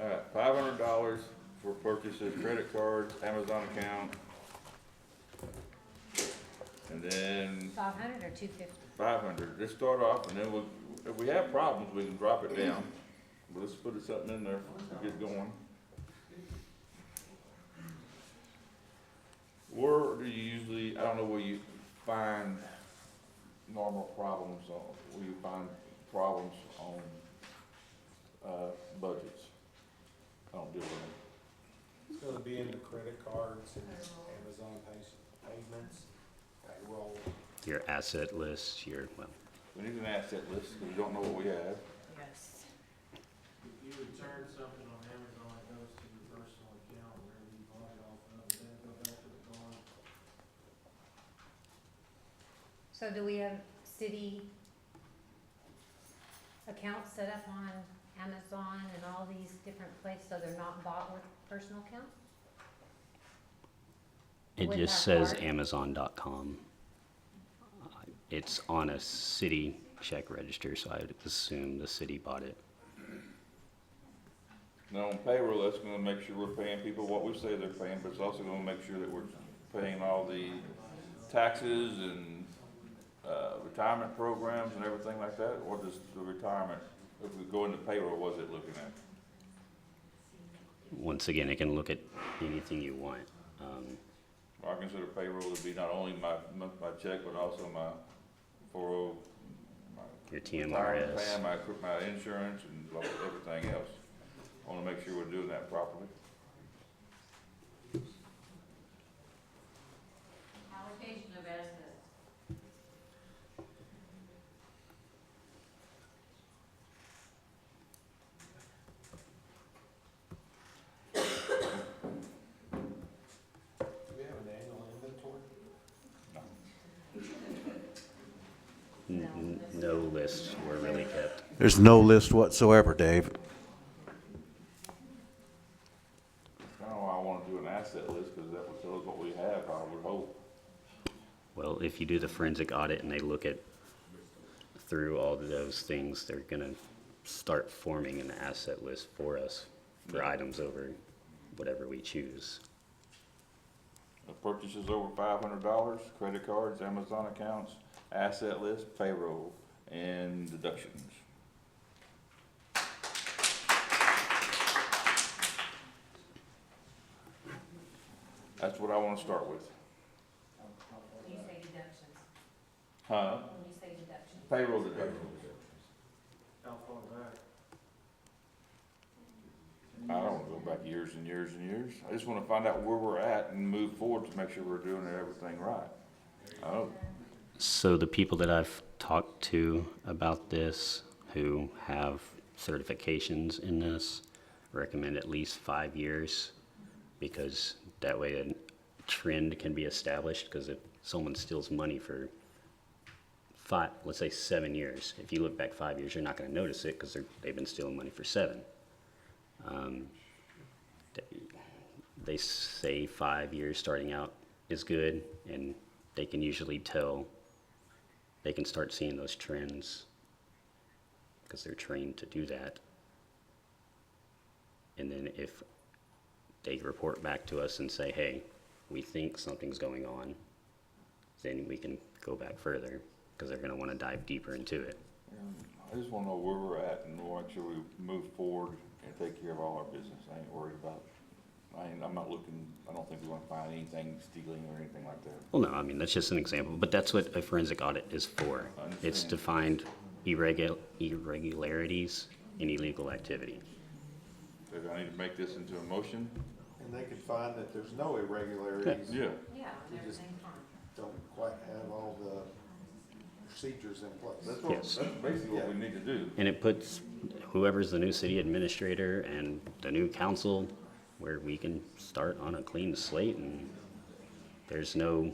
All right, $500 for purchases, credit cards, Amazon account. And and then 500 or 250? 500. Let's start off, and then we'll, if we have problems, we can drop it down. But let's put something in there to get going. Where do you usually, I don't know where you find normal problems on, where you find problems on, budgets? I don't deal with them. It's gonna be in the credit cards and Amazon payments, payroll. Your asset list, well, We need an asset list, because we don't know what we have. Yes. If you return something on Amazon, it goes to your personal account, wherever you bought it off of, then it goes back to the card. So do we have city accounts set up on Amazon and all these different places, so they're not bought with personal accounts? it With just our says card? Amazon.com. It's on a city check register, so I would assume the city bought it. Now, on payroll, that's gonna make sure we're paying people what we say they're paying, but it's also gonna make sure that we're paying all the taxes and, retirement programs and everything like that. What does the retirement, if we go into payroll, what's it looking at? Once again, it can look at anything you want. I consider payroll to be not only my check, but also my 40, Your retirement TMRS. plan, my insurance and everything else. I wanna make sure we're doing that properly. Allocation of assets. Do we have an annual inventory? No lists were really kept. There's no list whatsoever, Dave. That's kinda why I wanna do an asset list, cause that would tell us what we have, I would hope. Well, if you do the forensic audit and they look at through all of those things, they're gonna start forming an asset list for us for items over whatever we choose. The purchases over $500, credit cards, Amazon accounts, asset list, payroll, and deductions. That's what I wanna start with. When you say deductions, Huh? when you say deductions. Payroll deductions. How far back? I don't wanna go back years and years and years. I just wanna find out where we're at and move forward to make sure we're doing everything right. Oh, So the people that I've talked to about this, who have certifications in this, recommend at least 5 years, because that way a trend can be established, because if someone steals money for let's say 7 years, if you look back 5 years, you're not gonna notice it, because they've been stealing money for 7. They say 5 years starting out is good, and they can usually tell, they can start seeing those trends because they're trained to do that. And then if they report back to us and say, hey, we think something's going on, then we can go back further, because they're gonna wanna dive deeper into it. I just wanna know where we're at and we'll make sure we move forward and take care of all our business. I ain't worried about, I'm not looking, I don't think we're gonna find anything stealing or anything like that. Well, no, I mean, that's just an example, but that's what a forensic audit is for. I understand. It's to find irregularities in illegal activity. So I need to make this into a motion? And they could find that there's no irregularities. Yeah. Yeah, We and just everything fine. don't quite have all the procedures in place. That's what, Yes. that's basically what we need to do. And it puts whoever's the new city administrator and the new council where we can start on a clean slate, and there's no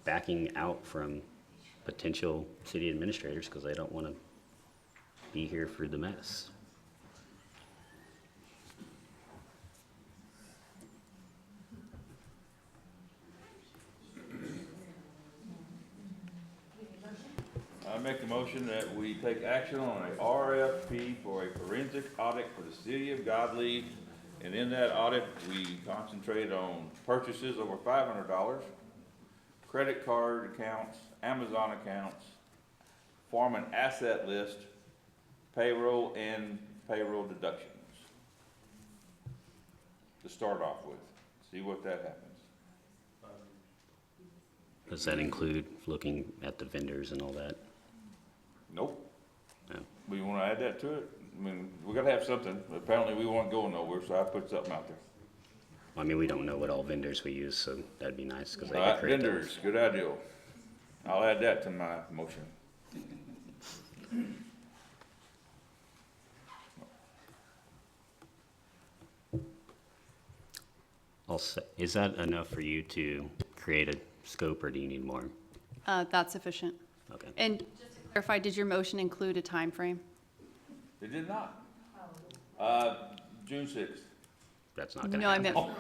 backing out from potential city administrators because they don't want to be here for the mess. I make the motion that we take action on a RFP for a forensic audit for the city of Godley. And in that audit, we concentrate on purchases over $500, credit card accounts, Amazon accounts, form an asset list, payroll and payroll deductions. To start off with, see what that happens. Does that include looking at the vendors and all that? Nope. No. We wanna add that to it? I mean, we gotta have something. Apparently we weren't going nowhere, so I put something out there. I mean, we don't know what all vendors we use, so that'd be nice, because they All could right, create vendors, those. good idea. I'll add that to my motion. Is that enough for you to create a scope, or do you need more? That's sufficient. Okay. And just to clarify, did your motion include a time frame? It did not. June 6th. That's not gonna No, I happen. meant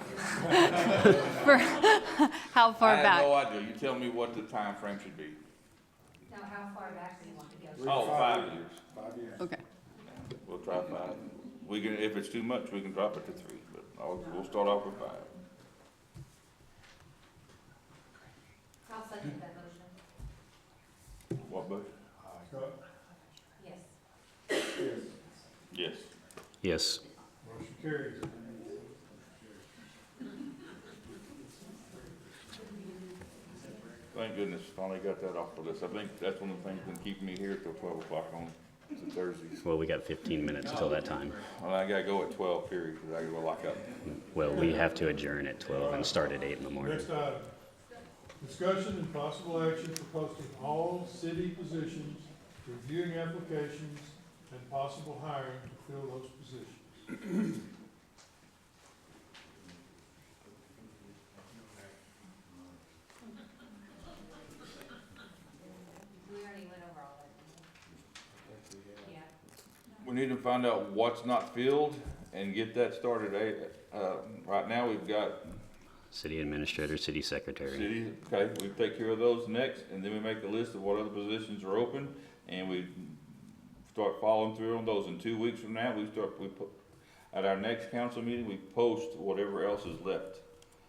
for how far I have back? no idea. You tell me what the time frame should be. Now, how far back do you want to go? Oh, 5 years. Okay. We'll try 5. We can, if it's too much, we can drop it to 3, but we'll start off with 5. I'll second that motion. What, Bush? Yes. Yes. Yes. Motion carries. Thank goodness, finally got that off of this. I think that's one of the things that's been keeping me here till 12 o'clock on Thursdays. Well, we got 15 minutes till that time. Well, I gotta go at 12, period, because I gotta lock up. Well, we have to adjourn at 12 and start at 8 in the morning. Next item, discussion and possible action for posting all city positions, reviewing applications, and possible hiring to fill those positions. We already went over all that. Yeah. We need to find out what's not filled and get that started. Right now, we've got City administrator, city secretary. city, okay, we take care of those next, and then we make a list of what other positions are open, and we start following through on those. In 2 weeks from now, at our next council meeting, we post whatever else is left.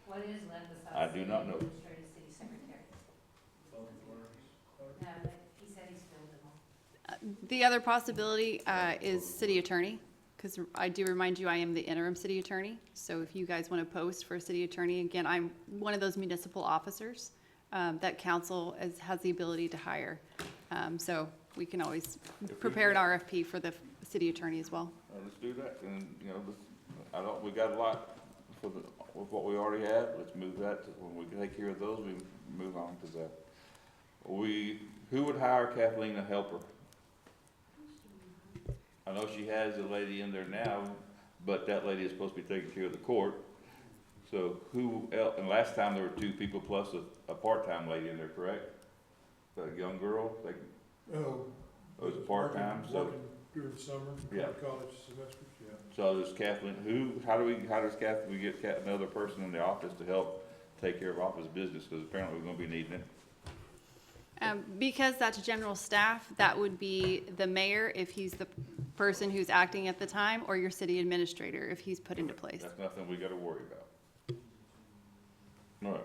What is left besides? I do not know. Administrative city secretary? No, but he said he's filled them all. The other possibility is city attorney, because I do remind you, I am the interim city attorney. So if you guys want to post for city attorney, again, I'm one of those municipal officers that council has the ability to hire. So we can always prepare an RFP for the city attorney as well. Let's do that, and, you know, we got a lot with what we already have. Let's move that, when we take care of those, we move on to that. Who would hire Kathleen a helper? I know she has a lady in there now, but that lady is supposed to be taking care of the court. So who else, and last time there were 2 people plus a part-time lady in there, correct? The young girl, Oh. it was part-time, so. Working during the summer, Yeah. college semesters, yeah. So does Kathleen, how does we get another person in the office to help take care of office business, because apparently we're gonna be needing it. Because that's general staff, that would be the mayor if he's the person who's acting at the time, or your city administrator if he's put into place. That's nothing we gotta worry about. All right,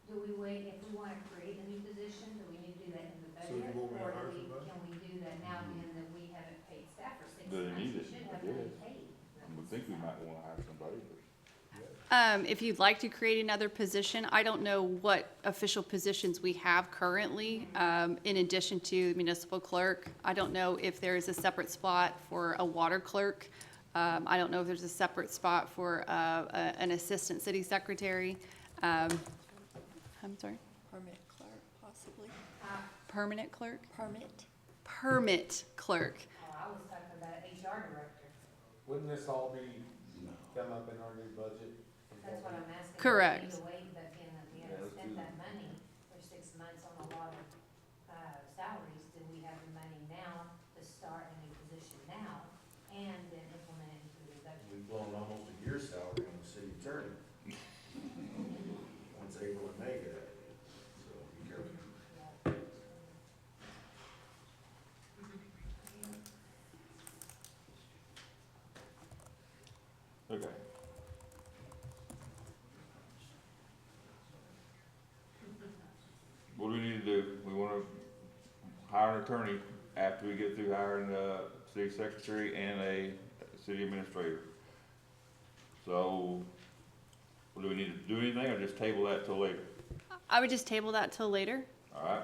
Do we wait, if we want to create a new position, do we need to do that in the So you budget? want me to Or hire do we, somebody? can we do that now, being that we haven't paid staff for 6 Do they months? need We it? should have Yes. money paid. I would think we might wanna hire somebody, but. If you'd like to create another position, I don't know what official positions we have currently, in addition to municipal clerk. I don't know if there is a separate spot for a water clerk. I don't know if there's a separate spot for an assistant city secretary. I'm sorry? Permit clerk, possibly. Permanent clerk? Permit. Permit clerk. Oh, I was talking about HR director. Wouldn't this all come up in our new budget? That's what I'm asking. Correct. Do we need to wait, but being that we haven't spent that money for 6 months on a lot of salaries, do we have the money now to start a new position now and then implement it into the budget? We've blown almost a year's salary on the city attorney. Once April and May get it, so be careful. Okay. hire an attorney after we get through hiring a city secretary and a city administrator. So, do we need to do anything or just table that till later? I would just table that till later. All right?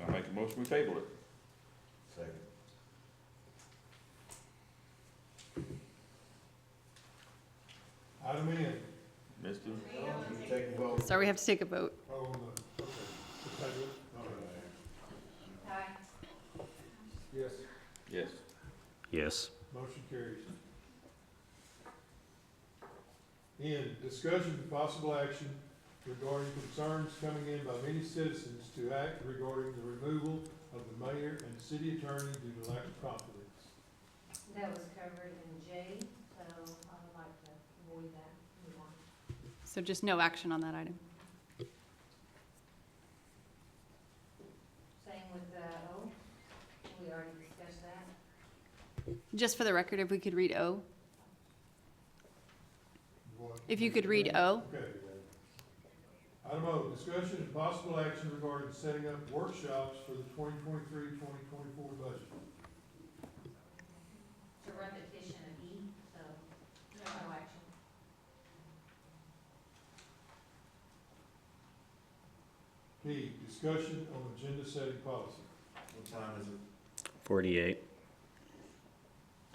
I make a motion, we table it. Second. Item N. Misty? You take a vote. Sorry, we have to take a vote. Oh, no, okay. The table. All right. Aye. Yes. Yes. Yes. Motion carries. N, discussion and possible action regarding concerns coming in by many citizens to act regarding the removal of the mayor and city attorney due to lack of confidence. That was covered in J, so I would like to avoid that, move on. So just no action on that item. Same with O, we already discussed that. Just for the record, if we could read O. What? If you could read O. Okay. Item O, discussion and possible action regarding setting up workshops for the 2023-2024 budget. It's a repetition of E, so no action. P, discussion on agenda setting policy. What time is it? 48.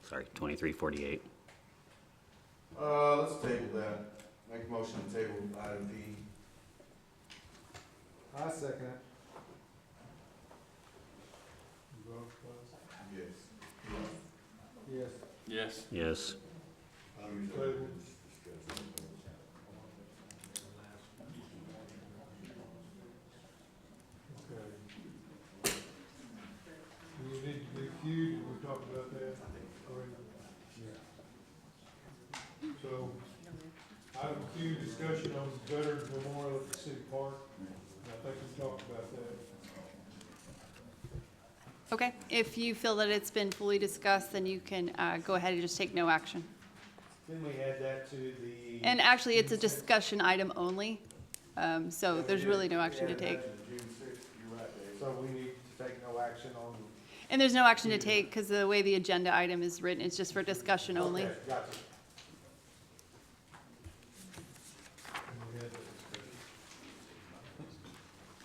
Sorry, 23:48. Let's table that. Make a motion to table item P. I second it. You vote, please. Yes. Yes. Yes. Yes. Table. Okay. Do we need to do Q? Did we talk about that? So, item Q, discussion on Veterans Memorial at the City Park. I think we talked about that. Okay, if you feel that it's been fully discussed, then you can go ahead and just take no action. Then we add that to the. And actually, it's a discussion item only, so there's really no action to take. So we need to take no action on. And there's no action to take because the way the agenda item is written, it's just for discussion only. Okay, gotcha. And we had that discussion.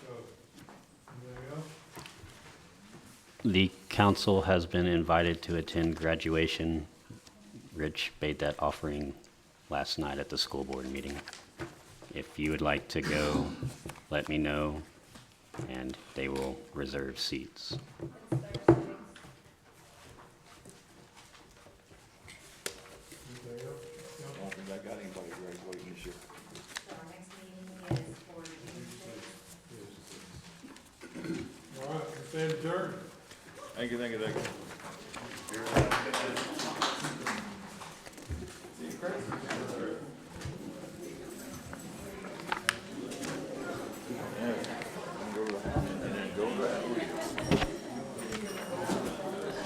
So, anything else? The council has been invited to attend graduation. Rich made that offering last night at the school board meeting. If you would like to go, let me know, and they will reserve seats. Anything else? I don't think I got anybody graduating this year. So our next meeting is for June 6th. All right, we stand adjourned. Thank you, thank you, thank you.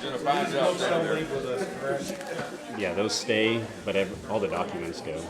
Did a fine job down there. Yeah, those stay, but all the documents go.